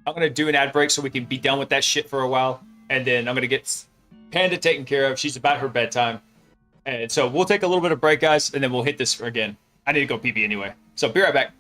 I'm going to do an ad break so we can be done with that shit for a while. And then I'm going to get Panda taken care of. She's about her bedtime. And so we'll take a little bit of break, guys, and then we'll hit this again. I need to go pee-pee anyway. So be right back.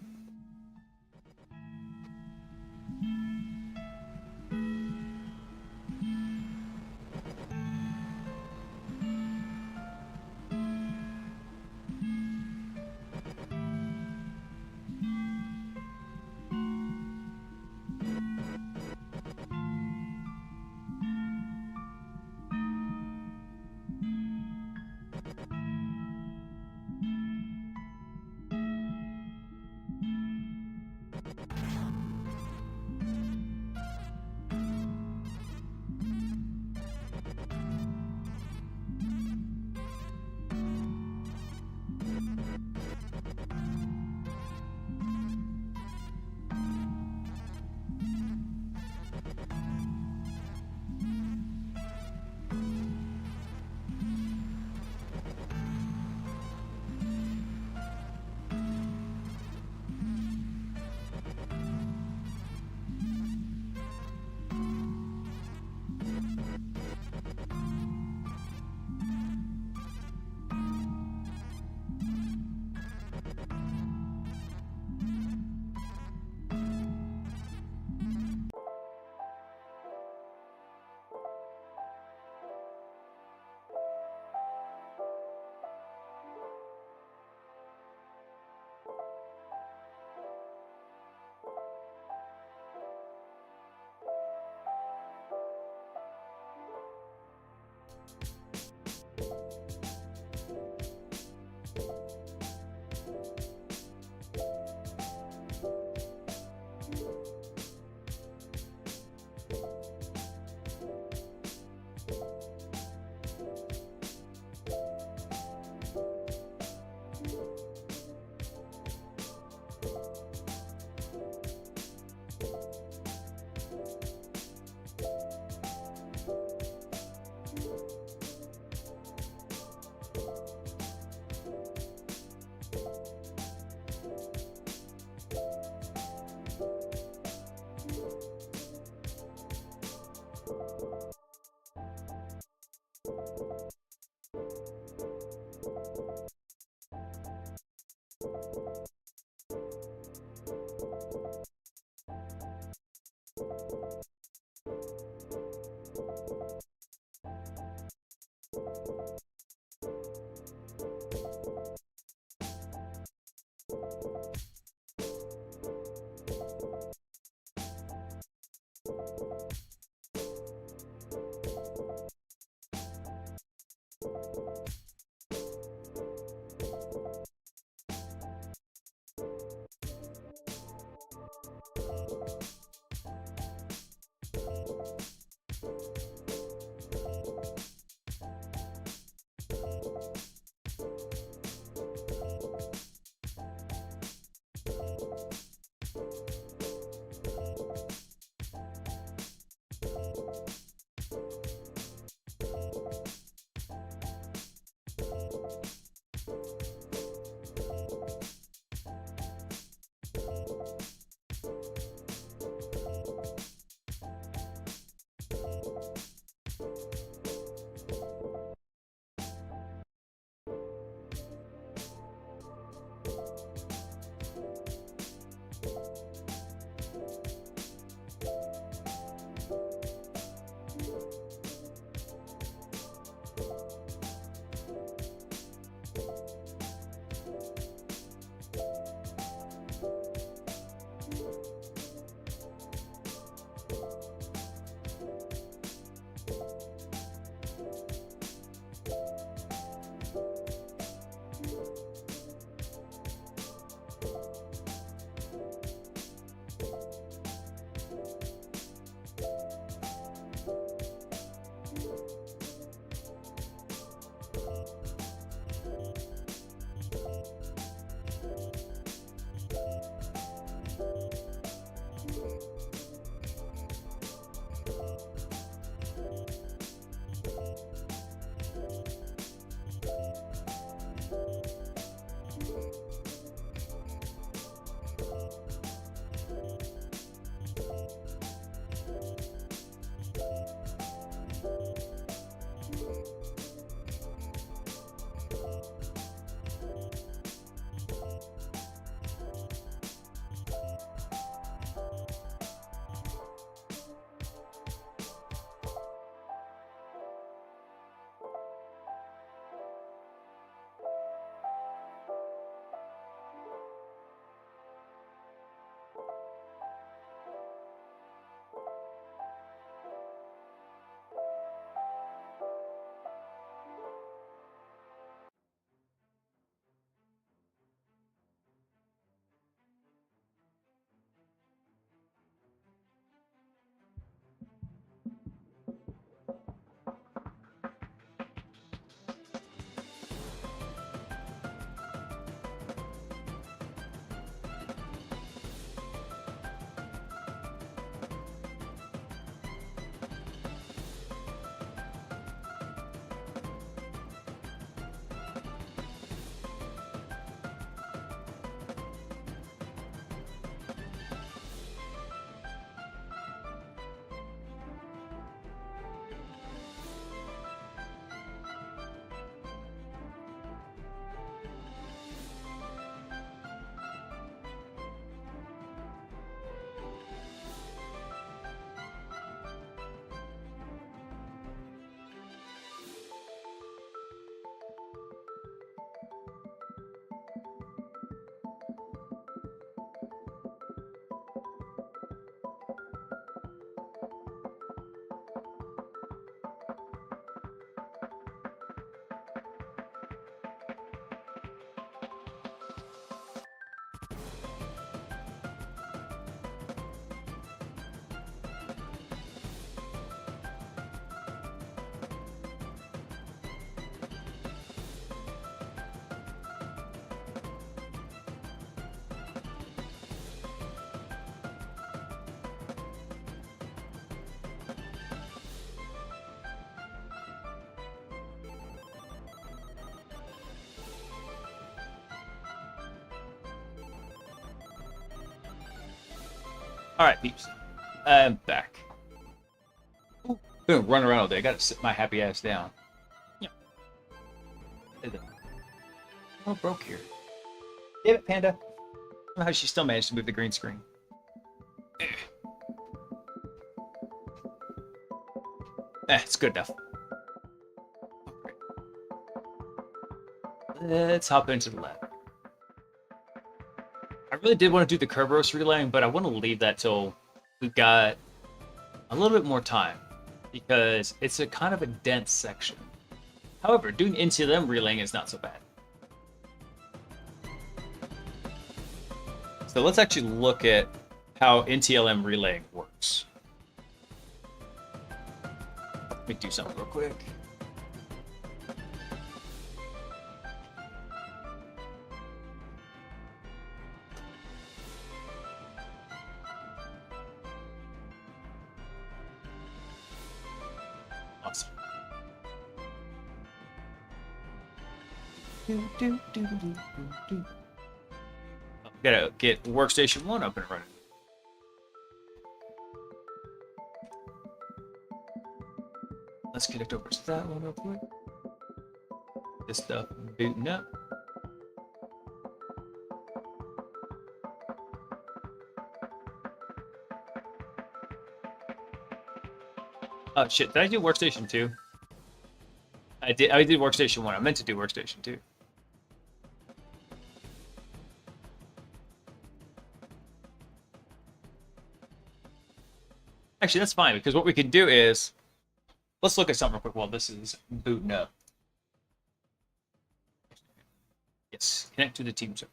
Alright, peeps. I'm back. Ooh, been running around all day. I gotta sit my happy ass down. Yeah. What broke here? Damn it, Panda. I don't know how she still managed to move the green screen. It's good enough. Let's hop into the lab. I really did want to do the Kerberos relaying, but I want to leave that till we've got a little bit more time because it's a kind of a dense section. However, doing NTLM relaying is not so bad. So let's actually look at how NTLM relaying works. Let me do something real quick. Awesome. Gotta get workstation 1 up and running. Let's connect over to that one real quick. This stuff booting up. Oh shit, did I do workstation 2? I did workstation 1. I meant to do workstation 2. Actually, that's fine, because what we can do is, let's look at something real quick while this is booting up. Yes, connect to the team server.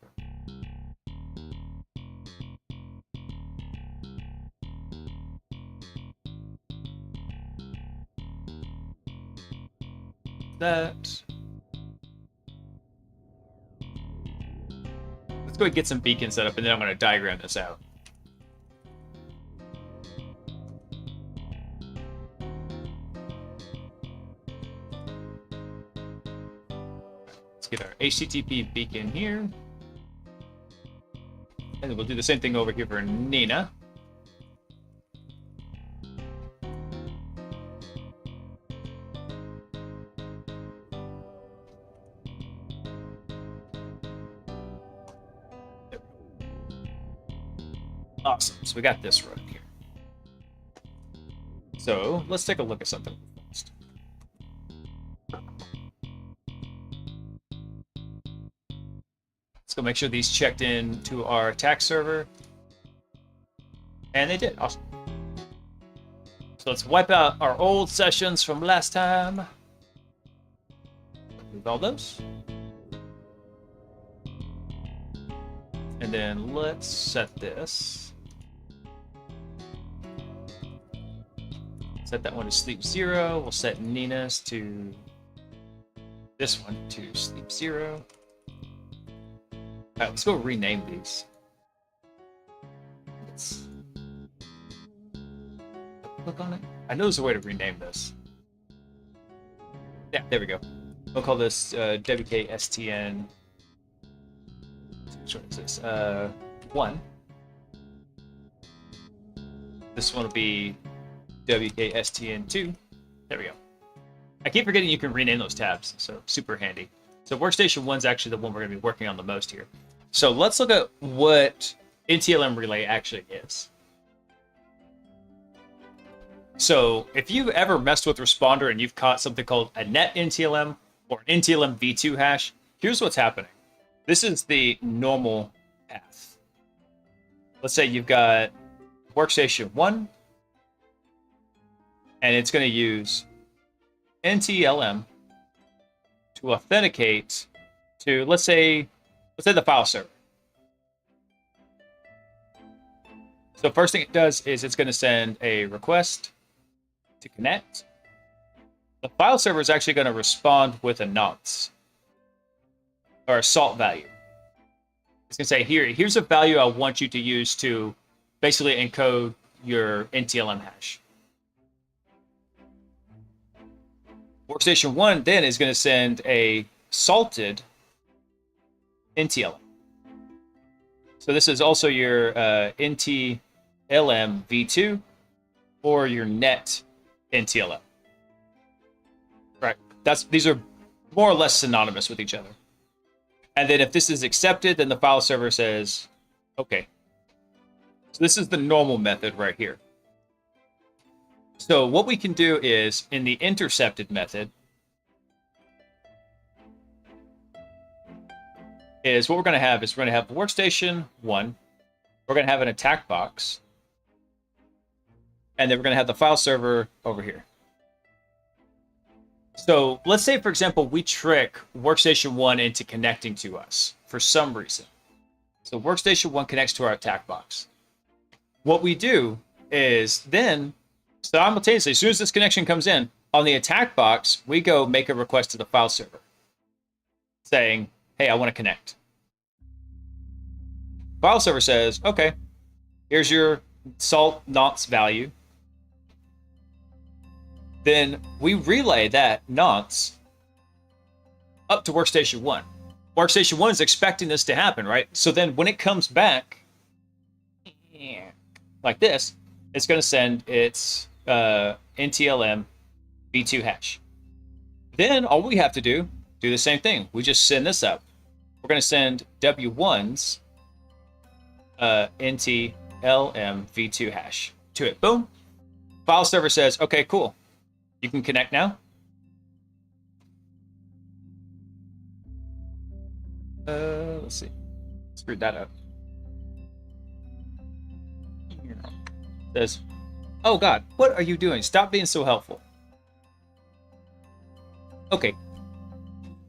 That. Let's go and get some beacons set up, and then I'm going to diagram this out. Let's get our HTTP beacon here. And then we'll do the same thing over here for Nina. Awesome, so we got this running here. So let's take a look at something first. Let's go make sure these checked in to our attack server. And they did, awesome. So let's wipe out our old sessions from last time. Move all those. And then let's set this. Set that one to sleep 0. We'll set Nina's to this one to sleep 0. Alright, let's go rename these. Let's click on it. I know there's a way to rename this. Yeah, there we go. We'll call this WKSTN. Which one is this? 1. This one will be WKSTN2. There we go. I keep forgetting you can rename those tabs, so super handy. So workstation 1's actually the one we're going to be working on the most here. So let's look at what NTLM relay actually is. So if you've ever messed with Responder and you've caught something called a net NTLM or an NTLM v2 hash, here's what's happening. This is the normal path. Let's say you've got workstation 1, and it's going to use NTLM to authenticate to, let's say the file server. So first thing it does is it's going to send a request to connect. The file server is actually going to respond with a nonce or a salt value. It's going to say, here's a value I want you to use to basically encode your NTLM hash. Workstation 1 then is going to send a salted NTLM. So this is also your NT v2 or your net NTLM. Right? These are more or less synonymous with each other. And then if this is accepted, then the file server says, okay. So this is the normal method right here. So what we can do is, in the intercepted method, is what we're going to have is we're going to have workstation 1. We're going to have an attack box. And then we're going to have the file server over here. So let's say, for example, we trick workstation 1 into connecting to us for some reason. So workstation 1 connects to our attack box. What we do is then, simultaneously, as soon as this connection comes in, on the attack box, we go make a request to the file server saying, hey, I want to connect. File server says, okay, here's your salt nonce value. Then we relay that nonce up to workstation 1. Workstation 1 is expecting this to happen, right? So then when it comes back, like this, it's going to send its NTLM v2 hash. Then all we have to do the same thing. We just send this up. We're going to send W1's NTLM v2 hash to it. Boom. File server says, okay, cool. You can connect now. Let's see. Screwed that up. Says, oh God, what are you doing? Stop being so helpful. Okay.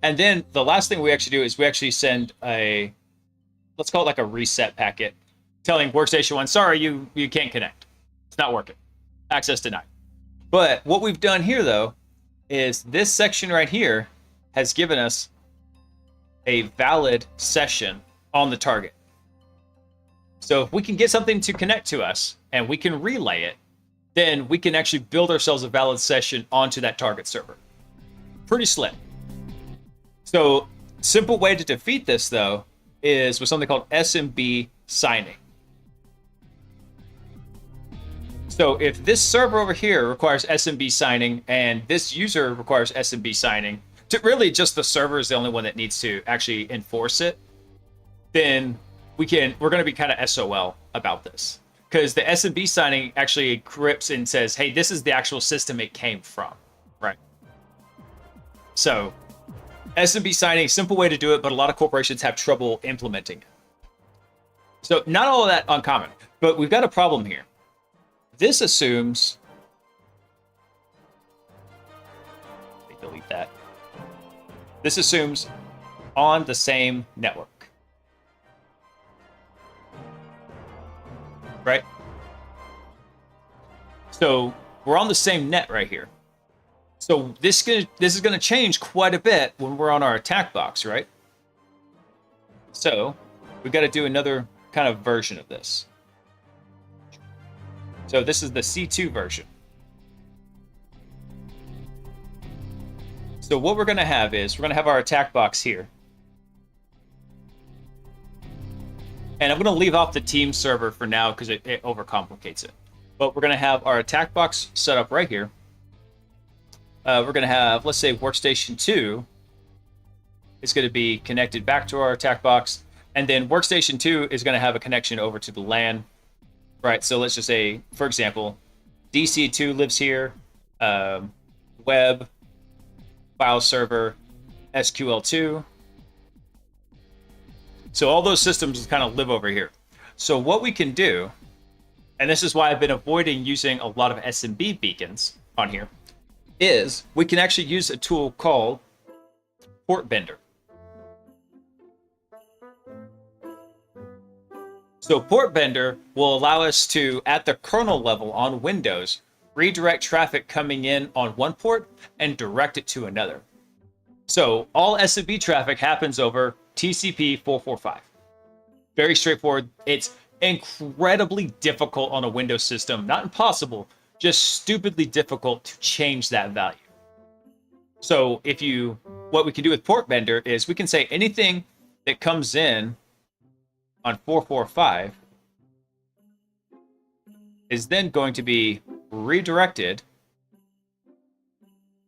And then the last thing we actually do is we actually send a, let's call it like a reset packet, telling workstation 1, sorry, you can't connect. It's not working. Access denied. But what we've done here, though, is this section right here has given us a valid session on the target. So if we can get something to connect to us and we can relay it, then we can actually build ourselves a valid session onto that target server. Pretty slick. So simple way to defeat this, though, is with something called SMB signing. So if this server over here requires SMB signing and this user requires SMB signing, really just the server is the only one that needs to actually enforce it, then we're going to be kind of SOL about this. Because the SMB signing actually encrypts and says, hey, this is the actual system it came from, right? So SMB signing, simple way to do it, but a lot of corporations have trouble implementing it. So not all of that uncommon, but we've got a problem here. This assumes, let me delete that. This assumes on the same network. Right? So we're on the same net right here. So this is going to change quite a bit when we're on our attack box, right? So we've got to do another kind of version of this. So this is the C2 version. So what we're going to have is we're going to have our attack box here. And I'm going to leave off the team server for now because it overcomplicates it. But we're going to have our attack box set up right here. We're going to have, let's say, workstation 2 is going to be connected back to our attack box. And then workstation 2 is going to have a connection over to the LAN. Right, so let's just say, for example, DC2 lives here, web, file server, SQL2. So all those systems kind of live over here. So what we can do, and this is why I've been avoiding using a lot of SMB beacons on here, is we can actually use a tool called Portbender. So Portbender will allow us to, at the kernel level on Windows, redirect traffic coming in on one port and direct it to another. So all SMB traffic happens over TCP 445. Very straightforward. It's incredibly difficult on a Windows system. Not impossible, just stupidly difficult to change that value. So what we can do with Portbender is we can say anything that comes in on 445 is then going to be redirected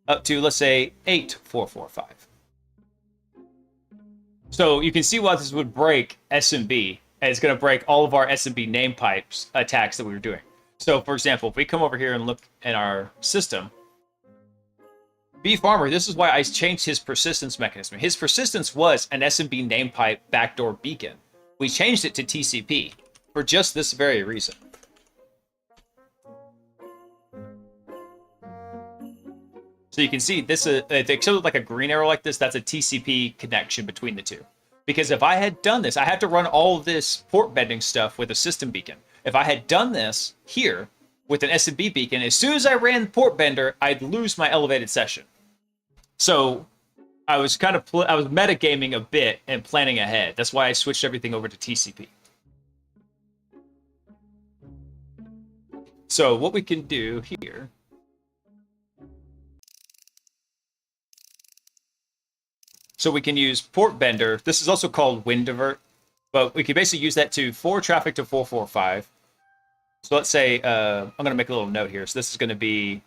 up to, let's say, 8445. So you can see why this would break SMB, and it's going to break all of our SMB name pipes attacks that we were doing. So, for example, if we come over here and look at our system, Beef Farmer, this is why I changed his persistence mechanism. His persistence was an SMB name pipe backdoor beacon. We changed it to TCP for just this very reason. So you can see this is, if it shows like a green arrow like this, that's a TCP connection between the two. Because if I had done this, I had to run all of this port bending stuff with a system beacon. If I had done this here with an SMB beacon, as soon as I ran port bender, I'd lose my elevated session. So I was kind of I was metagaming a bit and planning ahead. That's why I switched everything over to TCP. So what we can do here, so we can use port bender. This is also called wind divert, but we can basically use that to forward traffic to 445. So let's say, I'm going to make a little note here. So this is going to be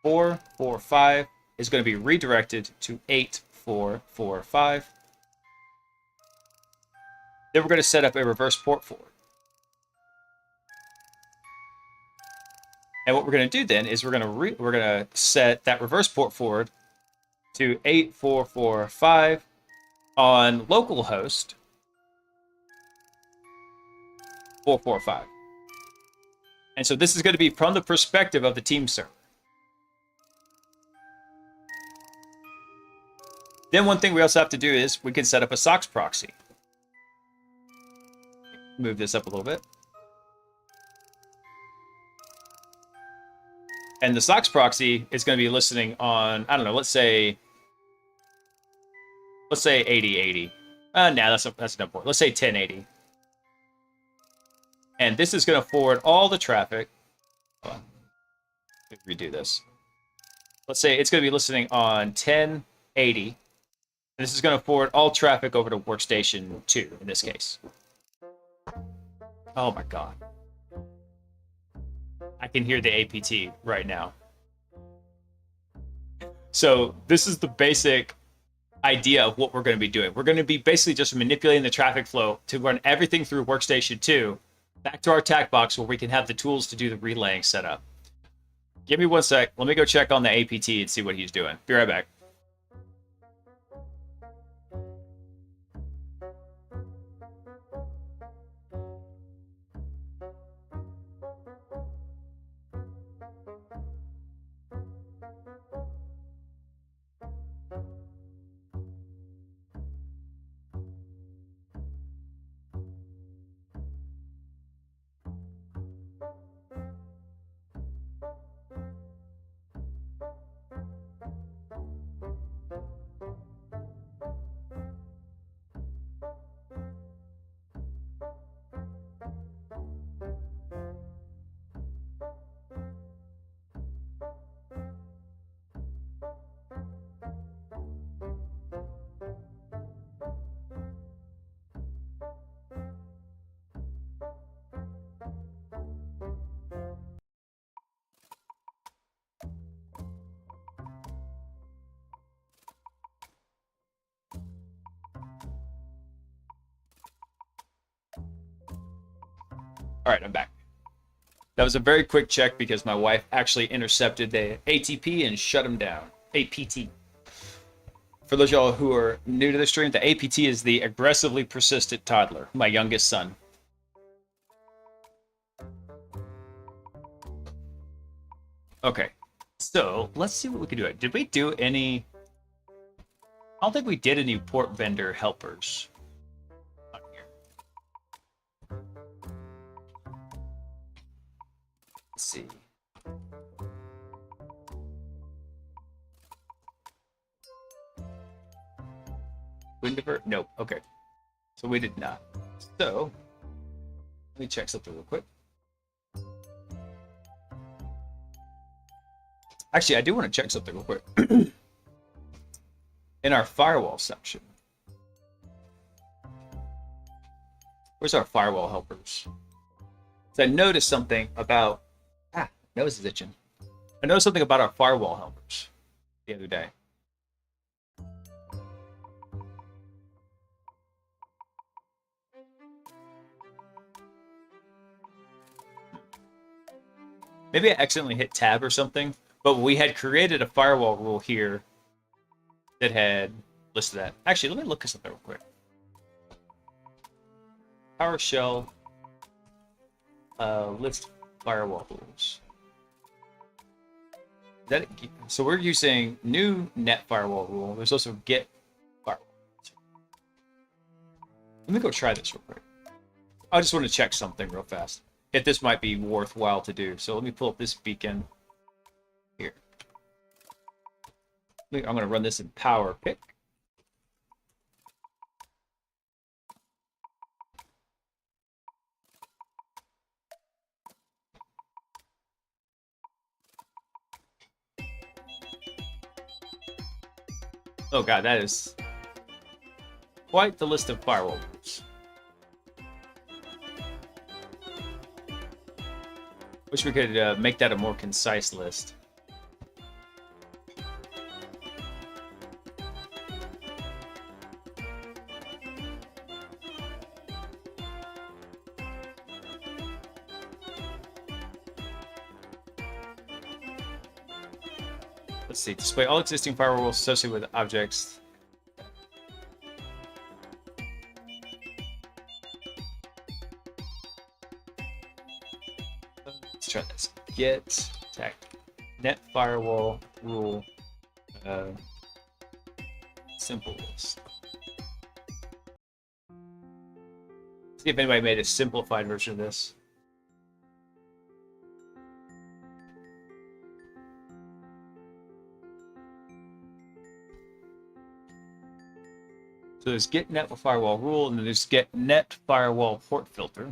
445 is going to be redirected to 8445. Then we're going to set up a reverse port forward. And what we're going to do then is we're going to set that reverse port forward to 8445 on localhost 445. And so this is going to be from the perspective of the team server. Then one thing we also have to do is we can set up a SOCKS proxy. Move this up a little bit. And the SOCKS proxy is going to be listening on, I don't know, let's say 8080. Nah, that's enough port. Let's say 1080. And this is going to forward all the traffic. Hold on. Let me redo this. Let's say it's going to be listening on 1080. And this is going to forward all traffic over to workstation 2 in this case. Oh my god. I can hear the APT right now. So this is the basic idea of what we're going to be doing. We're going to be basically just manipulating the traffic flow to run everything through workstation 2 back to our TAC box where we can have the tools to do the relaying setup. Give me 1 sec. Let me go check on the APT and see what he's doing. Be right back. All right, I'm back. That was a very quick check because my wife actually intercepted the ATP and shut him down. APT. For those of y'all who are new to the stream, the APT is the aggressively persistent toddler, my youngest son. Okay, so let's see what we can do. Did we do any... I don't think we did any port vendor helpers. Let's see. Wind divert? Nope. Okay. So we did not. So let me check something real quick. Actually, I do want to check something real quick. In our firewall section. Where's our firewall helpers? So I noticed something about nose is itching. I noticed something about our firewall helpers the other day. Maybe I accidentally hit tab or something, but we had created a firewall rule here that had listed that. Actually, let me look this up real quick. PowerShell list firewall rules. So we're using new net firewall rule. There's also get firewall. Let me go try this real quick. I just want to check something real fast. If this might be worthwhile to do. So let me pull up this beacon here. I'm going to run this in PowerPick. Oh god, that is quite the list of firewall rules. Wish we could make that a more concise list. Let's see. Display all existing firewall rules associated with objects. Let's try this. Get tech net firewall rule simple list. See if anybody made a simplified version of this. So there's get net firewall rule, and then there's get net firewall port filter.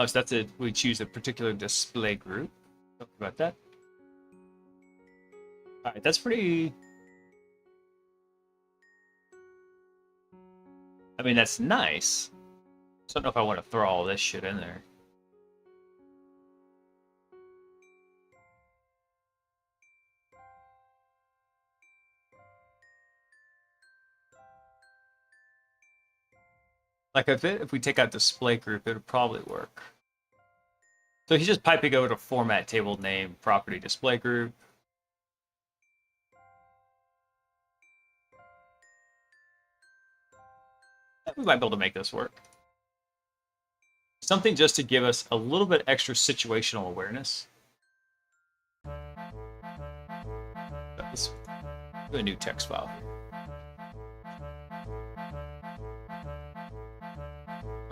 Oh, so that's it. We choose a particular display group. Talk about that. All right, that's pretty. I mean, that's nice. I don't know if I want to throw all this shit in there. Like if we take out display group, it would probably work. So he's just piping over to format table name property display group. We might be able to make this work. Something just to give us a little bit extra situational awareness. Let's do a new text file here.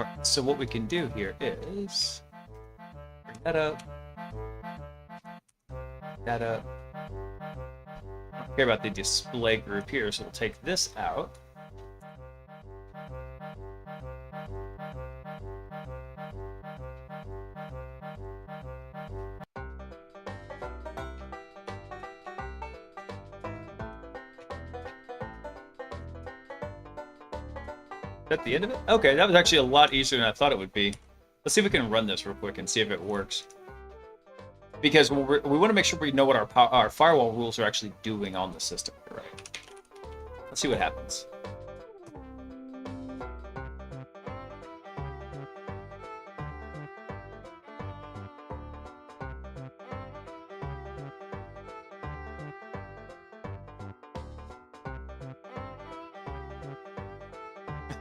Alright, so what we can do here is bring that up. That up. I don't care about the display group here, so we'll take this out. At the end of it? Okay, that was actually a lot easier than I thought it would be. Let's see if we can run this real quick and see if it works. Because we want to make sure we know what our firewall rules are actually doing on the system. Right? Let's see what happens.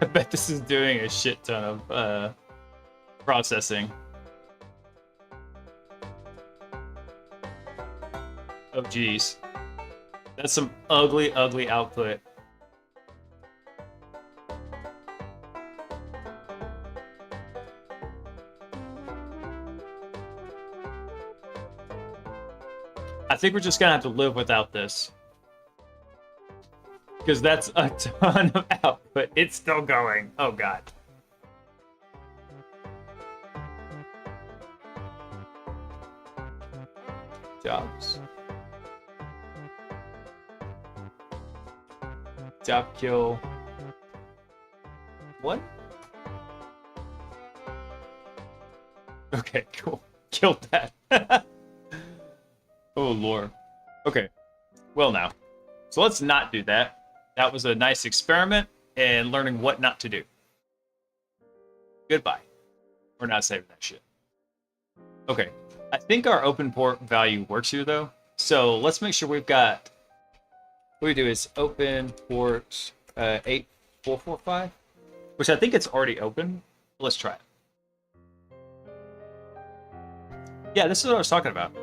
I bet this is doing a shit ton of processing. Oh geez, that's some ugly, ugly output. I think we're just gonna have to live without this. Because that's a ton of output. It's still going. Oh god. Jobs. Stop kill. What? Okay, cool. Killed that. Oh, lord. Okay. Well, now. So let's not do that. That was a nice experiment in learning what not to do. Goodbye. We're not saving that shit. Okay. I think our open port value works here, though. So let's make sure we've got... What we do is open port 8445, which I think it's already open. Let's try it. Yeah, this is what I was talking about.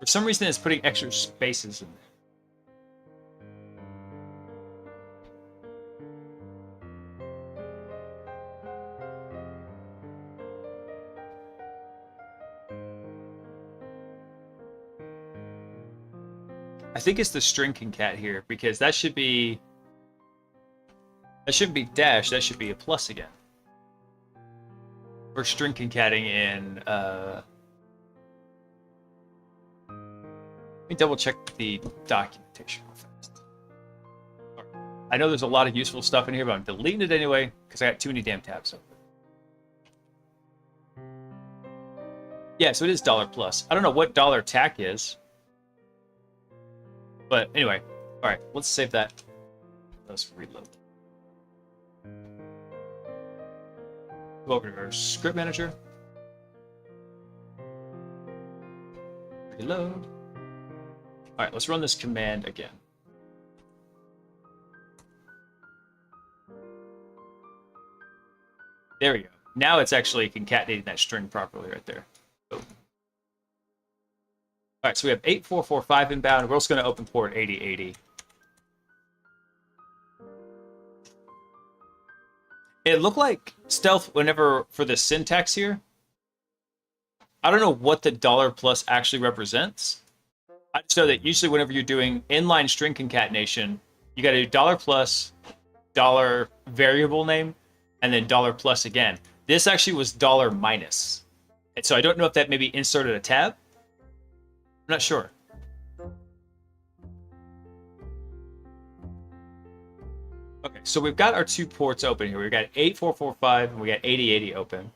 For some reason, it's putting extra spaces in there. I think it's the string concat here, because that shouldn't be dash, that should be a plus again. We're string concating in let me double check the documentation real fast. I know there's a lot of useful stuff in here, but I'm deleting it anyway because I got too many damn tabs open. Yeah, so it is $+. I don't know what dollar tack is. But anyway, all right, let's save that. Let's reload. Go over to our script manager. Reload. All right, let's run this command again. There we go. Now it's actually concatenating that string properly right there. Boom. All right, so we have 8445 inbound. We're also going to open port 8080. It looked like Stealth, whenever for the syntax here, I don't know what the $+ actually represents. I just know that usually whenever you're doing inline string concatenation, you got to do $+, dollar variable name, and then $+ again. This actually was $-. And so I don't know if that maybe inserted a tab. I'm not sure. Okay, so we've got our two ports open here. We've got 8445 and we got 8080 open.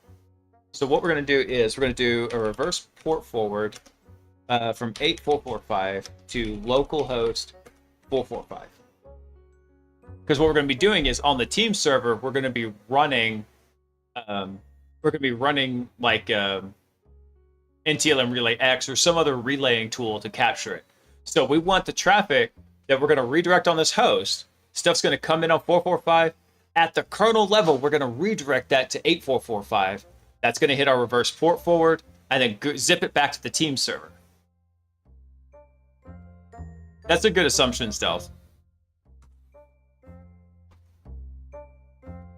So what we're going to do is we're going to do a reverse port forward from 8445 to localhost 445. Because what we're going to be doing is on the team server, we're going to be running like NTLM Relay X or some other relaying tool to capture it. So we want the traffic that we're going to redirect on this host. Stuff's going to come in on 445. At the kernel level, we're going to redirect that to 8445. That's going to hit our reverse port forward and then zip it back to the team server. That's a good assumption, Stealth.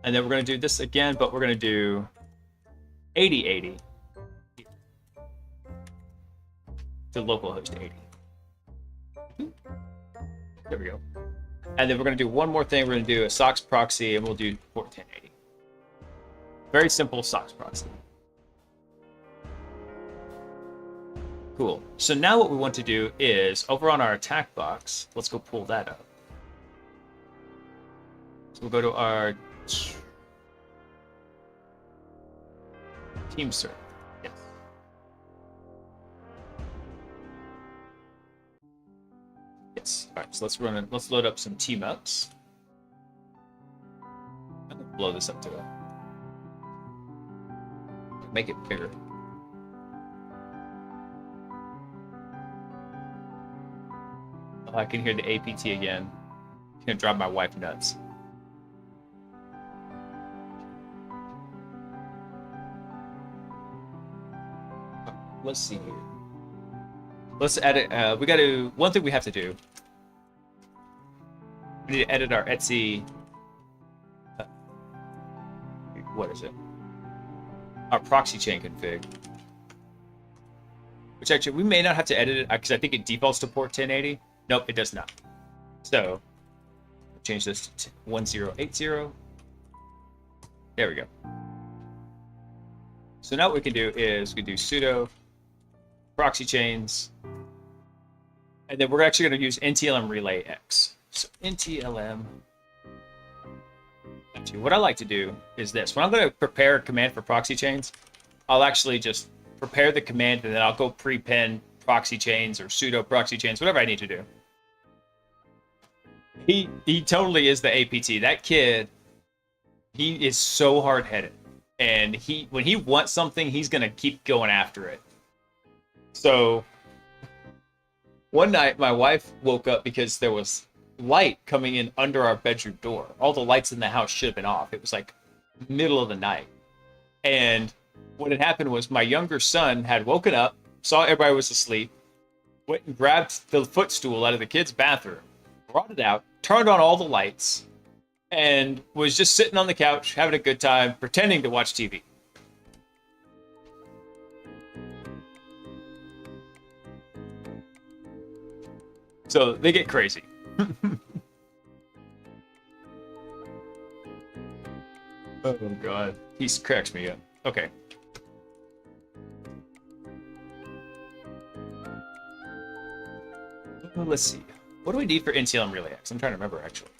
And then we're going to do this again, but we're going to do 8080 to localhost 80. There we go. And then we're going to do one more thing. We're going to do a SOCKS proxy, and we'll do port 1080. Very simple SOCKS proxy. Cool. So now what we want to do is, over on our attack box, let's go pull that up. So we'll go to our team server. Yes. Yes. All right. So let's run it. Let's load up some team ups. I'm gonna blow this up to it. Make it bigger. Oh, I can hear the APT again. It's gonna drive my wife nuts. Let's see here. Let's edit. We got to. One thing we have to do. We need to edit our Etsy. What is it? Our proxy chain config. Which actually we may not have to edit it because I think it defaults to port 1080. Nope, it does not. So change this to 1080. There we go. So now what we can do is we can do sudo proxy chains, and then we're actually going to use NTLM Relay X. So NTLM. Actually, what I like to do is this. When I'm going to prepare a command for proxy chains, I'll actually just prepare the command and then I'll go prepend proxy chains or pseudo proxy chains, whatever I need to do. He totally is the APT. That kid, he is so hard-headed. And when he wants something, he's going to keep going after it. So one night, my wife woke up because there was light coming in under our bedroom door. All the lights in the house should have been off. It was like middle of the night. And what had happened was my younger son had woken up, saw everybody was asleep, went and grabbed the footstool out of the kid's bathroom, brought it out, turned on all the lights, and was just sitting on the couch, having a good time, pretending to watch TV. So they get crazy. Oh god. He cracks me up. Okay. Well, let's see. What do we need for NTLM Relay X? I'm trying to remember, actually.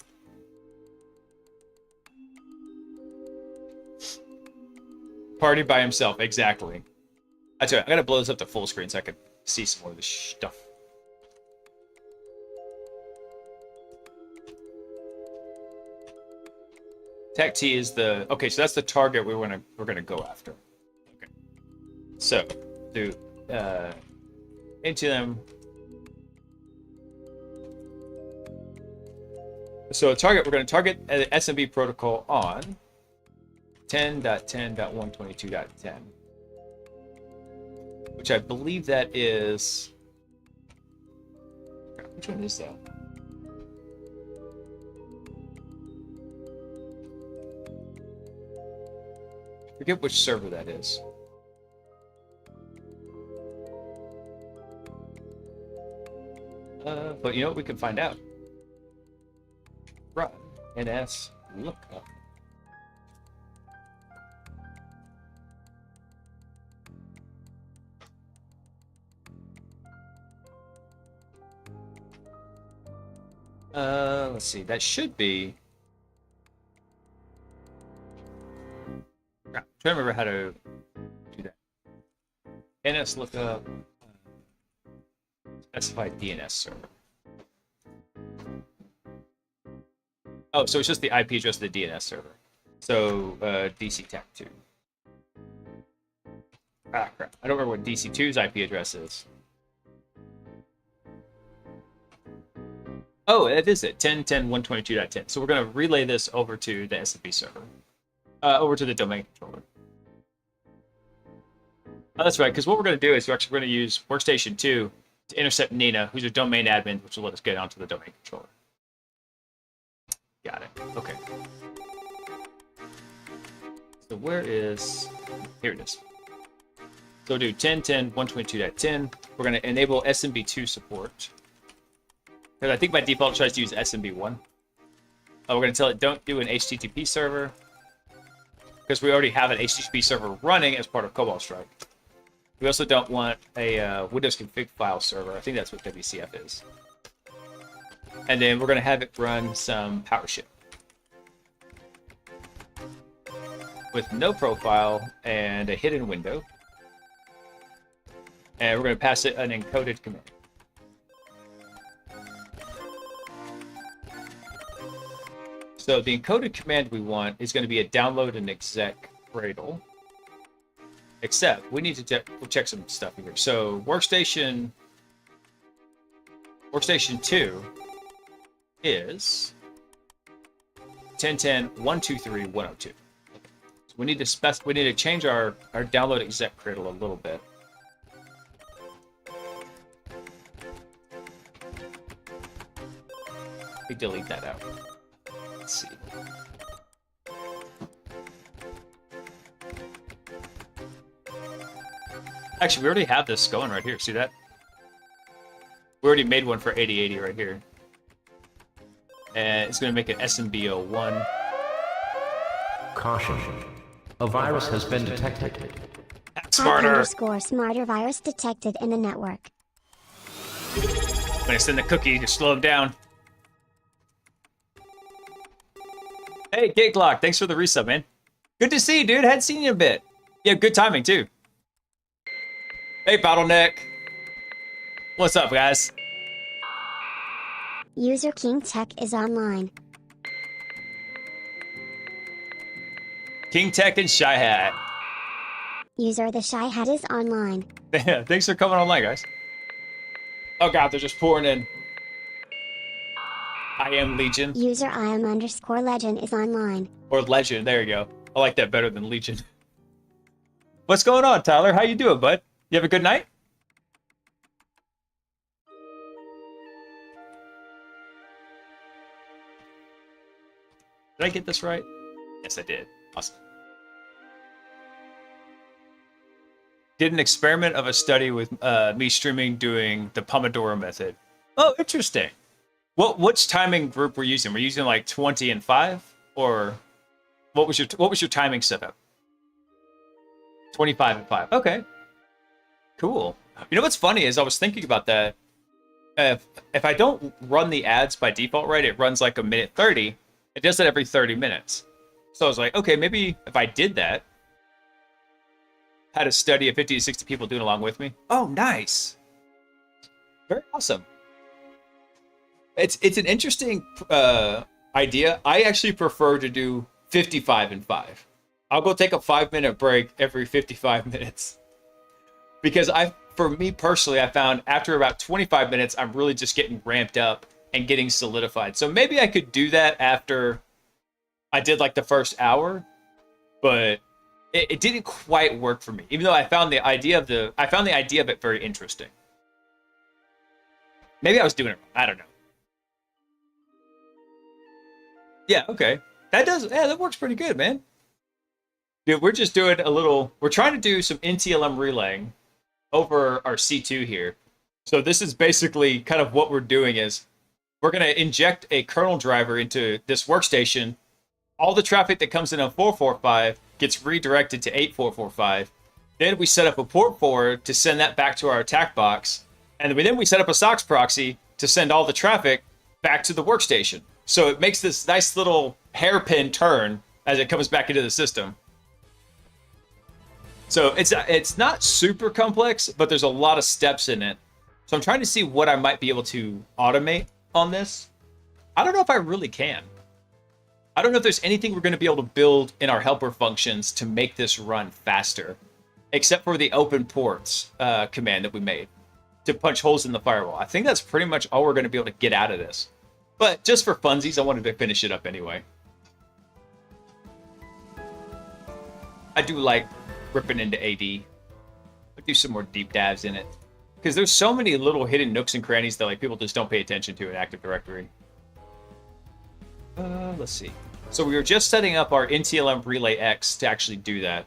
Party by himself, exactly. I tell you, I gotta blow this up to full screen so I can see some more of this stuff. Tech T is the okay, so that's the target we're gonna go after. Okay. So do NTLM. So a target, we're going to target the SMB protocol on 10.10.122.10, which I believe that is. Which one is that? I forget which server that is. But you know what? We can find out. Run NS lookup. Let's see. That should be. I'm trying to remember how to do that. NS lookup. Specify DNS server. Oh, so it's just the IP address of the DNS server. So DC TAC 2. Ah, crap. I don't remember what DC 2's IP address is. Oh, that is it. 10.10.122.10. So we're going to relay this over to the SMB server. Over to the domain controller. Oh, that's right, because what we're going to do is we're going to use Workstation 2 to intercept Nina, who's a domain admin, which will let us get onto the domain controller. Got it. Okay. So where is... Here it is. So do 10.10.122.10. We're going to enable SMB2 support. Because I think by default it tries to use SMB1. We're going to tell it don't do an HTTP server. Because we already have an HTTP server running as part of Cobalt Strike. We also don't want a Windows config file server. I think that's what WCF is. And then we're going to have it run some PowerShell. With no profile and a hidden window. And we're going to pass it an encoded command. So the encoded command we want is going to be a download and exec Gradle. Except we need to check some stuff here. So Workstation 2 is 10.10.123.102. So we need to change our download exec Gradle a little bit. We delete that out. Let's see. Actually, we already have this going right here. See that? We already made one for 8080 right here. And it's going to make it SMB01. Caution. A virus has been detected. @_smarter virus detected in the network. I'm going to send the cookie to slow him down. Hey, Gate Glock, thanks for the resub, man. Good to see you, dude. Hadn't seen you in a bit. You have good timing, too. Hey, Bottleneck. What's up, guys? User King Tech is online. King Tech and Shy Hat. User The Shy Hat is online. Thanks for coming online, guys. Oh, God, they're just pouring in. I am Legion. User IAM_legend is online. Or Legend, there you go. I like that better than Legion. What's going on, Tyler? How you doing, bud? You have a good night? Did I get this right? Yes, I did. Awesome. Did an experiment of a study with me streaming doing the Pomodoro method. Oh, interesting. Which timing group we're using? We're using like 20 and 5, or what was your timing setup? 25 and 5. Okay. Cool. You know what's funny is I was thinking about that. If I don't run the ads by default, right, it runs like a minute 30. It does it every 30 minutes. So I was like, okay, maybe if I did that, had a study of 50 to 60 people doing along with me. Oh, nice. Very awesome. It's an interesting idea. I actually prefer to do 55 and 5. I'll go take a 5-minute break every 55 minutes. Because for me personally, I found after about 25 minutes, I'm really just getting ramped up and getting solidified. So maybe I could do that after I did like the first hour, but it didn't quite work for me. Even though I found the idea of it very interesting. Maybe I was doing it wrong. I don't know. Yeah, okay. That works pretty good, man. Dude, we're just doing we're trying to do some NTLM relaying over our C2 here. So this is basically kind of what we're doing is we're going to inject a kernel driver into this workstation. All the traffic that comes in on 445 gets redirected to 8445. Then we set up a port forward to send that back to our attack box. And then we set up a SOX proxy to send all the traffic back to the workstation. So it makes this nice little hairpin turn as it comes back into the system. So it's not super complex, but there's a lot of steps in it. So I'm trying to see what I might be able to automate on this. I don't know if I really can. I don't know if there's anything we're going to be able to build in our helper functions to make this run faster, except for the open ports command that we made to punch holes in the firewall. I think that's pretty much all we're going to be able to get out of this. But just for funsies, I wanted to finish it up anyway. I do like ripping into AD. I'll do some more deep dives in it. Because there's so many little hidden nooks and crannies that like people just don't pay attention to in Active Directory. Let's see. So we were just setting up our NTLM Relay X to actually do that.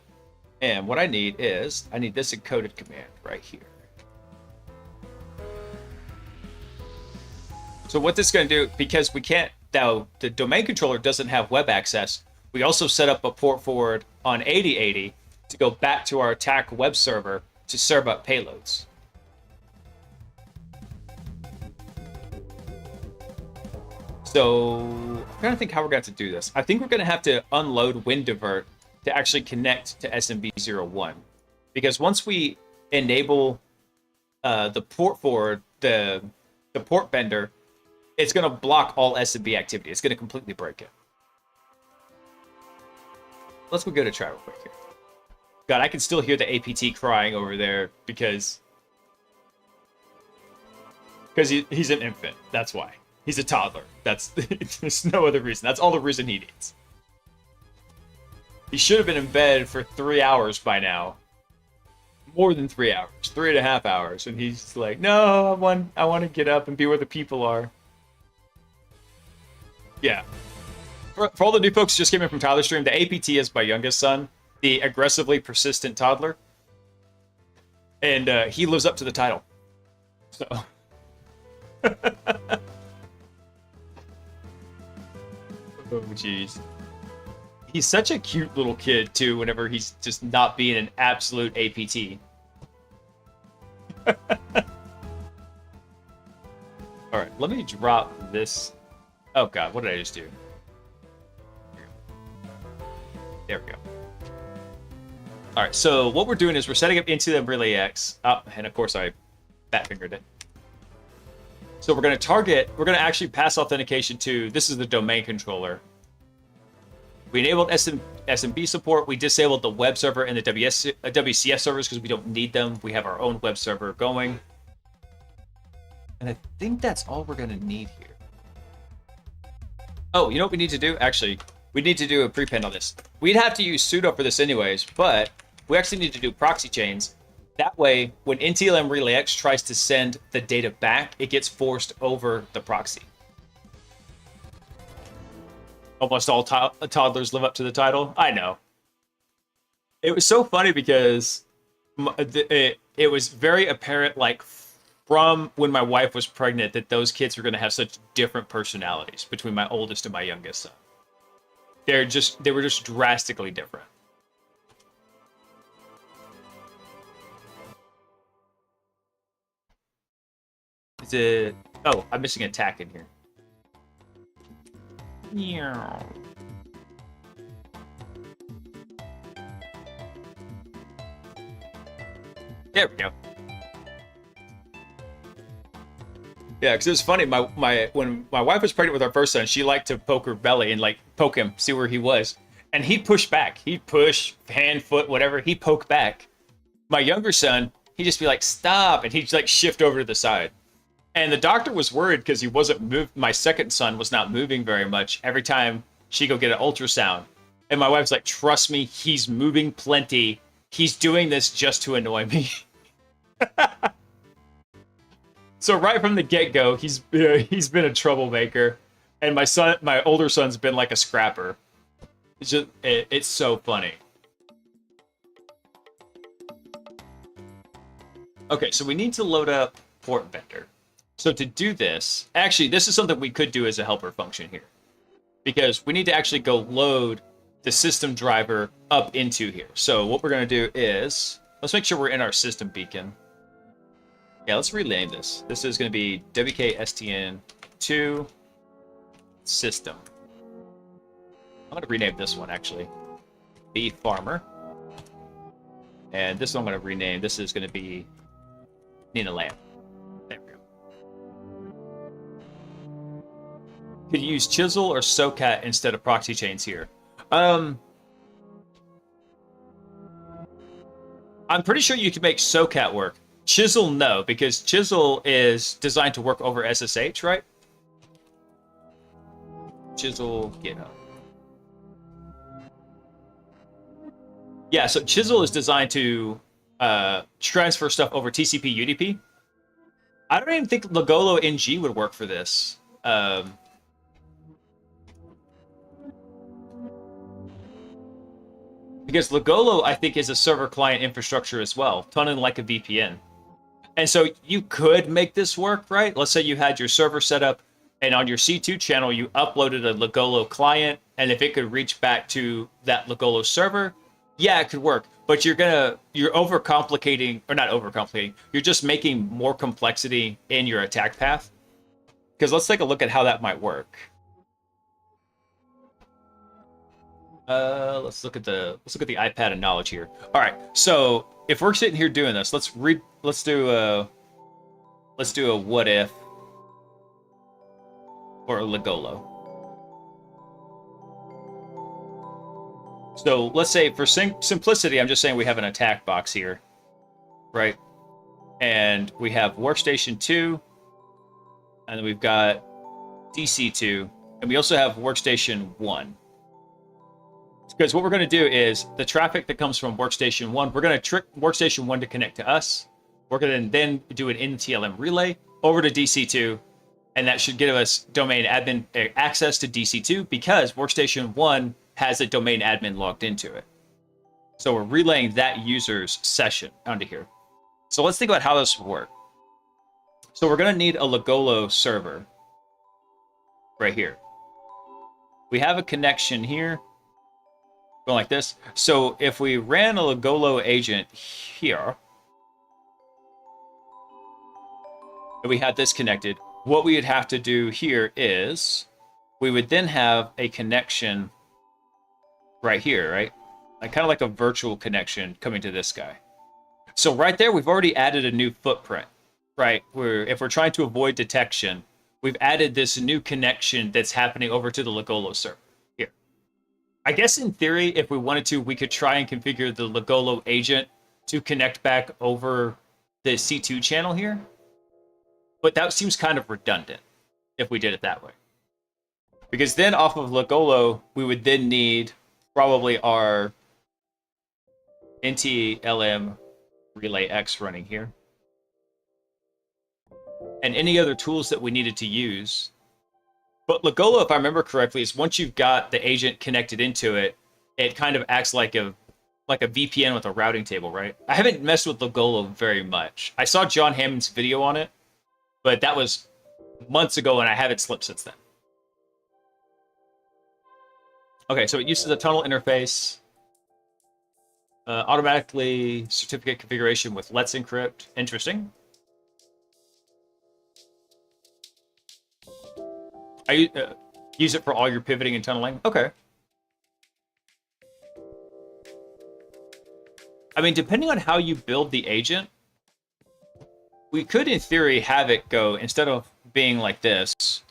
And what I need this encoded command right here. So what this is going to do, because we can't, now the domain controller doesn't have web access, we also set up a port forward on 8080 to go back to our attack web server to serve up payloads. So I'm trying to think how we're going to do this. I think we're going to have to unload WinDivert to actually connect to SMB01. Because once we enable the port forward, the port bender, it's going to block all SMB activity. It's going to completely break it. Let's go give it a try real quick here. God, I can still hear the APT crying over there because he's an infant. That's why. He's a toddler. There's no other reason. That's all the reason he needs. He should have been in bed for 3 hours by now. More than 3 hours. 3.5 hours. And he's like, no, I want to get up and be where the people are. Yeah. For all the new folks who just came in from Tyler's stream, the APT is my youngest son, the aggressively persistent toddler. And he lives up to the title. So. Oh, jeez. He's such a cute little kid, too, whenever he's just not being an absolute APT. Alright, let me drop this. Oh, God, what did I just do? There we go. All right, so what we're doing is we're setting up NTLM Relay X. Oh, and of course I fat fingered it. So we're going to actually pass authentication to, this is the domain controller. We enabled SMB support. We disabled the web server and the WCF servers because we don't need them. We have our own web server going. And I think that's all we're going to need here. Oh, you know what we need to do? Actually, we need to do a prepend on this. We'd have to use sudo for this anyways, but we actually need to do proxy chains. That way, when NTLM Relay X tries to send the data back, it gets forced over the proxy. Almost all toddlers live up to the title. I know. It was so funny because it was very apparent, like, from when my wife was pregnant, that those kids were going to have such different personalities between my oldest and my youngest son. They were just drastically different. Is it? Oh, I'm missing a tack in here. Yeah. There we go. Yeah, because it was funny. When my wife was pregnant with our first son, she liked to poke her belly and like poke him, see where he was, and he'd push back. He'd push, hand, foot, whatever. He'd poke back. My younger son, he'd just be like, "Stop," and he'd like shift over to the side. And the doctor was worried because he wasn't moved. My second son was not moving very much. Every time she go get an ultrasound, and my wife's like, "Trust me, he's moving plenty. He's doing this just to annoy me." So right from the get-go, he's been a troublemaker, and my older son's been like a scrapper. It's so funny. Okay, so we need to load up Port Vendor. So to do this, actually, this is something we could do as a helper function here, because we need to actually go load the system driver up into here. So what we're going to do is, let's make sure we're in our system beacon. Yeah, let's rename this. This is going to be WKSTN2 system. I'm going to rename this one, actually. Bee Farmer. And this one I'm going to rename. This is going to be Nina Lamb. There we go. Could you use Chisel or SOCAT instead of proxy chains here? I'm pretty sure you can make SOCAT work. Chisel, no, because Chisel is designed to work over SSH, right? Chisel, GitHub. Yeah, so Chisel is designed to transfer stuff over TCP UDP. I don't even think Logolo NG would work for this. Because Logolo, I think, is a server client infrastructure as well, tunneling like a VPN. And so you could make this work, right? Let's say you had your server set up, and on your C2 channel, you uploaded a Logolo client, and if it could reach back to that Logolo server, yeah, it could work. But you're overcomplicating, or not overcomplicating, you're just making more complexity in your attack path. Because let's take a look at how that might work. Let's look at the iPad of knowledge here. All right, so if we're sitting here doing this, let's do a what if or a Logolo. So let's say for simplicity, I'm just saying we have an attack box here, right? And we have Workstation 2, and then we've got DC2, and we also have Workstation 1. Because what we're going to do is the traffic that comes from Workstation 1, we're going to trick Workstation 1 to connect to us. We're going to then do an NTLM relay over to DC2, and that should give us domain admin access to DC2 because Workstation 1 has a domain admin logged into it. So we're relaying that user's session onto here. So let's think about how this will work. So we're going to need a Logolo server right here. We have a connection here going like this. So if we ran a Logolo agent here, and we had this connected, what we would have to do here is we would then have a connection right here, right? like kind of like a virtual connection coming to this guy. So right there, we've already added a new footprint, right? Where if we're trying to avoid detection, we've added this new connection that's happening over to the Legolo server here. I guess in theory, if we wanted to, we could try and configure the Legolo agent to connect back over the C2 channel here. But that seems kind of redundant if we did it that way. Because then off of Legolo, we would then need probably our NTLM Relay X running here. And any other tools that we needed to use. But Legolo, if I remember correctly, is once you've got the agent connected into it, it kind of acts like a VPN with a routing table, right? I haven't messed with Legolo very much. I saw John Hammond's video on it, but that was months ago and I haven't slipped since then. Okay, so it uses a tunnel interface. Automatically certificate configuration with Let's Encrypt. Interesting. I use it for all your pivoting and tunneling. Okay. I mean, depending on how you build the agent, we could, in theory, have it go, instead of being like this.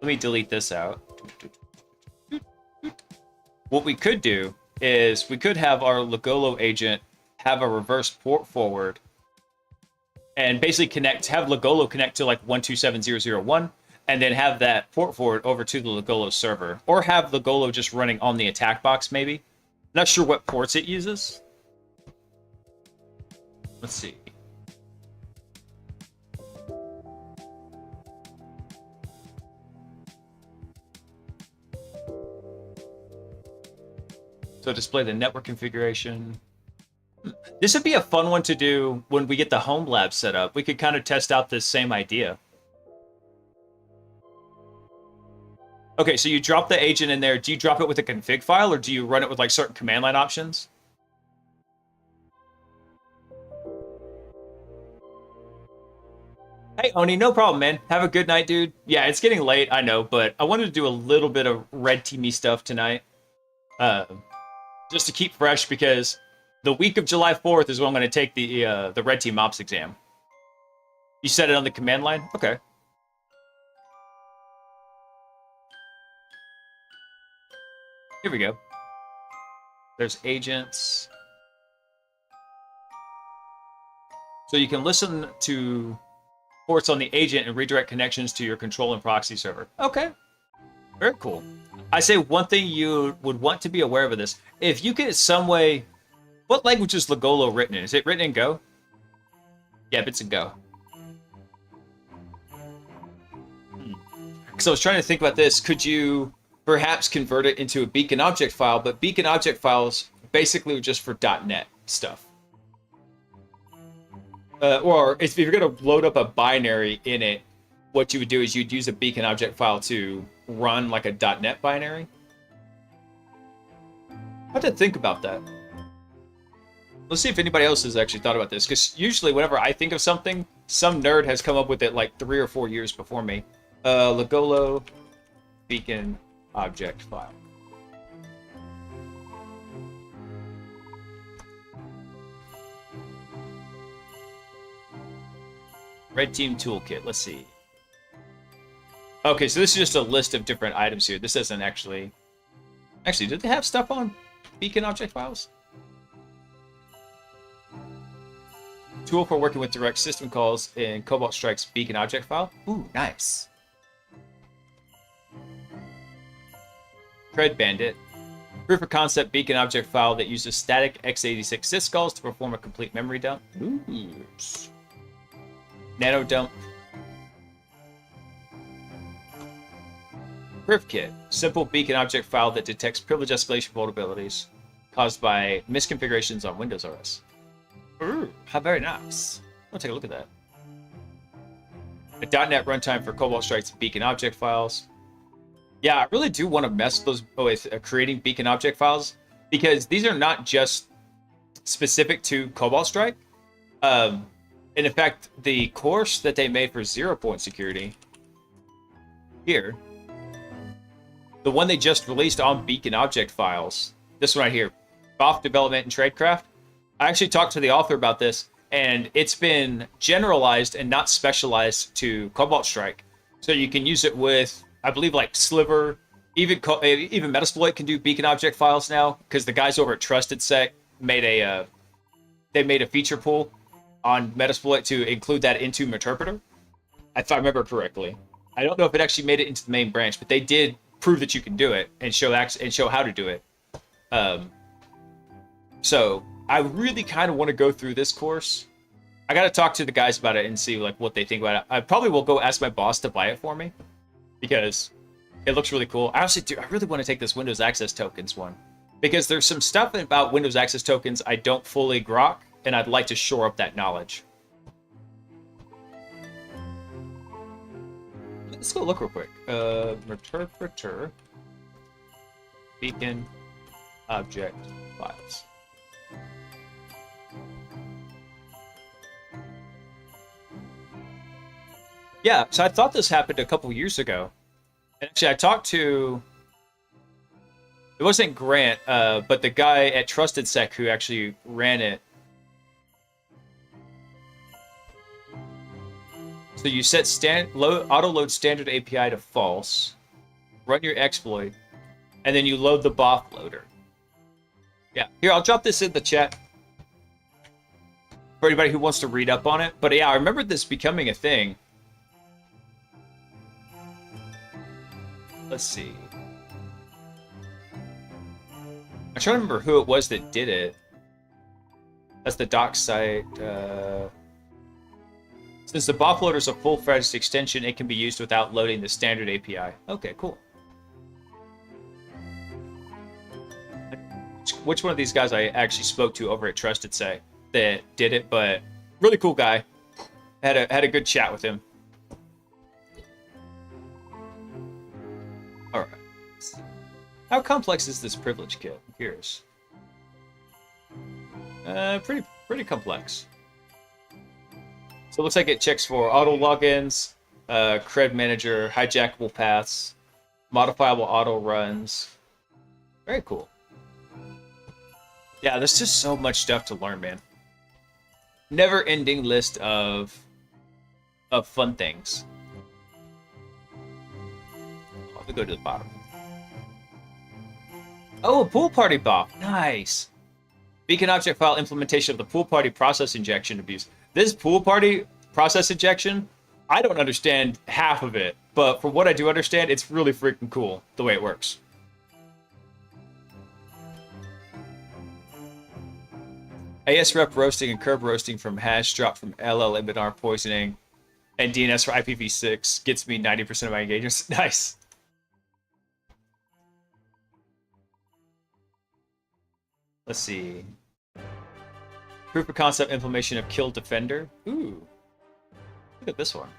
Let me delete this out. What we could do is we could have our Legolo agent have a reverse port forward and basically have Legolo connect to like 127001 and then have that port forward over to the Legolo server, or have Legolo just running on the attack box maybe. Not sure what ports it uses. Let's see. So display the network configuration. This would be a fun one to do when we get the home lab set up. We could kind of test out this same idea. Okay, so you drop the agent in there. Do you drop it with a config file, or do you run it with like certain command line options? Hey, Oni, no problem, man. Have a good night, dude. Yeah, it's getting late, I know, but I wanted to do a little bit of red teamy stuff tonight. Just to keep fresh, because the week of July 4th is when I'm going to take the Red Team Ops exam. You set it on the command line? Okay. Here we go. There's agents. So you can listen to ports on the agent and redirect connections to your control and proxy server. Okay. Very cool. I say one thing you would want to be aware of this. If you could some way... What language is Legolo written in? Is it written in Go? Yep, it's in Go. So I was trying to think about this. Could you perhaps convert it into a beacon object file? But beacon object files basically are just for .NET stuff. Or if you're going to load up a binary in it, what you would do is you'd use a beacon object file to run like a .NET binary. I have to think about that. Let's see if anybody else has actually thought about this, because usually whenever I think of something, some nerd has come up with it like 3 or 4 years before me. Legolo beacon object file. Red Team Toolkit, let's see. Okay, so this is just a list of different items here. This doesn't actually... Actually, did they have stuff on beacon object files? Tool for working with direct system calls in Cobalt Strike's beacon object file. Ooh, nice. Cred Bandit. Proof of concept beacon object file that uses static x86 syscalls to perform a complete memory dump. Ooh. Nano dump. PrivKit. Simple beacon object file that detects privilege escalation vulnerabilities caused by misconfigurations on Windows OS. Ooh, how very nice. I'll take a look at that. A .NET runtime for Cobalt Strike's beacon object files. Yeah, I really do want to mess with creating beacon object files, because these are not just specific to Cobalt Strike. And in fact, the course that they made for 0 Point Security here, the one they just released on beacon object files, this one right here, BOF Development and Tradecraft. I actually talked to the author about this, and it's been generalized and not specialized to Cobalt Strike. So you can use it with, I believe, like Sliver, even Metasploit can do beacon object files now, because the guys over at Trusted Sec made a feature pool on Metasploit to include that into Meterpreter, if I remember correctly. I don't know if it actually made it into the main branch, but they did prove that you can do it and show how to do it. So I really kind of want to go through this course. I got to talk to the guys about it and see like what they think about it. I probably will go ask my boss to buy it for me because it looks really cool. I really want to take this Windows Access Tokens one because there's some stuff about Windows Access Tokens I don't fully grok, and I'd like to shore up that knowledge. Let's go look real quick. Meterpreter, beacon, object, files. Yeah, so I thought this happened a couple years ago. And actually, I talked to... It wasn't Grant, but the guy at Trusted Sec who actually ran it. So you set auto load standard API to false, run your exploit, and then you load the BOF loader. Yeah, here, I'll drop this in the chat for anybody who wants to read up on it. But yeah, I remember this becoming a thing. Let's see. I'm trying to remember who it was that did it. That's the doc site. Since the BOF loader is a full-fledged extension, it can be used without loading the standard API. Okay, cool. Which one of these guys I actually spoke to over at Trusted Sec that did it, but really cool guy. Had a good chat with him. All right. How complex is this privilege kit? Here's pretty complex. So it looks like it checks for auto logins, cred manager, hijackable paths, modifiable auto runs. Very cool. Yeah, there's just so much stuff to learn, man. Never-ending list of fun things. Let me go to the bottom. Oh, a pool party BOF. Nice. Beacon object file implementation of the pool party process injection abuse. This pool party process injection, I don't understand half of it, but for what I do understand, it's really freaking cool the way it works. ASRep roasting and curb roasting from hash drop from LL Ibinar poisoning and DNS for IPv6 gets me 90% of my engagements. Nice. Let's see. Proof of concept implementation of Kill Defender. Ooh. Look at this one.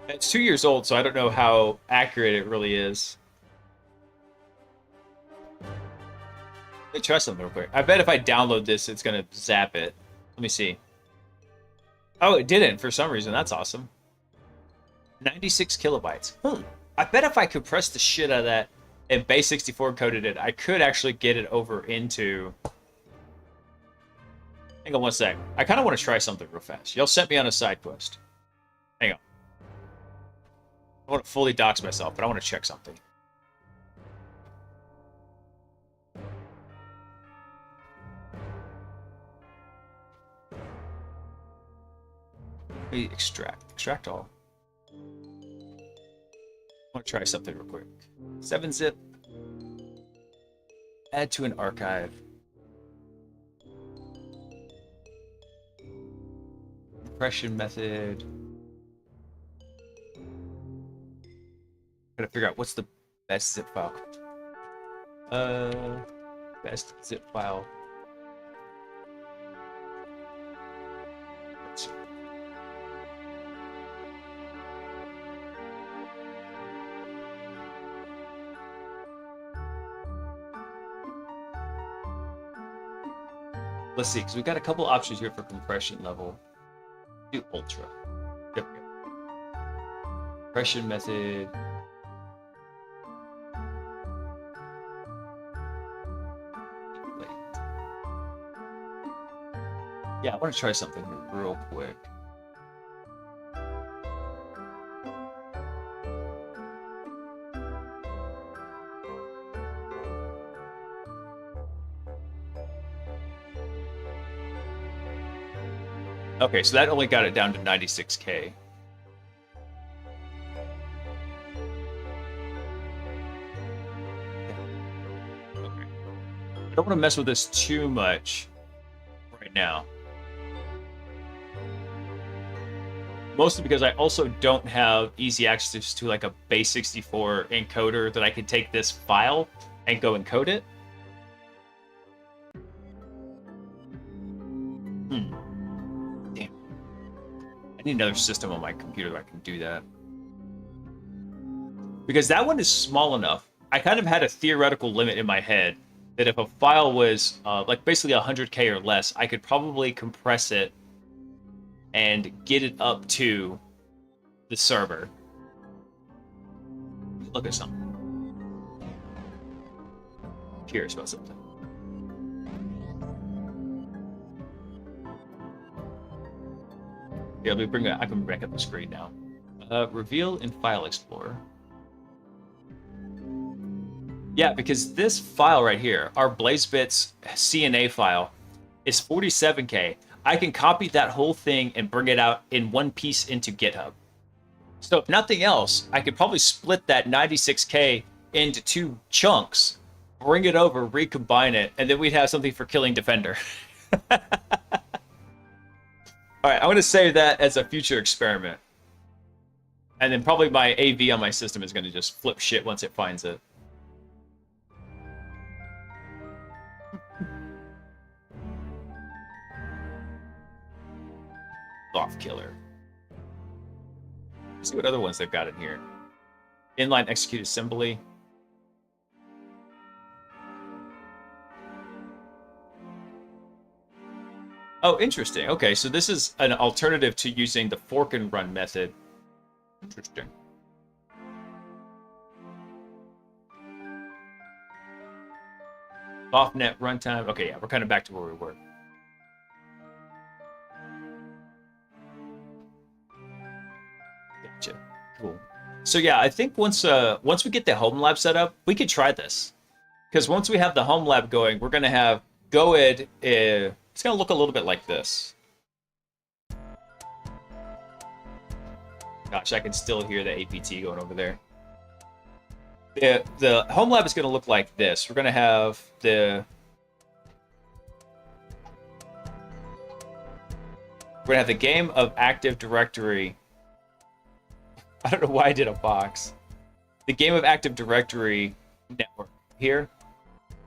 It's 2 years old, so I don't know how accurate it really is. Let me try something real quick. I bet if I download this, it's going to zap it. Let me see. Oh, it didn't for some reason. That's awesome. 96 kilobytes. I bet if I compress the shit out of that and base64 coded it, I could actually get it over into... Hang on one sec. I kind of want to try something real fast. Y'all sent me on a side quest. Hang on. I want to fully dox myself, but I want to check something. Let me extract. Extract all. I want to try something real quick. 7-zip. Add to an archive. Compression method. Gotta figure out what's the best zip file. Best zip file. Let's see. Let's see, because we've got a couple options here for compression level. Do ultra. There we go. Compression method. Yeah, I want to try something real quick. Okay, so that only got it down to 96K. Okay. I don't want to mess with this too much right now. Mostly because I also don't have easy access to like a base64 encoder that I can take this file and go encode it. Damn. I need another system on my computer that can do that. Because that one is small enough. I kind of had a theoretical limit in my head that if a file was like basically 100K or less, I could probably compress it and get it up to the server. Look at something. Curious about something. Yeah, let me bring it. I can back up the screen now. Reveal in File Explorer. Yeah, because this file right here, our BlazeBits CNA file, is 47K. I can copy that whole thing and bring it out in one piece into GitHub. So if nothing else, I could probably split that 96K into 2 chunks, bring it over, recombine it, and then we'd have something for killing Defender. All right, I'm going to save that as a future experiment. And then probably my AV on my system is going to just flip shit once it finds it. Off killer. Let's see what other ones they've got in here. Inline execute assembly. Oh, interesting. Okay, so this is an alternative to using the fork and run method. Interesting. Off-net runtime. Okay, yeah, we're kind of back to where we were. Gotcha. Cool. So yeah, I think once we get the home lab set up, we could try this. Because once we have the home lab going, we're going to have GoEd. It's going to look a little bit like this. Gosh, I can still hear the APT going over there. The home lab is going to look like this. We're going to have the... We're going to have the game of Active Directory. I don't know why I did a box. The game of Active Directory network here.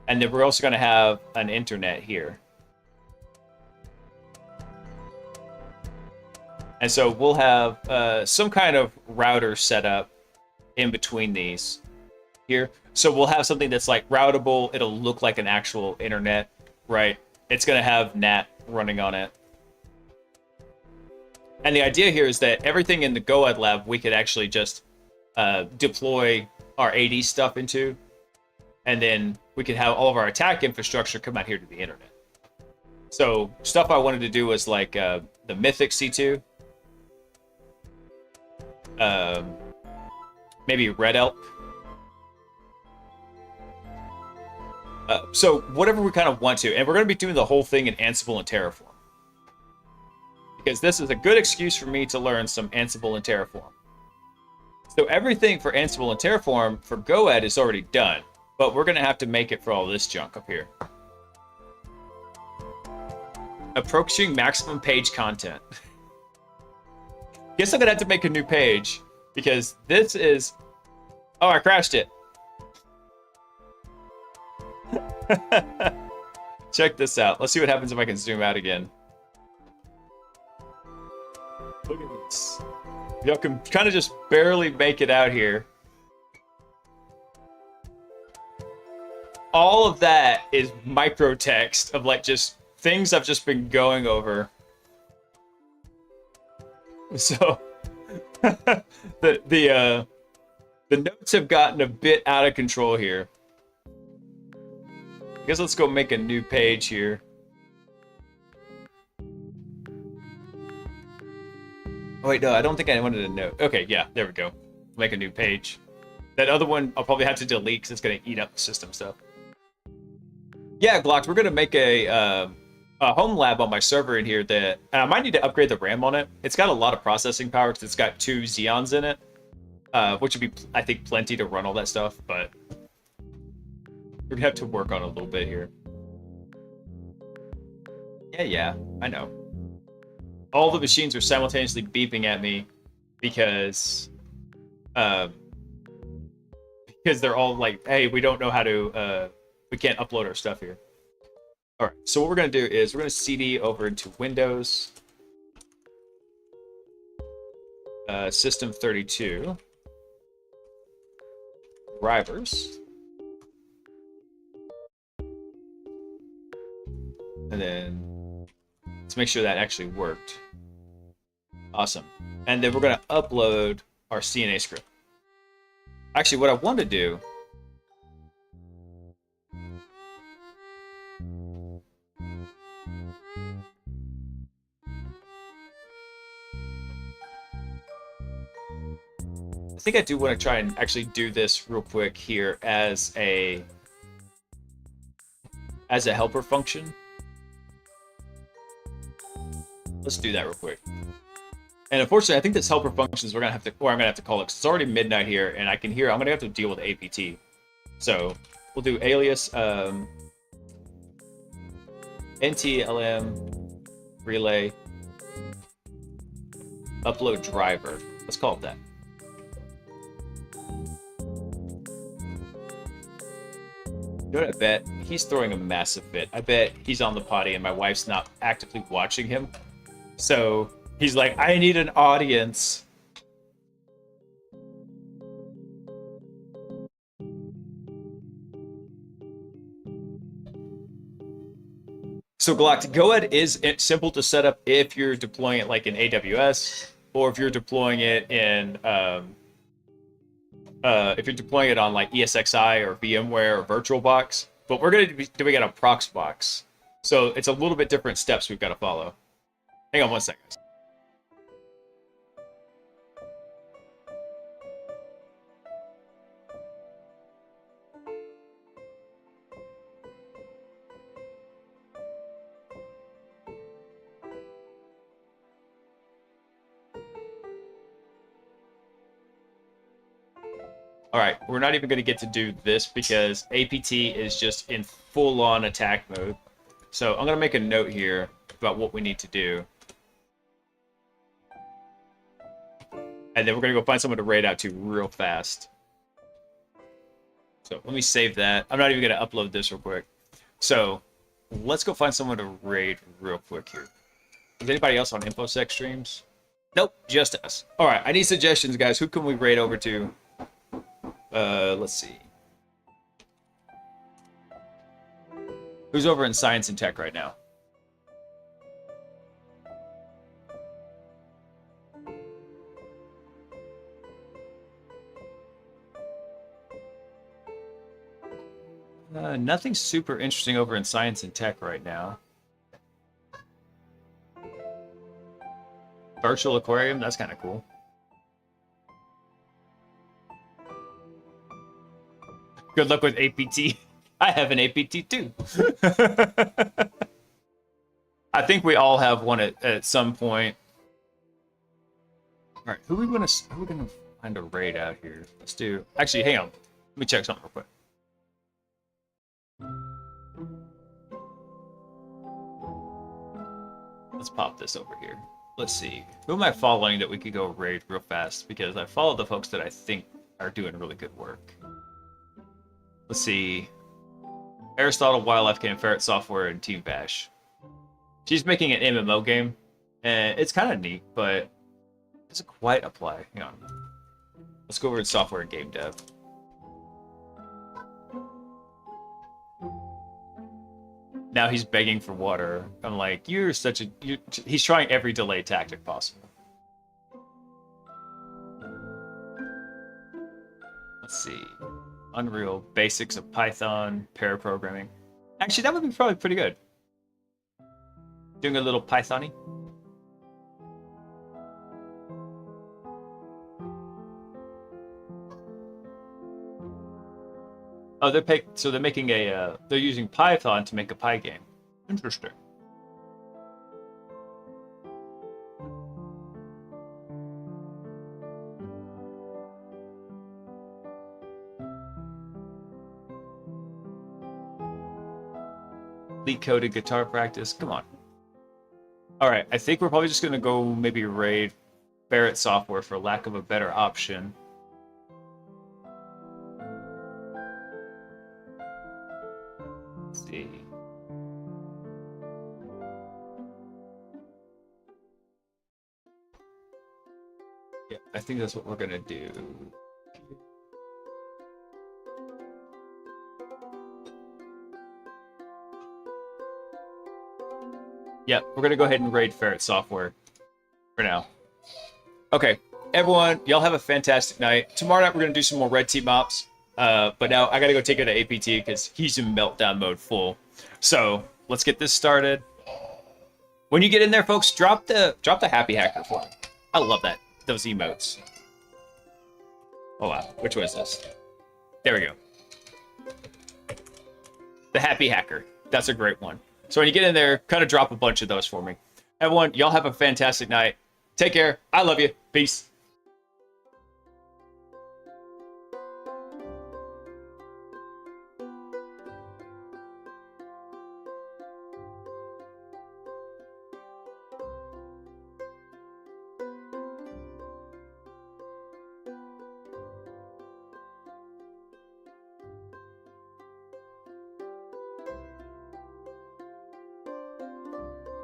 And then we're also going to have an internet here. And so we'll have some kind of router set up in between these here. So we'll have something that's like routable. It'll look like an actual internet, right? It's going to have NAT running on it. And the idea here is that everything in the GoEd lab, we could actually just deploy our AD stuff into. And then we could have all of our attack infrastructure come out here to the internet. So stuff I wanted to do was like the Mythic C2. Maybe Red Elk. So whatever we kind of want to. And we're going to be doing the whole thing in Ansible and Terraform. Because this is a good excuse for me to learn some Ansible and Terraform. So everything for Ansible and Terraform for GoEd is already done. But we're going to have to make it for all this junk up here. Approaching maximum page content. Guess I'm going to have to make a new page. Because this is... Oh, I crashed it. Check this out. Let's see what happens if I can zoom out again. Look at this. Y'all can kind of just barely make it out here. All of that is micro text of like just things I've just been going over. So the notes have gotten a bit out of control here. I guess let's go make a new page here. Oh, wait, no, I don't think I wanted to know. Okay, yeah, there we go. Make a new page. That other one I'll probably have to delete because it's going to eat up the system stuff. Yeah, Glock, we're going to make a home lab on my server in here that... And I might need to upgrade the RAM on it. It's got a lot of processing power because it's got 2 Xeons in it. Which would be, I think, plenty to run all that stuff, but... We're going to have to work on it a little bit here. Yeah, I know. All the machines are simultaneously beeping at me because they're all like, hey, we don't know how to, we can't upload our stuff here. All right, so what we're going to do is we're going to CD over into Windows, System 32, drivers, and then let's make sure that actually worked. Awesome. And then we're going to upload our CNA script. Actually, what I want to do... I think I do want to try and actually do this real quick here as a helper function. Let's do that real quick. And unfortunately, I think this helper functions we're gonna have to, or I'm gonna have to call it, because it's already midnight here, and I can hear I'm gonna have to deal with APT. So we'll do alias NTLM relay upload driver. Let's call it that. You know what I bet? He's throwing a massive fit. I bet he's on the potty and my wife's not actively watching him. So he's like, I need an audience. So Glock, GoAhead is simple to set up if you're deploying it like in AWS, or if you're deploying it in if you're deploying it on like ESXi or VMware or VirtualBox. But we're going to be doing it on Proxmox. So it's a little bit different steps we've got to follow. Hang on one second. All right, we're not even going to get to do this because APT is just in full-on attack mode. So I'm going to make a note here about what we need to do. And then we're going to go find someone to raid out to real fast. So let me save that. I'm not even going to upload this real quick. So let's go find someone to raid real quick here. Is anybody else on InfoSec streams? Nope, just us. All right, I need suggestions, guys. Who can we raid over to? Let's see. Who's over in science and tech right now? Nothing super interesting over in science and tech right now. Virtual aquarium, that's kind of cool. Good luck with APT. I have an APT too. I think we all have one at some point. All right, who are we gonna find a raid out here? Let's do. Actually, hang on. Let me check something real quick. Let's pop this over here. Let's see. Who am I following that we could go raid real fast? Because I follow the folks that I think are doing really good work. Let's see. Aristotle, Wildlife Game, Ferret Software, and Team Bash. She's making an MMO game, and it's kind of neat, but it doesn't quite apply. Hang on. Let's go over to software and game dev. Now he's begging for water. I'm like, you're such a... He's trying every delay tactic possible. Let's see. Unreal, basics of Python, pair programming. Actually, that would be probably pretty good. Doing a little Python-y. Oh, they're making a they're using Python to make a Pi game. Interesting. Leak coded guitar practice. Come on. All right, I think we're probably just gonna go maybe raid Barrett Software for lack of a better option. Let's see. Yeah, I think that's what we're gonna do. Yeah, we're gonna go ahead and raid Ferret Software for now. Okay, everyone, y'all have a fantastic night. Tomorrow night we're gonna do some more red team ops. But now I gotta go take it to APT because he's in meltdown mode full. So let's get this started. When you get in there, folks, drop the happy hacker for me. I love that. Those emotes. Oh wow, which one is this? There we go. The happy hacker. That's a great one. So when you get in there, kind of drop a bunch of those for me. Everyone, y'all have a fantastic night. Take care. I love you. Peace.